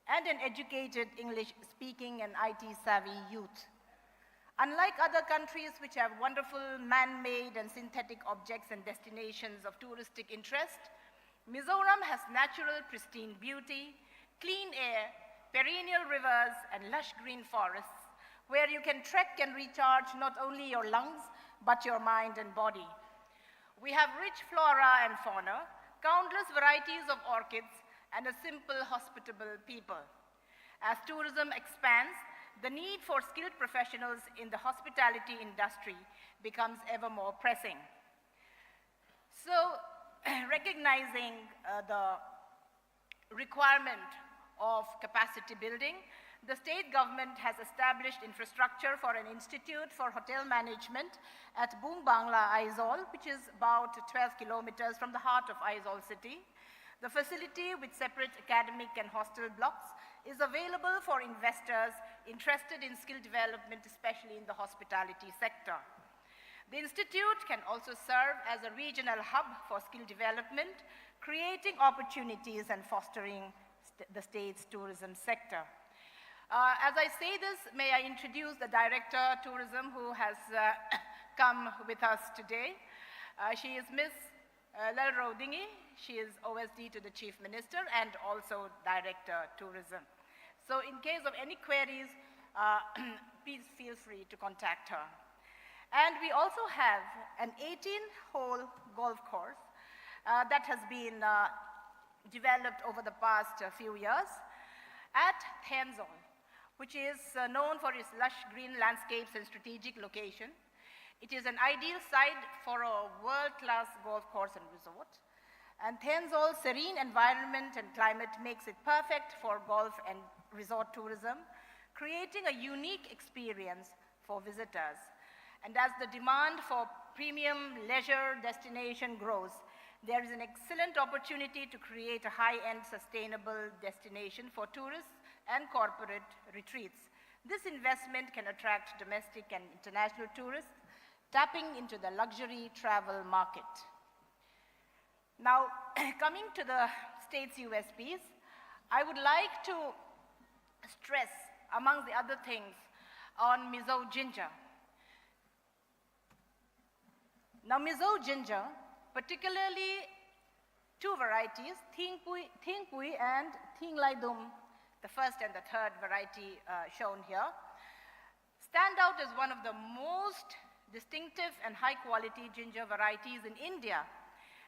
Speaker 20: and an educated English-speaking and IT-savvy youth. Unlike other countries which have wonderful man-made and synthetic objects and destinations of touristic interest, Mizoram has natural pristine beauty, clean air, perennial rivers, and lush green forests, where you can trek and recharge not only your lungs, but your mind and body. We have rich flora and fauna, countless varieties of orchids, and a simple, hospitable people. As tourism expands, the need for skilled professionals in the hospitality industry becomes ever more pressing. So, recognizing the requirement of capacity building, the state government has established infrastructure for an institute for hotel management at Boong Bangla, Aizawl, which is about 12 kilometers from the heart of Aizawl city. The facility, with separate academic and hostel blocks, is available for investors interested in skill development, especially in the hospitality sector. The institute can also serve as a regional hub for skill development, creating opportunities and fostering the state's tourism sector. As I say this, may I introduce the Director Tourism who has come with us today. She is Ms. Lalro Dingi. She is OSD to the Chief Minister and also Director Tourism. So in case of any queries, please feel free to contact her. And we also have an 18-hole golf course that has been developed over the past few years at Thanzol, which is known for its lush green landscapes and strategic location. It is an ideal site for a world-class golf course and resort. And Thanzol's serene environment and climate makes it perfect for golf and resort tourism, creating a unique experience for visitors. And as the demand for premium leisure destination grows, there is an excellent opportunity to create a high-end sustainable destination for tourists and corporate retreats. This investment can attract domestic and international tourists, tapping into the luxury travel market. Now, coming to the state's USPs, I would like to stress, among the other things, on Mizo ginger. Now, Mizo ginger, particularly two varieties, Thing Pui and Thing Lai Dum, the first and the third variety shown here, stand out as one of the most distinctive and high-quality ginger varieties in India,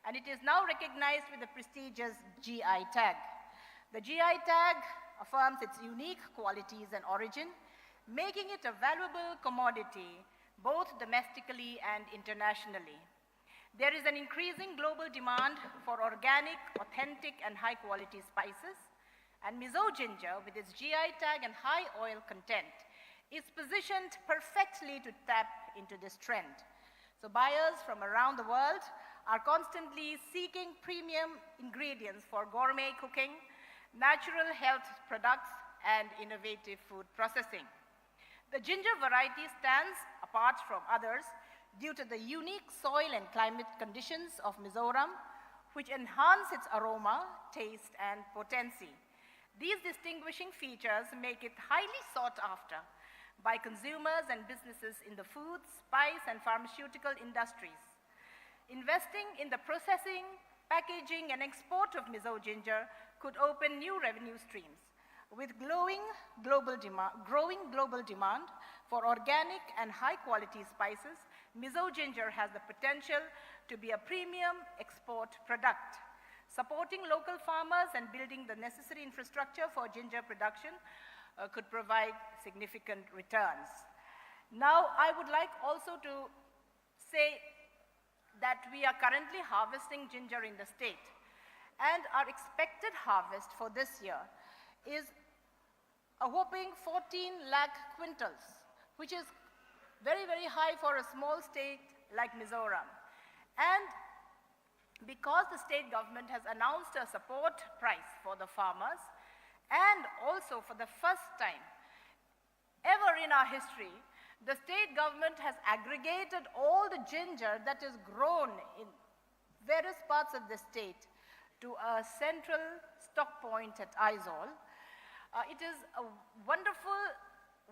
Speaker 20: and it is now recognized with the prestigious GI tag. The GI tag affirms its unique qualities and origin, making it a valuable commodity both domestically and internationally. There is an increasing global demand for organic, authentic, and high-quality spices, and Mizo ginger, with its GI tag and high oil content, is positioned perfectly to tap into this trend. So buyers from around the world are constantly seeking premium ingredients for gourmet cooking, natural health products, and innovative food processing. The ginger variety stands apart from others due to the unique soil and climate conditions of Mizoram, which enhance its aroma, taste, and potency. These distinguishing features make it highly sought after by consumers and businesses in the food, spice, and pharmaceutical industries. Investing in the processing, packaging, and export of Mizo ginger could open new revenue streams. With growing global demand for organic and high-quality spices, Mizo ginger has the potential to be a premium export product. Supporting local farmers and building the necessary infrastructure for ginger production could provide significant returns. Now, I would like also to say that we are currently harvesting ginger in the state, and our expected harvest for this year is a whopping 14 lakh quintals, which is very, very high for a small state like Mizoram. And because the state government has announced a support price for the farmers, and also for the first time ever in our history, the state government has aggregated all the ginger that is grown in various parts of the state to a central stock point at Aizawl. It is a wonderful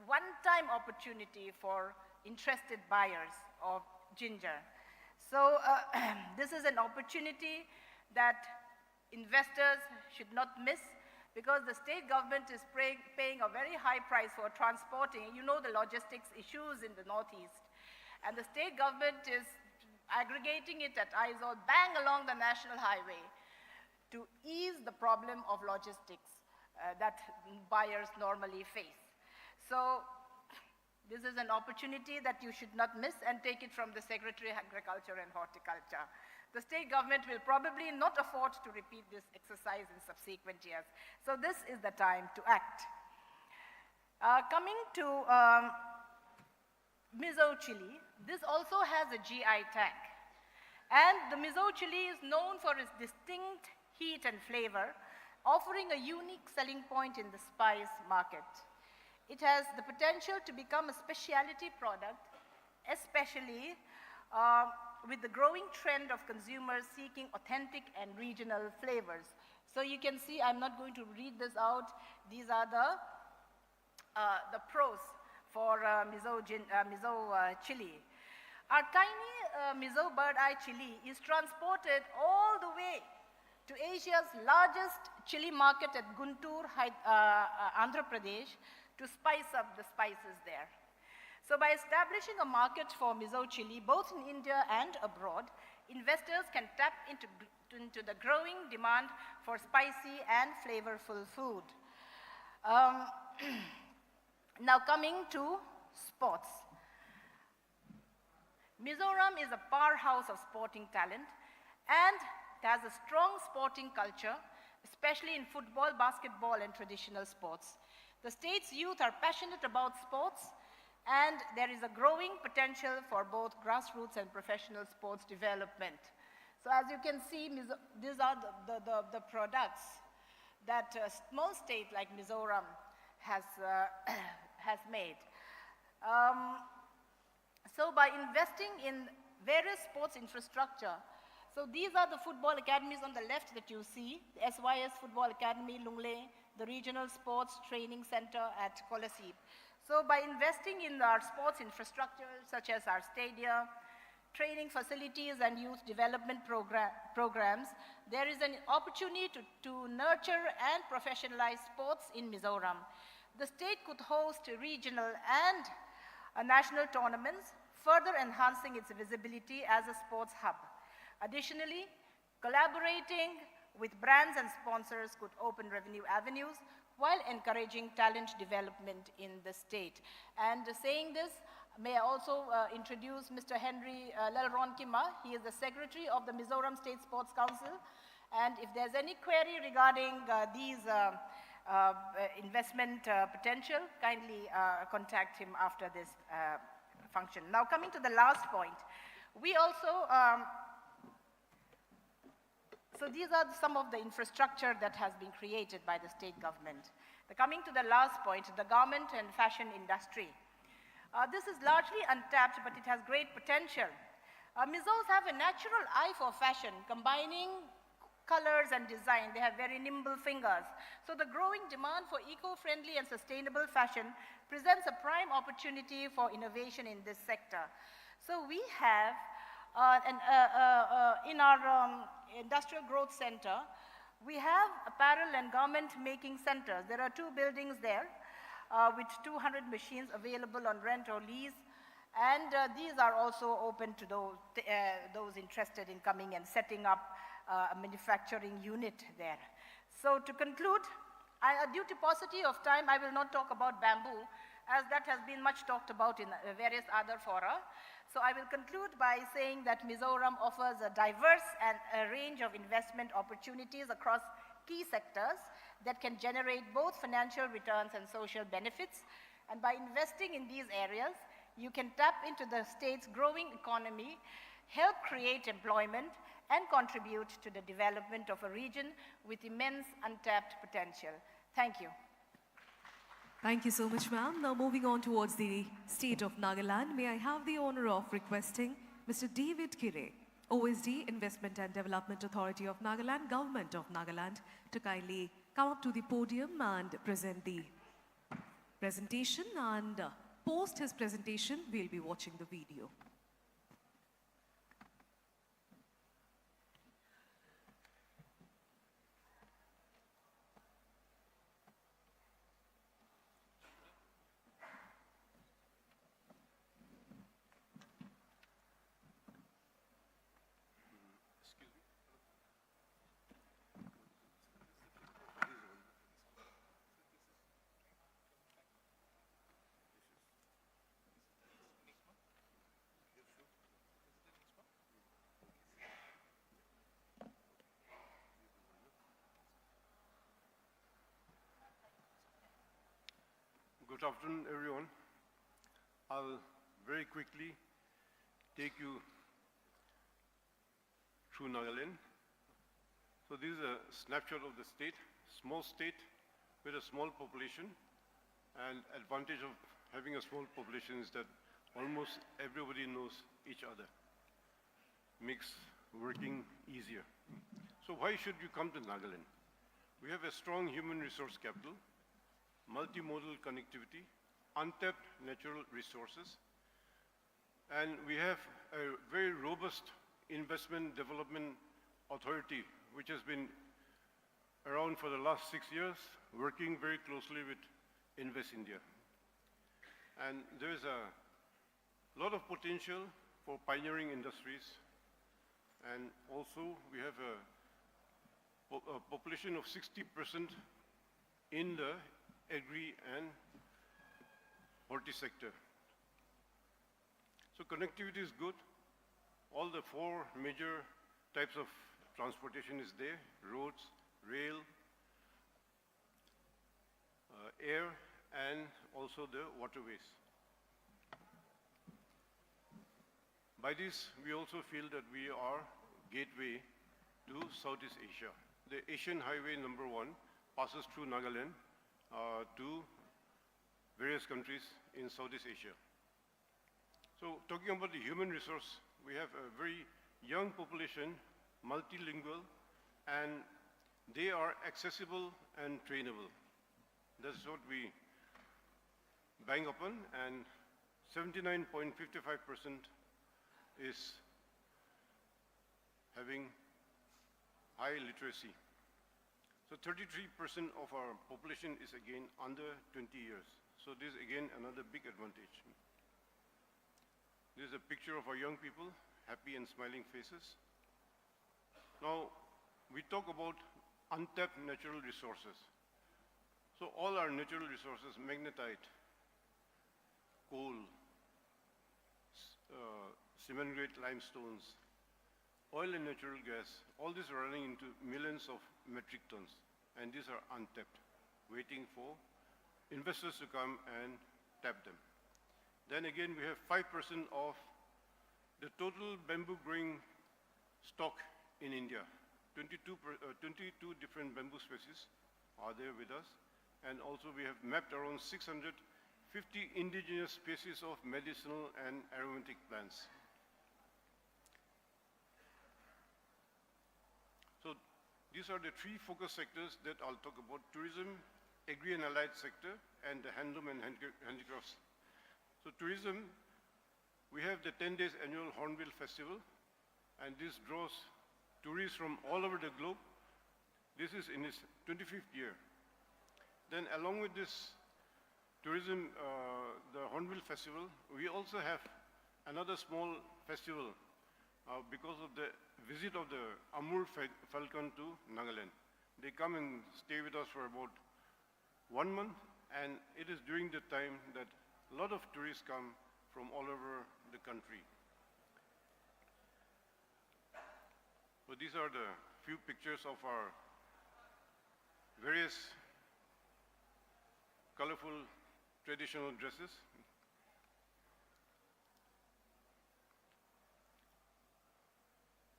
Speaker 20: one-time opportunity for interested buyers of ginger. So this is an opportunity that investors should not miss, because the state government is paying a very high price for transporting. You know the logistics issues in the Northeast. And the state government is aggregating it at Aizawl, bang along the national highway, to ease the problem of logistics that buyers normally face. So this is an opportunity that you should not miss, and take it from the Secretary of Agriculture and Horticulture. The state government will probably not afford to repeat this exercise in subsequent years. So this is the time to act. Coming to Mizo chili, this also has a GI tag. And the Mizo chili is known for its distinct heat and flavor, offering a unique selling point in the spice market. It has the potential to become a specialty product, especially with the growing trend of consumers seeking authentic and regional flavors. So you can see, I'm not going to read this out. These are the pros for Mizo chili. Our tiny Mizo bird eye chili is transported all the way to Asia's largest chili market at Guntur, Andhra Pradesh, to spice up the spices there. So by establishing a market for Mizo chili, both in India and abroad, investors can tap into the growing demand for spicy and flavorful food. Now coming to sports. Mizoram is a powerhouse of sporting talent, and it has a strong sporting culture, especially in football, basketball, and traditional sports. The state's youth are passionate about sports, and there is a growing potential for both grassroots and professional sports development. So as you can see, these are the products that a small state like Mizoram has made. So by investing in various sports infrastructure, so these are the football academies on the left that you see, the SYS Football Academy, Lungle, the Regional Sports Training Center at Kolasip. So by investing in our sports infrastructure, such as our stadium, training facilities, and youth development programs, there is an opportunity to nurture and professionalize sports in Mizoram. The state could host regional and national tournaments, further enhancing its visibility as a sports hub. Additionally, collaborating with brands and sponsors could open revenue avenues while encouraging talent development in the state. And saying this, may I also introduce Mr. Henry Lalronkima. He is the Secretary of the Mizoram State Sports Council. And if there's any query regarding these investment potential, kindly contact him after this function. Now coming to the last point, we also, so these are some of the infrastructure that has been created by the state government. Coming to the last point, the garment and fashion industry. This is largely untapped, but it has great potential. Mizos have a natural eye for fashion, combining colors and design. They have very nimble fingers. So the growing demand for eco-friendly and sustainable fashion presents a prime opportunity for innovation in this sector. So we have, in our Industrial Growth Center, we have apparel and garment making centers. There are 2 buildings there with 200 machines available on rent or lease. And these are also open to those interested in coming and setting up a manufacturing unit there. So to conclude, due to paucity of time, I will not talk about bamboo, as that has been much talked about in various other fora. So I will conclude by saying that Mizoram offers a diverse and a range of investment opportunities across key sectors that can generate both financial returns and social benefits. And by investing in these areas, you can tap into the state's growing economy, help create employment, and contribute to the development of a region with immense untapped potential. Thank you.
Speaker 1: Thank you so much, ma'am. Now moving on towards the state of Nagaland, may I have the honor of requesting Mr. David Kire, OSD, Investment and Development Authority of Nagaland, Government of Nagaland, to kindly come up to the podium and present the presentation, and post his presentation, we'll be watching the video.
Speaker 21: Good afternoon, everyone. I'll very quickly take you through Nagaland. So this is a snapshot of the state, small state with a small population, and advantage of having a small population is that almost everybody knows each other, makes working easier. So why should you come to Nagaland? We have a strong human resource capital, multimodal connectivity, untapped natural resources, and we have a very robust investment development authority which has been around for the last 6 years, working very closely with Invest India. And there is a lot of potential for pioneering industries, and also we have a population of 60% in the agri and horti sector. So connectivity is good. All the 4 major types of transportation is there: roads, rail, air, and also the waterways. By this, we also feel that we are gateway to Southeast Asia. The Asian Highway #1 passes through Nagaland to various countries in Southeast Asia. So talking about the human resource, we have a very young population, multilingual, and they are accessible and trainable. That's what we bang upon, and 79.55% is having high literacy. So 33% of our population is again under 20 years. So this is again another big advantage. This is a picture of our young people, happy and smiling faces. Now, we talk about untapped natural resources. So all our natural resources, magnetite, coal, cement-grade limestones, oil and natural gas, all these are running into millions of metric tons, and these are untapped, waiting for investors to come and tap them. Then again, we have 5% of the total bamboo growing stock in India. 22 different bamboo species are there with us, and also we have mapped around 650 indigenous species of medicinal and aromatic plants. So these are the 3 focus sectors that I'll talk about: tourism, agri and allied sector, and the handloom and handicrafts. So tourism, we have the 10 days annual Hornbill Festival, and this draws tourists from all over the globe. This is in its 25th year. Then along with this tourism, the Hornbill Festival, we also have another small festival because of the visit of the Amur falcon to Nagaland. They come and stay with us for about 1 month, and it is during the time that a lot of tourists come from all over the country. So these are the few pictures of our various colorful traditional dresses.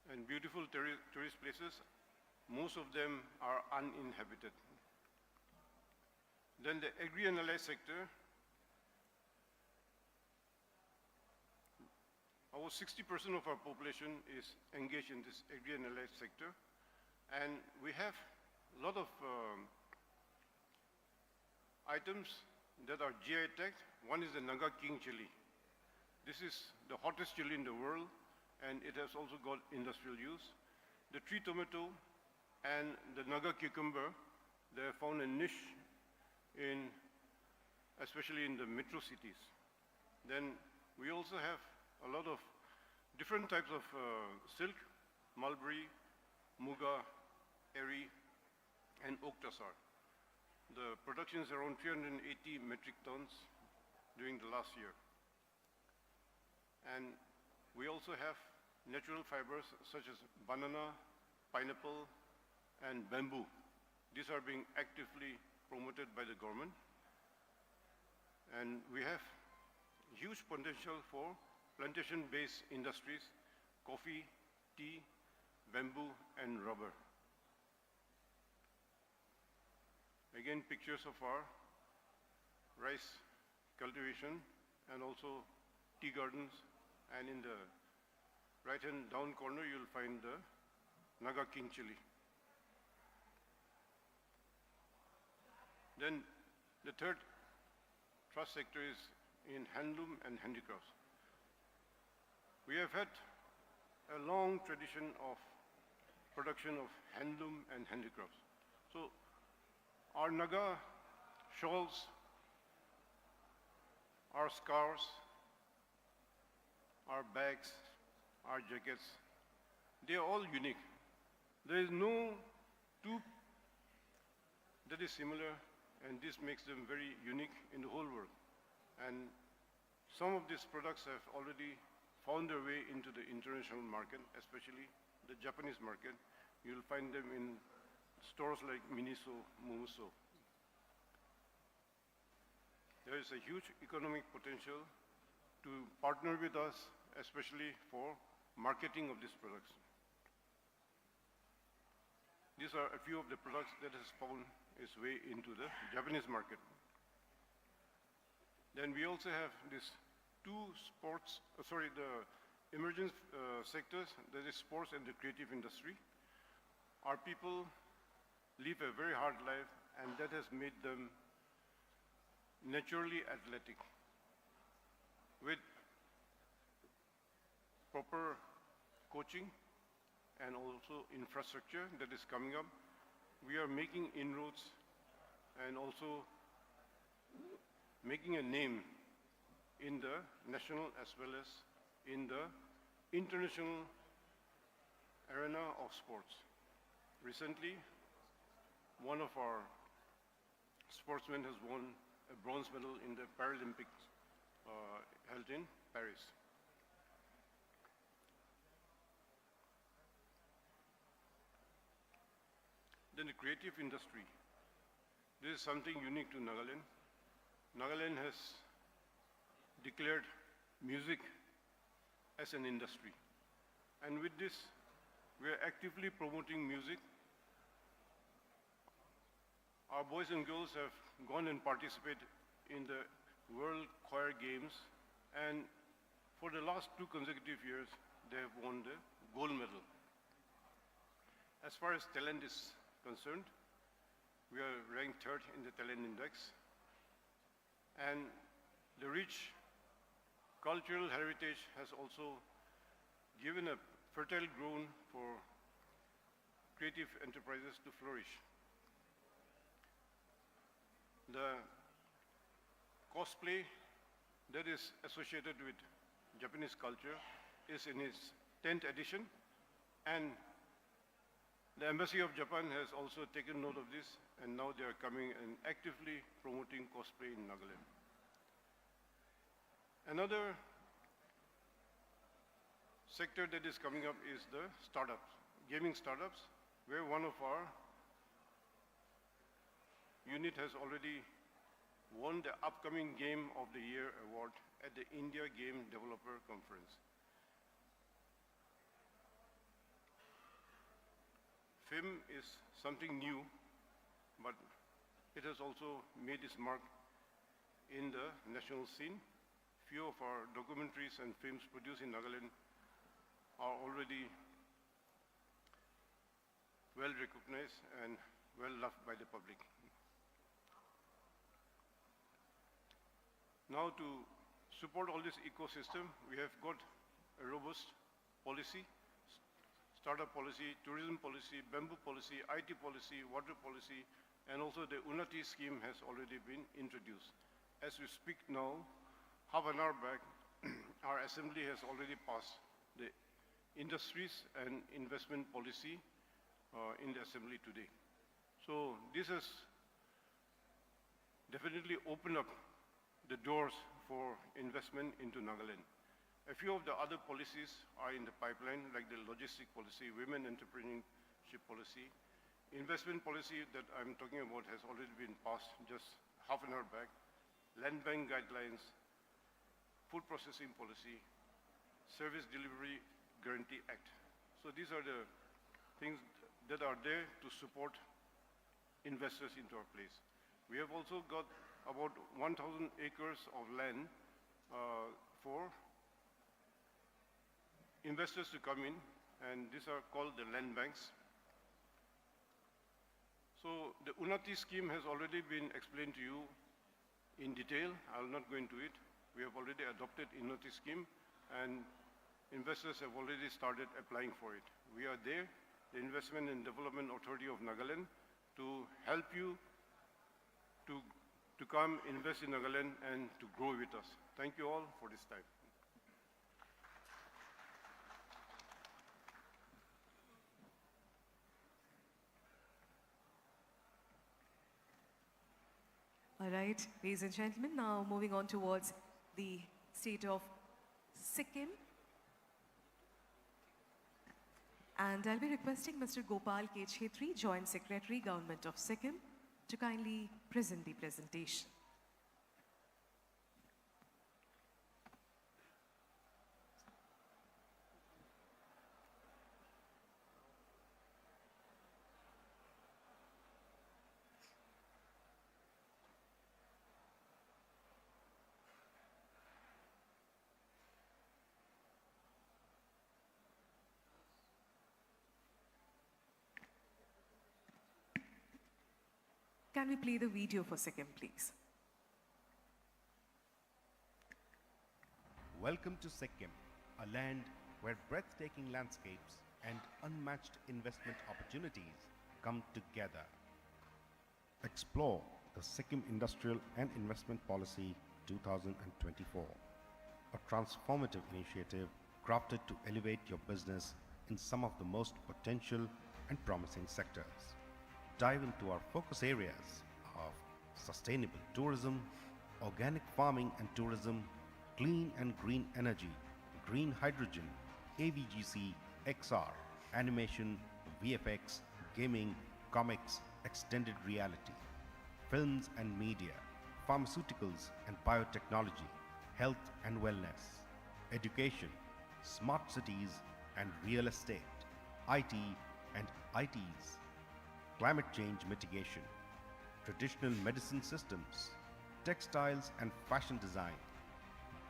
Speaker 21: And beautiful tourist places, most of them are uninhabited. Then the agri and allied sector, about 60% of our population is engaged in this agri and allied sector, and we have a lot of items that are GI tagged. One is the Naga King chili. This is the hottest chili in the world, and it has also got industrial use. The tree tomato and the Naga cucumber, they have found a niche in, especially in the metro cities. Then we also have a lot of different types of silk, mulberry, muga, eri, and oak tassar. The production is around 380 metric tons during the last year. And we also have natural fibers such as banana, pineapple, and bamboo. These are being actively promoted by the government. And we have huge potential for plantation-based industries, coffee, tea, bamboo, and rubber. Again, pictures of our rice cultivation and also tea gardens, and in the right-hand down corner, you'll find the Naga King chili. Then the third trust sector is in handloom and handicrafts. We have had a long tradition of production of handloom and handicrafts. So our Naga shawls, our scarves, our bags, our jackets, they are all unique. There is no two that is similar, and this makes them very unique in the whole world. And some of these products have already found their way into the international market, especially the Japanese market. You'll find them in stores like Miniso, Mumuso. There is a huge economic potential to partner with us, especially for marketing of these products. These are a few of the products that has found its way into the Japanese market. Then we also have these two sports, the emerging sectors, that is sports and the creative industry. Our people live a very hard life, and that has made them naturally athletic. With proper coaching and also infrastructure that is coming up, we are making inroads and also making a name in the national as well as in the international arena of sports. Recently, one of our sportsmen has won a bronze medal in the Paralympics held in Paris. Then the creative industry. This is something unique to Nagaland. Nagaland has declared music as an industry. And with this, we are actively promoting music. Our boys and girls have gone and participated in the World Choir Games, and for the last 2 consecutive years, they have won the gold medal. As far as talent is concerned, we are ranked 3rd in the talent index, and the rich cultural heritage has also given a fertile ground for creative enterprises to flourish. The cosplay that is associated with Japanese culture is in its 10th edition, and the Embassy of Japan has also taken note of this, and now they are coming and actively promoting cosplay in Nagaland. Another sector that is coming up is the startups, gaming startups, where one of our unit has already won the upcoming Game of the Year award at the India Game Developer Conference. FIM is something new, but it has also made its mark in the national scene. Few of our documentaries and films produced in Nagaland are already well recognized and well loved by the public. Now, to support all this ecosystem, we have got a robust policy, startup policy, tourism policy, bamboo policy, IT policy, water policy, and also the Unnati scheme has already been introduced. As we speak now, half an hour back, our assembly has already passed the industries and investment policy in the assembly today. So this has definitely opened up the doors for investment into Nagaland. A few of the other policies are in the pipeline, like the logistic policy, women entrepreneurship policy. Investment policy that I'm talking about has already been passed just half an hour back. Land bank guidelines, food processing policy, Service Delivery Guarantee Act. So these are the things that are there to support investors into our place. We have also got about 1,000 acres of land for investors to come in, and these are called the land banks. So the Unnati scheme has already been explained to you in detail. I'll not go into it. We have already adopted Unnati scheme, and investors have already started applying for it. We are there, the Investment and Development Authority of Nagaland, to help you to come invest in Nagaland and to grow with us. Thank you all for this time.
Speaker 1: All right, ladies and gentlemen, now moving on towards the state of Sikkim. And I'll be requesting Mr. Gopal K. Chhetri, Joint Secretary, Government of Sikkim, to kindly present the presentation. Can we play the video for Sikkim, please?
Speaker 2: Welcome to Sikkim, a land where breathtaking landscapes and unmatched investment opportunities come together. Explore the Sikkim Industrial and Investment Policy 2024, a transformative initiative crafted to elevate your business in some of the most potential and promising sectors. Dive into our focus areas of sustainable tourism, organic farming and tourism, clean and green energy, green hydrogen, AVGC, XR, animation, VFX, gaming, comics, extended reality, films and media, pharmaceuticals and biotechnology, health and wellness, education, smart cities and real estate, IT and ITs, climate change mitigation, traditional medicine systems, textiles and fashion design,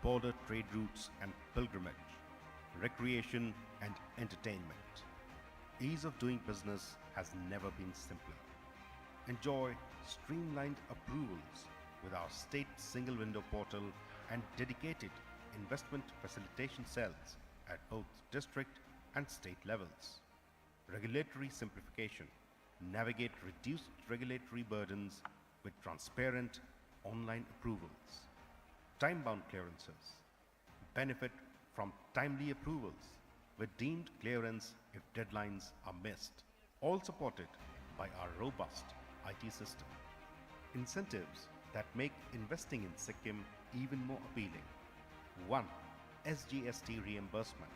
Speaker 2: border trade routes and pilgrimage, recreation and entertainment. Ease of doing business has never been simpler. Enjoy streamlined approvals with our state single window portal and dedicated investment facilitation cells at both district and state levels. Regulatory simplification. Navigate reduced regulatory burdens with transparent online approvals. time-bound clearances, benefit from timely approvals with deemed clearance if deadlines are missed, all supported by our robust IT system. Incentives that make investing in Sikkim even more appealing. 1. SGST reimbursement.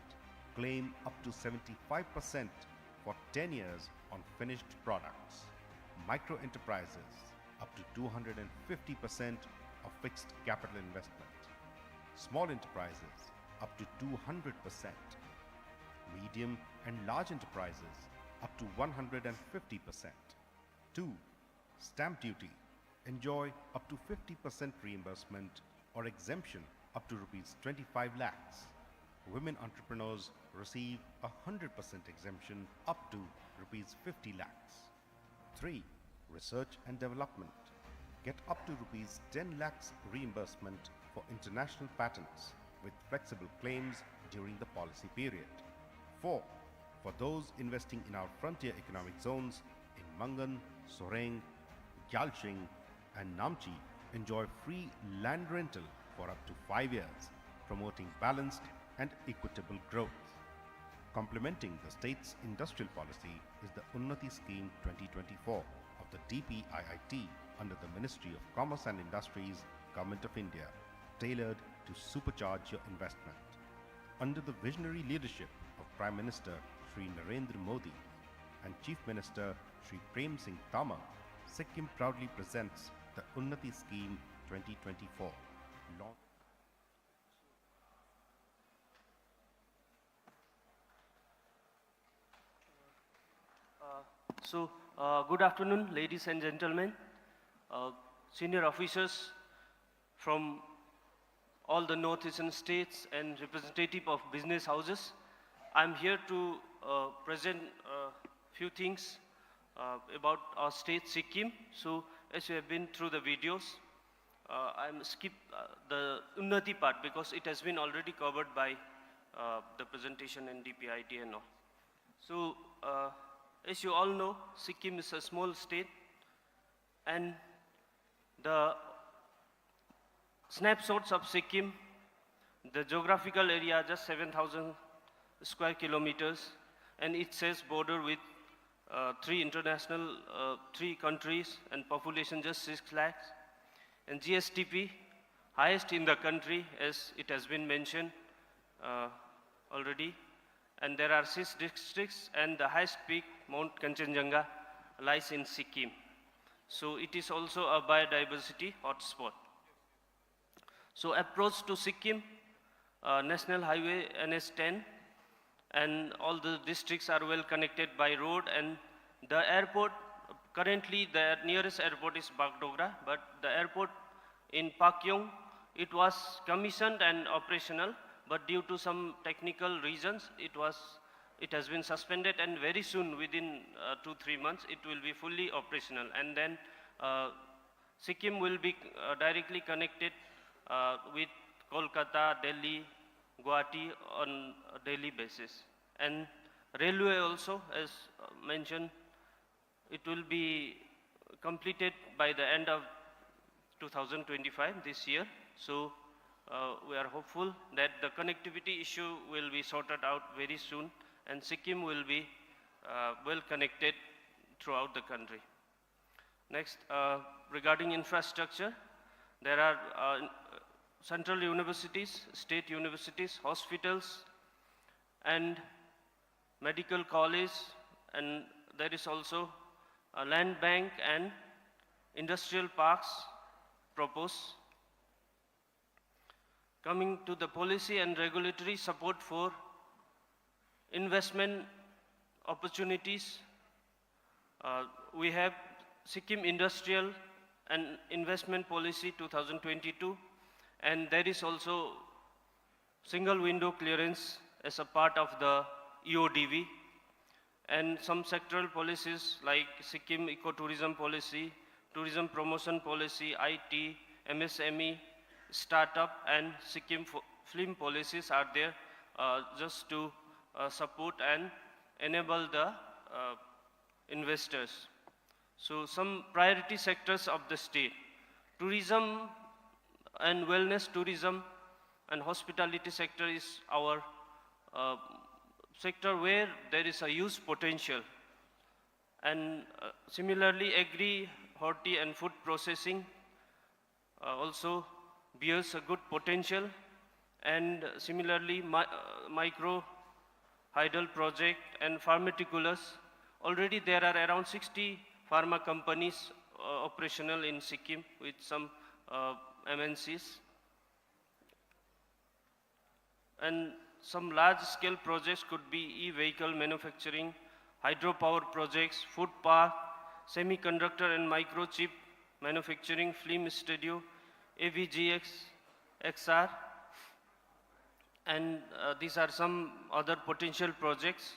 Speaker 2: Claim up to 75% for 10 years on finished products. Micro enterprises up to 250% of fixed capital investment. Small enterprises up to 200%. Medium and large enterprises up to 150%. 2. Stamp duty. Enjoy up to 50% reimbursement or exemption up to rupees 25 lakhs. Women entrepreneurs receive 100% exemption up to rupees 50 lakhs. 3. Research and development. Get up to rupees 10 lakhs reimbursement for international patents with flexible claims during the policy period. 4. For those investing in our frontier economic zones in Mangan, Soreng, Gyalching and Namchi, enjoy free land rental for up to 5 years, promoting balanced and equitable growth. Complementing the state's industrial policy is the Unnati Scheme 2024 of the DPIIT under the Ministry of Commerce and Industries, Government of India, tailored to supercharge your investment. Under the visionary leadership of Prime Minister Shri Narendra Modi and Chief Minister Shri Prem Singh Tama, Sikkim proudly presents the Unnati Scheme 2024.
Speaker 3: Good afternoon, ladies and gentlemen, senior officers from all the northeastern states and representative of business houses. I'm here to present a few things about our state, Sikkim. So, as you have been through the videos, I'm skip the Unnati part because it has been already covered by the presentation and DPIT and all. So, as you all know, Sikkim is a small state, and the snapshots of Sikkim, the geographical area just 7,000 square kilometers, and it says border with three countries and population just 6 lakhs. And GSTP, highest in the country, as it has been mentioned already. And there are 6 districts, and the highest peak, Mount Kanchenjunga, lies in Sikkim. So it is also a biodiversity hotspot. So approach to Sikkim, National Highway NS10, and all the districts are well connected by road, and the airport, currently the nearest airport is Bagdogra, but the airport in Pakyong, it was commissioned and operational, but due to some technical reasons, it has been suspended, and very soon, within 2-3 months, it will be fully operational. And then Sikkim will be directly connected with Kolkata, Delhi, Guwahati on a daily basis. And railway also, as mentioned, it will be completed by the end of 2025, this year. So we are hopeful that the connectivity issue will be sorted out very soon, and Sikkim will be well connected throughout the country. Next, regarding infrastructure, there are central universities, state universities, hospitals, and medical college, and there is also a land bank and industrial parks proposed. Coming to the policy and regulatory support for investment opportunities, we have Sikkim Industrial and Investment Policy 2022, and there is also single window clearance as a part of the EODV, and some sectoral policies like Sikkim Ecotourism Policy, Tourism Promotion Policy, IT, MSME, Startup, and Sikkim Film policies are there just to support and enable the investors. So some priority sectors of the state. Tourism And wellness, tourism, and hospitality sector is our sector where there is a huge potential. And similarly, agri, horti, and food processing also bears a good potential. And similarly, micro hydel project and pharmaceuticals. Already there are around 60 pharma companies operational in Sikkim with some MNCs. And some large-scale projects could be e-vehicle manufacturing, hydropower projects, food park, semiconductor and microchip manufacturing, film studio, AVGX, XR. And these are some other potential projects.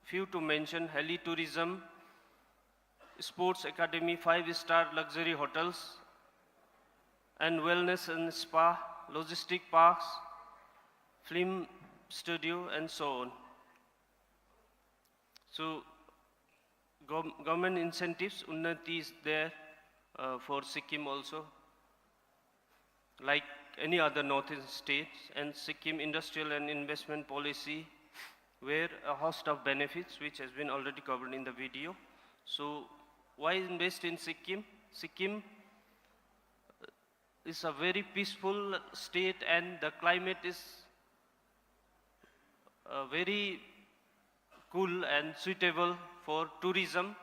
Speaker 3: Few to mention: heli tourism, sports academy, 5-star luxury hotels, and wellness and spa, logistic parks, film studio, and so on. So government incentives, Unnati is there for Sikkim also, like any other northern states, and Sikkim industrial and investment policy, where a host of benefits which has been already covered in the video. So why invest in Sikkim? Sikkim is a very peaceful state, and the climate is very cool and suitable for tourism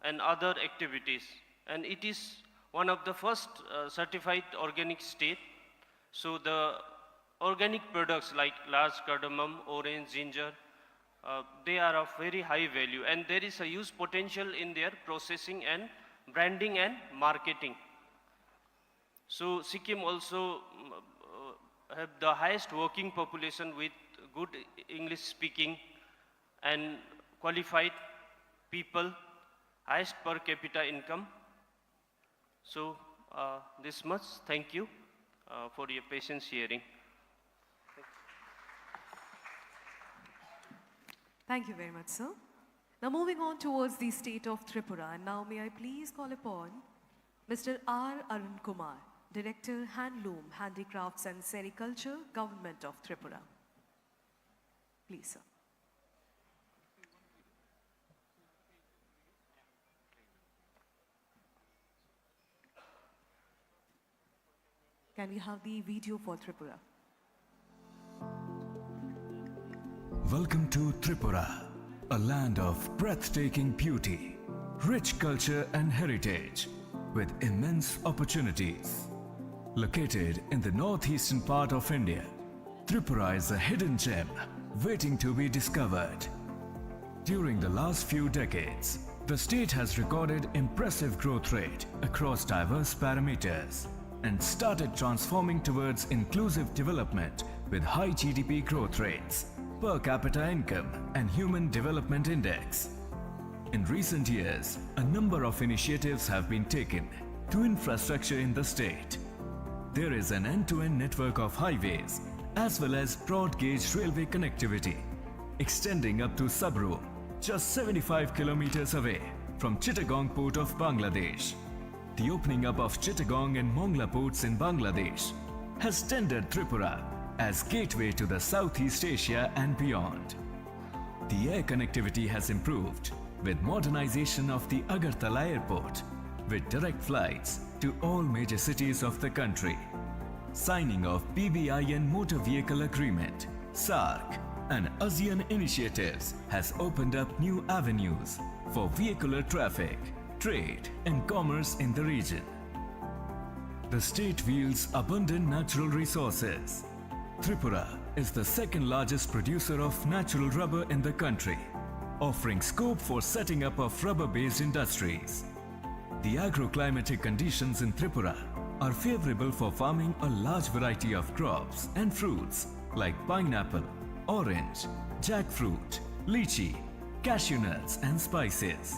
Speaker 3: and other activities. And it is one of the first certified organic state. So the organic products like large cardamom, orange, ginger, they are of very high value, and there is a huge potential in their processing and branding and marketing. So Sikkim also have the highest working population with good English speaking and qualified people, highest per capita income. So this much. Thank you for your patience hearing.
Speaker 1: Thank you very much, sir. Now moving on towards the state of Tripura. And now may I please call upon Mr. R. Arun Kumar, Director, Handloom, Handicrafts and Sericulture, Government of Tripura. Please, sir. Can we have the video for Tripura?
Speaker 8: Welcome to Tripura, a land of breathtaking beauty, rich culture and heritage, with immense opportunities. Located in the northeastern part of India, Tripura is a hidden gem waiting to be discovered. During the last few decades, the state has recorded impressive growth rate across diverse parameters and started transforming towards inclusive development with high GDP growth rates, per capita income and human development index. In recent years, a number of initiatives have been taken to infrastructure in the state. There is an end-to-end network of highways as well as broad-gauge railway connectivity extending up to Sabroom, just 75 kilometers away from Chittagong port of Bangladesh. The opening up of Chittagong and Mongla ports in Bangladesh has tendered Tripura as gateway to the Southeast Asia and beyond. The air connectivity has improved with modernization of the Agartala airport with direct flights to all major cities of the country. Signing of BBIN Motor Vehicle Agreement, SARC, and ASEAN initiatives has opened up new avenues for vehicular traffic, trade, and commerce in the region. The state wields abundant natural resources. Tripura is the second largest producer of natural rubber in the country, offering scope for setting up of rubber-based industries. The agroclimatic conditions in Tripura are favorable for farming a large variety of crops and fruits like pineapple, orange, jackfruit, lychee, cashew nuts, and spices.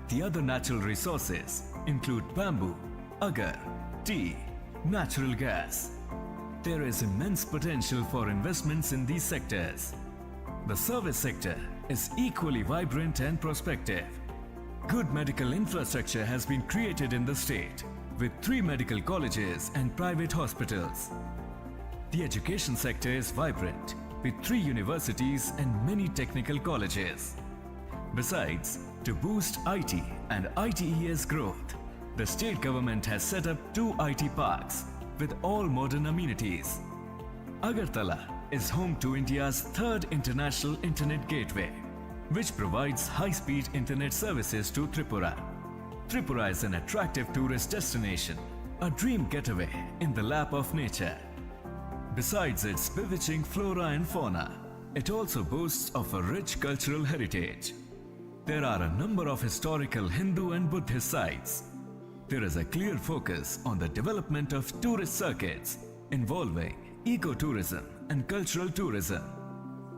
Speaker 8: The other natural resources include bamboo, agar, tea, natural gas. There is immense potential for investments in these sectors. The service sector is equally vibrant and prospective. Good medical infrastructure has been created in the state
Speaker 4: with 3 medical colleges and private hospitals. The education sector is vibrant, with 3 universities and many technical colleges. Besides, to boost IT and ITES growth, the state government has set up 2 IT parks with all modern amenities. Agartala is home to India's 3rd international internet gateway, which provides high-speed internet services to Tripura. Tripura is an attractive tourist destination, a dream getaway in the lap of nature. Besides its bewitching flora and fauna, it also boasts of a rich cultural heritage. There are a number of historical Hindu and Buddhist sites. There is a clear focus on the development of tourist circuits involving ecotourism and cultural tourism.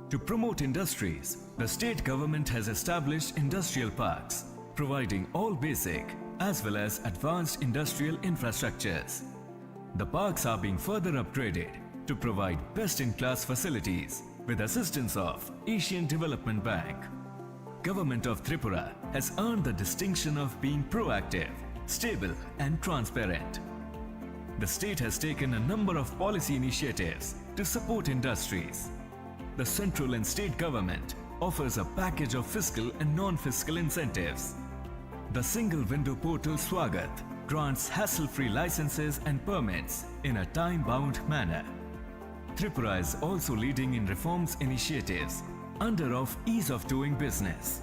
Speaker 4: To promote industries, the state government has established industrial parks, providing all basic as well as advanced industrial infrastructures. The parks are being further upgraded to provide best-in-class facilities with assistance of Asian Development Bank. Government of Tripura has earned the distinction of being proactive, stable and transparent. The state has taken a number of policy initiatives to support industries. The central and state government offers a package of fiscal and non-fiscal incentives. The single window portal Swagat grants hassle-free licenses and permits in a time-bound manner. Tripura is also leading in reforms initiatives under of ease of doing business.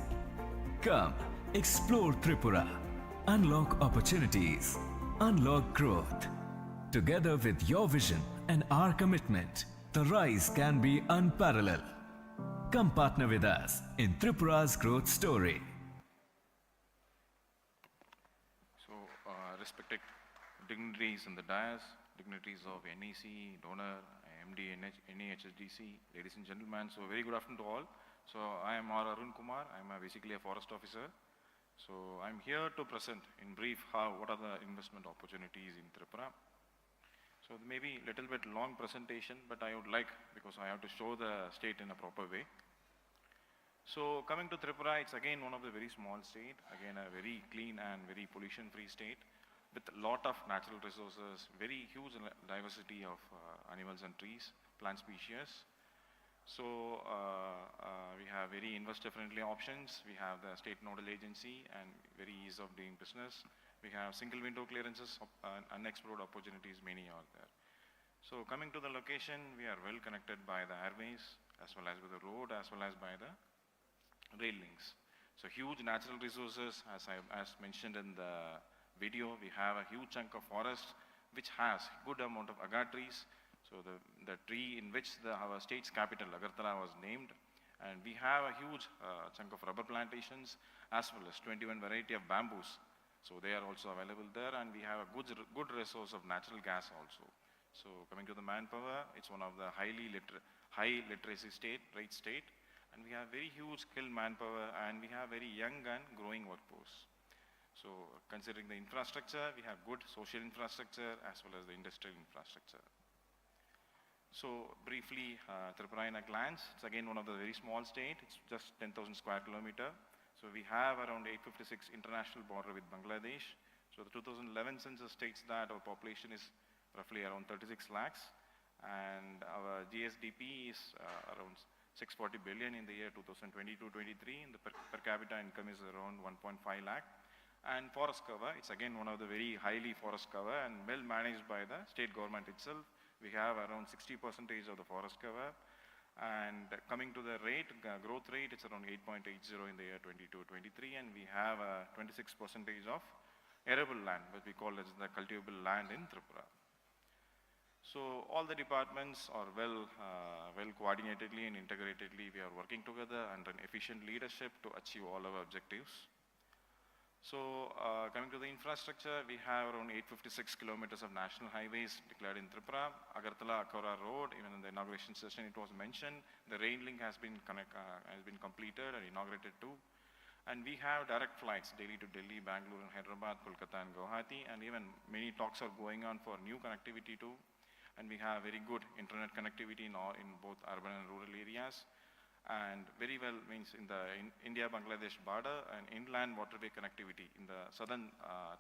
Speaker 4: Come, explore Tripura, unlock opportunities, unlock growth. Together with your vision and our commitment, the rise can be unparalleled. Come partner with us in Tripura's growth story.
Speaker 22: So, respected dignitaries in the dais, dignitaries of NEC, donor, MD, NEHSDC, ladies and gentlemen, so very good afternoon to all. So, I am R. Arun Kumar, I am basically a forest officer. So, I am here to present in brief what are the investment opportunities in Tripura. So, maybe a little bit long presentation, but I would like, because I have to show the state in a proper way. So, coming to Tripura, it's again one of the very small state, again a very clean and very pollution-free state with a lot of natural resources, very huge diversity of animals and trees, plant species. So, we have very investor-friendly options. We have the state nodal agency and very ease of doing business. We have single window clearances, unexplored opportunities, many are there. So, coming to the location, we are well connected by the airways, as well as with the road, as well as by the rail links. So, huge natural resources, as mentioned in the video, we have a huge chunk of forest, which has good amount of agar trees. So, the tree in which our state's capital, Agartala, was named. And we have a huge chunk of rubber plantations, as well as 21 variety of bamboos. So, they are also available there, and we have a good resource of natural gas also. So, coming to the manpower, it's one of the high literacy rate state, and we have very huge skilled manpower, and we have very young and growing workforce. So, considering the infrastructure, we have good social infrastructure as well as the industrial infrastructure. So, briefly, Tripura in a glance, it's again one of the very small state, it's just 10,000 square kilometer. So, we have around 856 international border with Bangladesh. So, the 2011 census states that our population is roughly around 36 lakhs, and our GSDP is around 640 billion in the year 2022-23, and the per capita income is around 1.5 lakh. And forest cover, it's again one of the very highly forest cover and well managed by the state government itself. We have around 60% of the forest cover. And coming to the growth rate, it's around 8.80 in the year 22-23, and we have 26% of arable land, what we call as the cultivable land in Tripura. So all the departments are well coordinatedly and integratedly. We are working together under an efficient leadership to achieve all our objectives. So, coming to the infrastructure, we have around 856 kilometers of national highways declared in Tripura. Agartala-Akora Road, even in the inauguration session it was mentioned, the rail link has been completed and inaugurated too. And we have direct flights daily to Delhi, Bangalore and Hyderabad, Kolkata and Guwahati, and even many talks are going on for new connectivity too. And we have very good internet connectivity in both urban and rural areas. And very well means in the India-Bangladesh border and inland waterway connectivity in the southern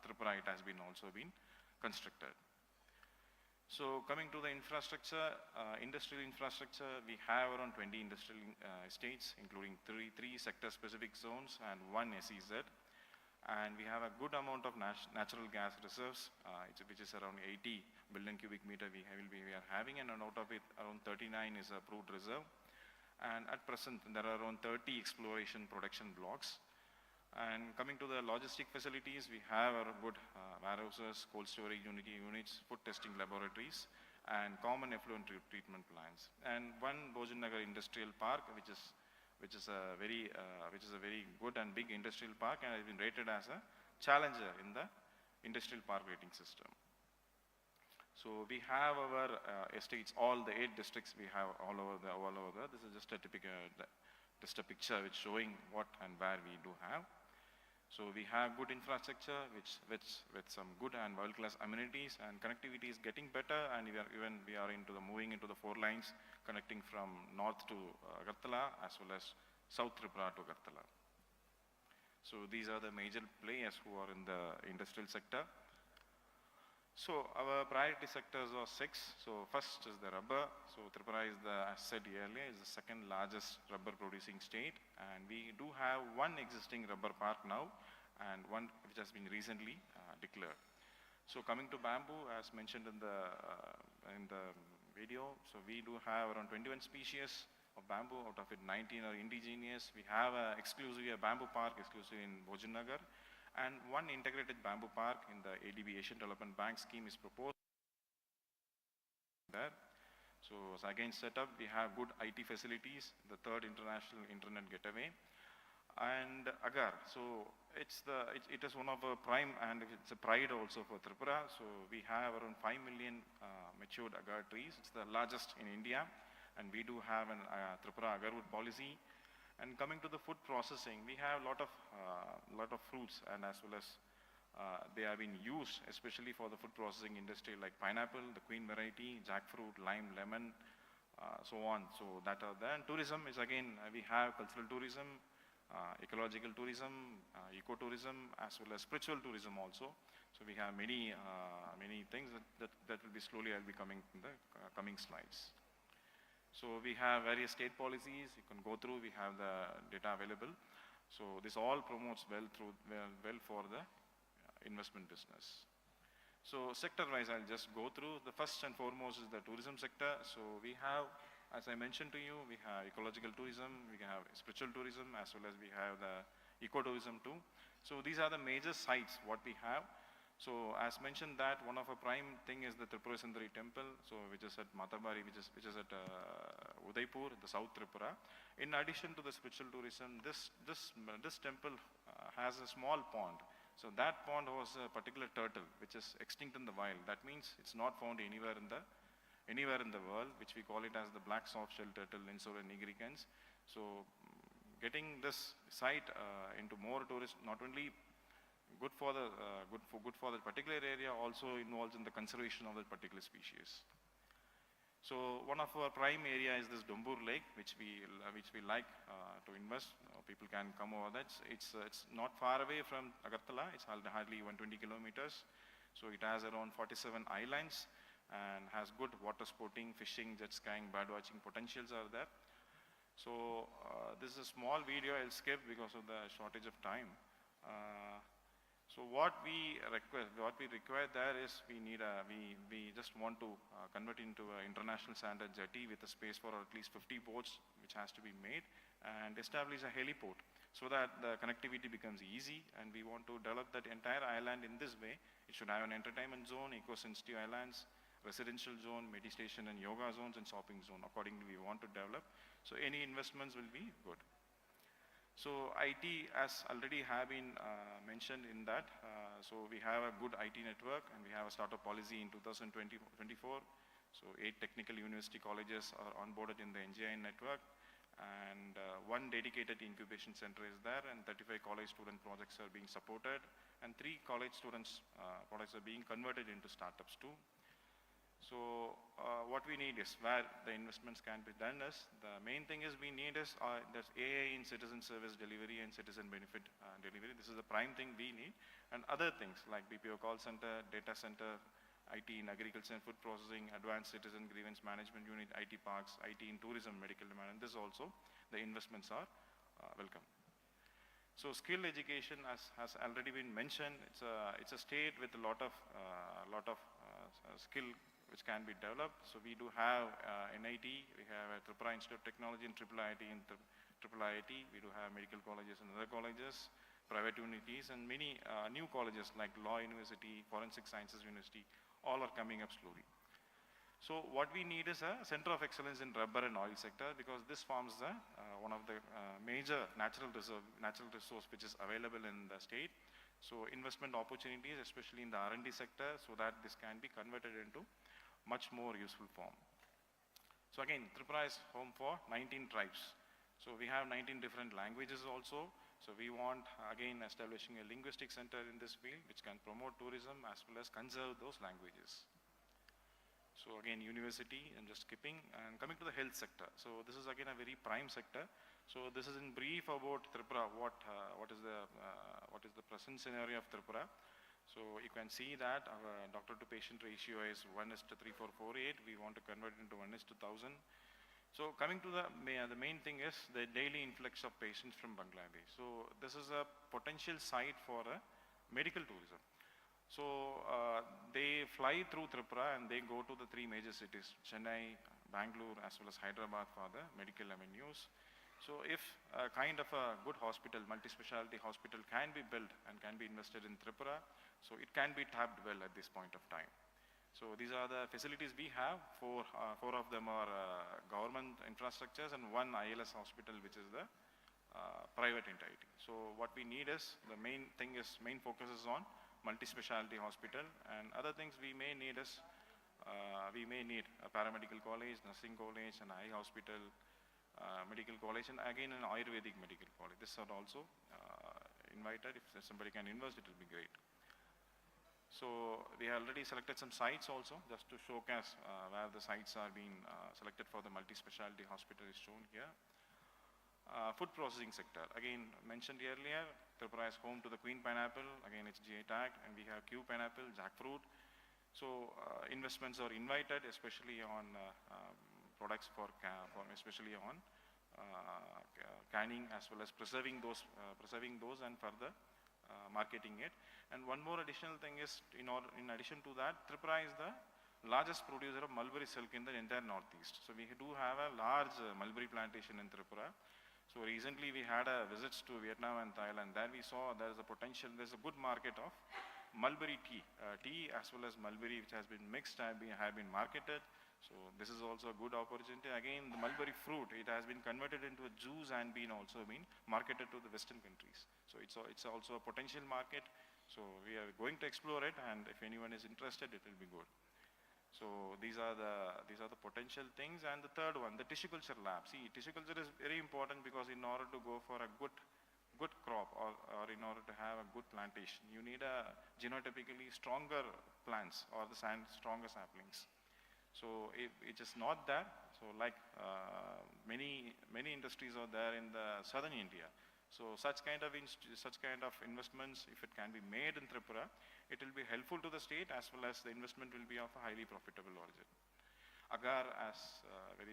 Speaker 22: Tripura, it has been also been constructed. So coming to the infrastructure, industrial infrastructure, we have around 20 industrial estates, including three sector-specific zones and 1 SEZ. And we have a good amount of natural gas reserves, which is around 80 billion cubic meter we are having, and out of it, around 39 is approved reserve. And at present, there are around 30 exploration production blocks. And coming to the logistic facilities, we have our good warehouses, cold storage units, food testing laboratories, and common effluent treatment plants. And 1 Bojanagar Industrial Park, which is a very good and big industrial park, and has been rated as a challenger in the industrial park rating system. So we have our estates, all the 8 districts we have all over there. This is just a typical, just a picture which showing what and where we do have. So we have good infrastructure with some good and world-class amenities, and connectivity is getting better, and we are moving into the 4 lines connecting from north to Agartala as well as South Tripura to Agartala. So these are the major players who are in the industrial sector. So our priority sectors are 6. So first is the rubber. So Tripura is as said earlier, is the 2nd largest rubber producing state, and we do have 1 existing rubber park now, and 1 which has been recently declared. So coming to bamboo, as mentioned in the video, so we do have around 21 species of bamboo, out of it 19 are indigenous. We have a bamboo park exclusive in Bojanagar, and 1 integrated bamboo park in the ADB Asian Development Bank scheme is proposed there. So as again set up, we have good IT facilities, the 3rd international internet getaway, and agar. So it is one of our prime, and it's a pride also for Tripura. So we have around 5 million matured agar trees. It's the largest in India, and we do have an Tripura agarwood policy. And coming to the food processing, we have a lot of fruits, and as well as they have been used especially for the food processing industry, like pineapple, the queen variety, jackfruit, lime, lemon, so on. So that are there. And tourism is again, we have cultural tourism, ecological tourism, ecotourism, as well as spiritual tourism also. So we have many things that will be slowly I'll be coming in the coming slides. So we have various state policies you can go through. We have the data available. So this all promotes well for the investment business. So sector-wise, I'll just go through. The first and foremost is the tourism sector. So we have, as I mentioned to you, we have ecological tourism, we have spiritual tourism, as well as we have the ecotourism too. So these are the major sites what we have. So as mentioned that, one of our prime thing is the Tripura Sundari temple, so which is at Matabari, which is at Udaipur, the South Tripura. In addition to the spiritual tourism, this temple has a small pond. So that pond was a particular turtle which is extinct in the wild. That means it's not found anywhere in the world, which we call it as the black soft-shell turtle, Insura nigricans. So getting this site into more tourists, not only good for the particular area, also involves in the conservation of that particular species. So one of our prime area is this Dombur Lake, which we like to invest. People can come over that. It's not far away from Agartala. It's hardly 120 kilometers. So it has around 47 islands and has good water sporting, fishing, jet skiing, bird watching potentials are there. So this is a small video I'll skip because of the shortage of time. So what we require there is we just want to convert into an international standard jetty with a space for at least 50 boats, which has to be made, and establish a heliport so that the connectivity becomes easy. And we want to develop that entire island in this way. It should have an entertainment zone, eco-sensitive islands, residential zone, meditation and yoga zones, and shopping zone. Accordingly, we want to develop. So any investments will be good. So IT, as already have been mentioned in that, so we have a good IT network, and we have a startup policy in 2024. So 8 technical university colleges are onboarded in the NGI network, and 1 dedicated incubation center is there, and 35 college student projects are being supported, and 3 college students projects are being converted into startups too. So what we need is, where the investments can be done is, the main thing is we need is there's AI in citizen service delivery and citizen benefit delivery. This is the prime thing we need. And other things like BPO call center, data center, IT in agriculture and food processing, advanced citizen grievance management unit, IT parks, IT in tourism, medical demand, and this also, the investments are welcome. So skill education, as has already been mentioned, it's a state with a lot of skill which can be developed. So we do have NIT, we have a Tripura Institute of Technology and Triple IIT in Triple IIT. We do have medical colleges and other colleges, private universities, and many new colleges like Law University, Forensic Sciences University, all are coming up slowly. So what we need is a center of excellence in rubber and oil sector, because this forms one of the major natural resource which is available in the state. So investment opportunities, especially in the R&D sector, so that this can be converted into much more useful form. So again, Tripura is home for 19 tribes. So we have 19 different languages also. So we want, again, establishing a linguistic center in this field which can promote tourism as well as conserve those languages. So again, university, I'm just skipping, and coming to the health sector. So this is again a very prime sector. So this is in brief about Tripura, what is the present scenario of Tripura. So you can see that our doctor to patient ratio is 1:3448. We want to convert it into 1:1000. So coming to the main thing is the daily influx of patients from Bangladesh. So this is a potential site for a medical tourism. So they fly through Tripura and they go to the three major cities, Chennai, Bangalore, as well as Hyderabad for the medical avenues. So if a kind of a good hospital, multi-specialty hospital can be built and can be invested in Tripura, so it can be tapped well at this point of time. So these are the facilities we have. Four of them are government infrastructures and one ILS hospital, which is the private entity. So what we need is, the main focus is on multi-specialty hospital, and other things we may need is, we may need a paramedical college, nursing college, an eye hospital, medical college, and again an Ayurvedic medical college. This are also invited. If somebody can invest, it will be great. So we have already selected some sites also, just to showcase where the sites are being selected for the multi-specialty hospital is shown here. Food processing sector, again mentioned earlier, Tripura is home to the Queen pineapple, again it's GI tagged, and we have Q pineapple, jackfruit. So investments are invited, especially on products especially on canning, as well as preserving those and further marketing it. And one more additional thing is, in addition to that, Tripura is the largest producer of mulberry silk in the entire northeast. So we do have a large mulberry plantation in Tripura. So recently we had visits to Vietnam and Thailand. There we saw there's a potential, there's a good market of mulberry tea, as well as mulberry which has been mixed have been marketed. So this is also a good opportunity. Again, the mulberry fruit, it has been converted into a juice and also been marketed to the Western countries. So it's also a potential market. So we are going to explore it, and if anyone is interested, it will be good. So these are the potential things. And the third one, the tissue culture lab. See, tissue culture is very important, because in order to go for a good crop, or in order to have a good plantation, you need a genotypically stronger plants or the stronger saplings. So it is not that. So like many industries are there in the southern India. So such kind of investments, if it can be made in Tripura, it will be helpful to the state, as well as the investment will be of a highly profitable origin. Agar, as very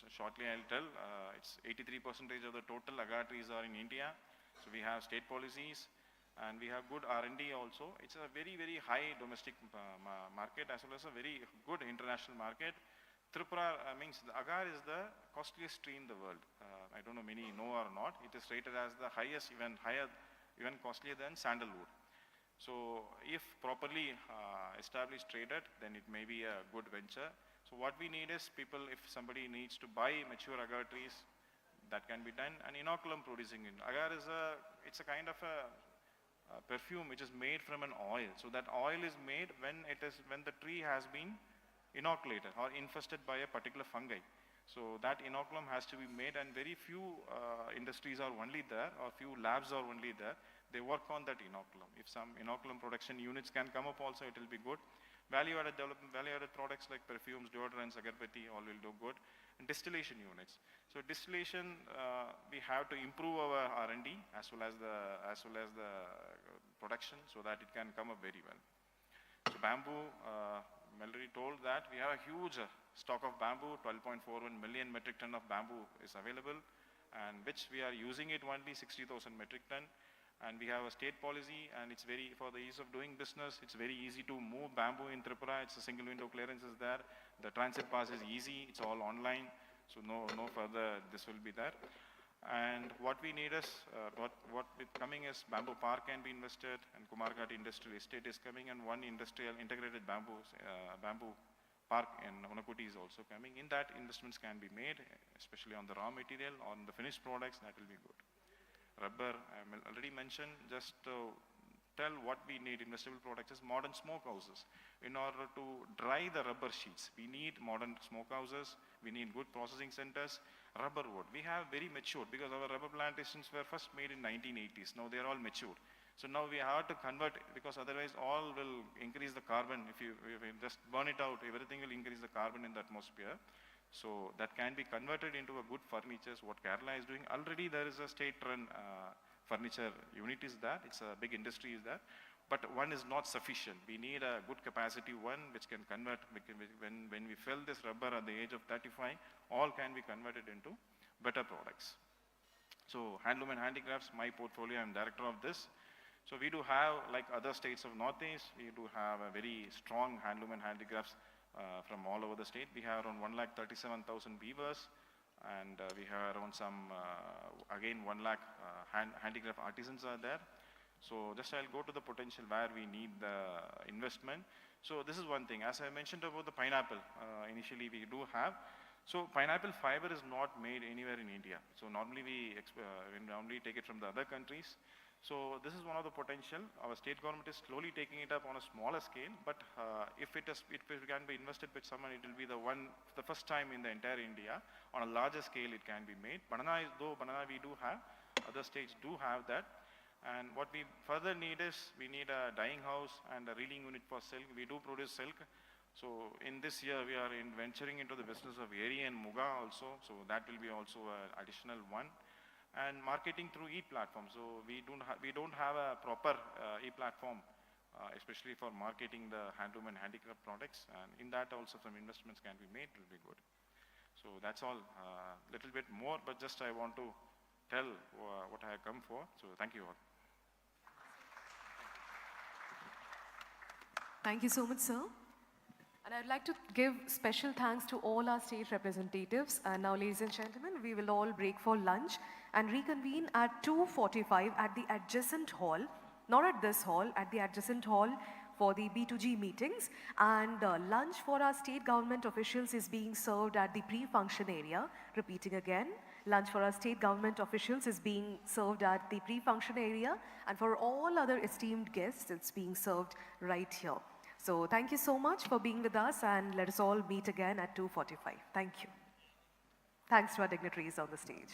Speaker 22: shortly I'll tell, it's 83% of the total agar trees are in India. So we have state policies, and we have good R&D also. It's a very, very high domestic market, as well as a very good international market. Tripura means the agar is the costliest tree in the world. I don't know many know or not. It is rated as the highest, even costlier than sandalwood. So if properly established, traded, then it may be a good venture. So what we need is people, if somebody needs to buy mature agar trees, that can be done. And inoculum producing it. Agar is it's a kind of a perfume which is made from an oil. So that oil is made when the tree has been inoculated or infested by a particular fungi. So that inoculum has to be made, and very few industries are only there, or few labs are only there. They work on that inoculum. If some inoculum production units can come up also, it will be good. Value-added development, value-added products like perfumes, deodorants, agarbatti, all will do good. And distillation units. So distillation, we have to improve our R&D as well as the production so that it can come up very well. So bamboo, Melody told that we have a huge stock of bamboo, 12.41 million metric ton of bamboo is available, and which we are using it only 60,000 metric ton. And we have a state policy, and it's very, for the ease of doing business, it's very easy to move bamboo in Tripura. It's a single window clearance is there. The transit pass is easy. It's all online. So no further, this will be there. And what we need is, what is coming is bamboo park can be invested, and Kumarghat Industrial Estate is coming, and one industrial integrated bamboo park in Unakuti is also coming. In that, investments can be made, especially on the raw material, on the finished products, that will be good. Rubber, I already mentioned, just to tell what we need, investable products is modern smoke houses. In order to dry the rubber sheets, we need modern smoke houses, we need good processing centers. Rubber wood, we have very matured, because our rubber plantations were first made in 1980s, now they are all matured. So now we have to convert, because otherwise all will increase the carbon. If you just burn it out, everything will increase the carbon in the atmosphere. So that can be converted into a good furniture, what Kerala is doing. Already there is a state-run furniture unit is there, it's a big industry is there, but one is not sufficient. We need a good capacity one which can convert, when we fill this rubber at the age of 35, all can be converted into better products. So handloom and handicrafts, my portfolio, I'm director of this. So we do have, like other states of Northeast, we do have a very strong handloom and handicrafts from all over the state. We have around 1,37,000 weavers, and we have around some, again 1 lakh handicraft artisans are there. So just I'll go to the potential where we need the investment. So this is one thing. As I mentioned about the pineapple, initially we do have. So pineapple fiber is not made anywhere in India. So normally we normally take it from the other countries. So this is one of the potential. Our state government is slowly taking it up on a smaller scale, but if it can be invested with someone, it will be the first time in the entire India. On a larger scale, it can be made. Banana we do have, other states do have that. And what we further need is, we need a dyeing house and a reeling unit for silk. We do produce silk. So in this year, we are venturing into the business of eri and muga also. So that will be also an additional one. And marketing through e-platform. So we don't have a proper e-platform, especially for marketing the handloom and handicraft products. And in that also some investments can be made, will be good. So that's all, little bit more, but just I want to tell what I have come for. So thank you all.
Speaker 1: Thank you so much, sir. And I'd like to give special thanks to all our state representatives. And now, ladies and gentlemen, we will all break for lunch and reconvene at 2:45 at the adjacent hall, not at this hall, at the adjacent hall for the B2G meetings. And lunch for our state government officials is being served at the pre-function area. Repeating again, lunch for our state government officials is being served at the pre-function area. And for all other esteemed guests, it's being served right here. So thank you so much for being with us, and let us all meet again at 2:45. Thank you. Thanks to our dignitaries on the stage.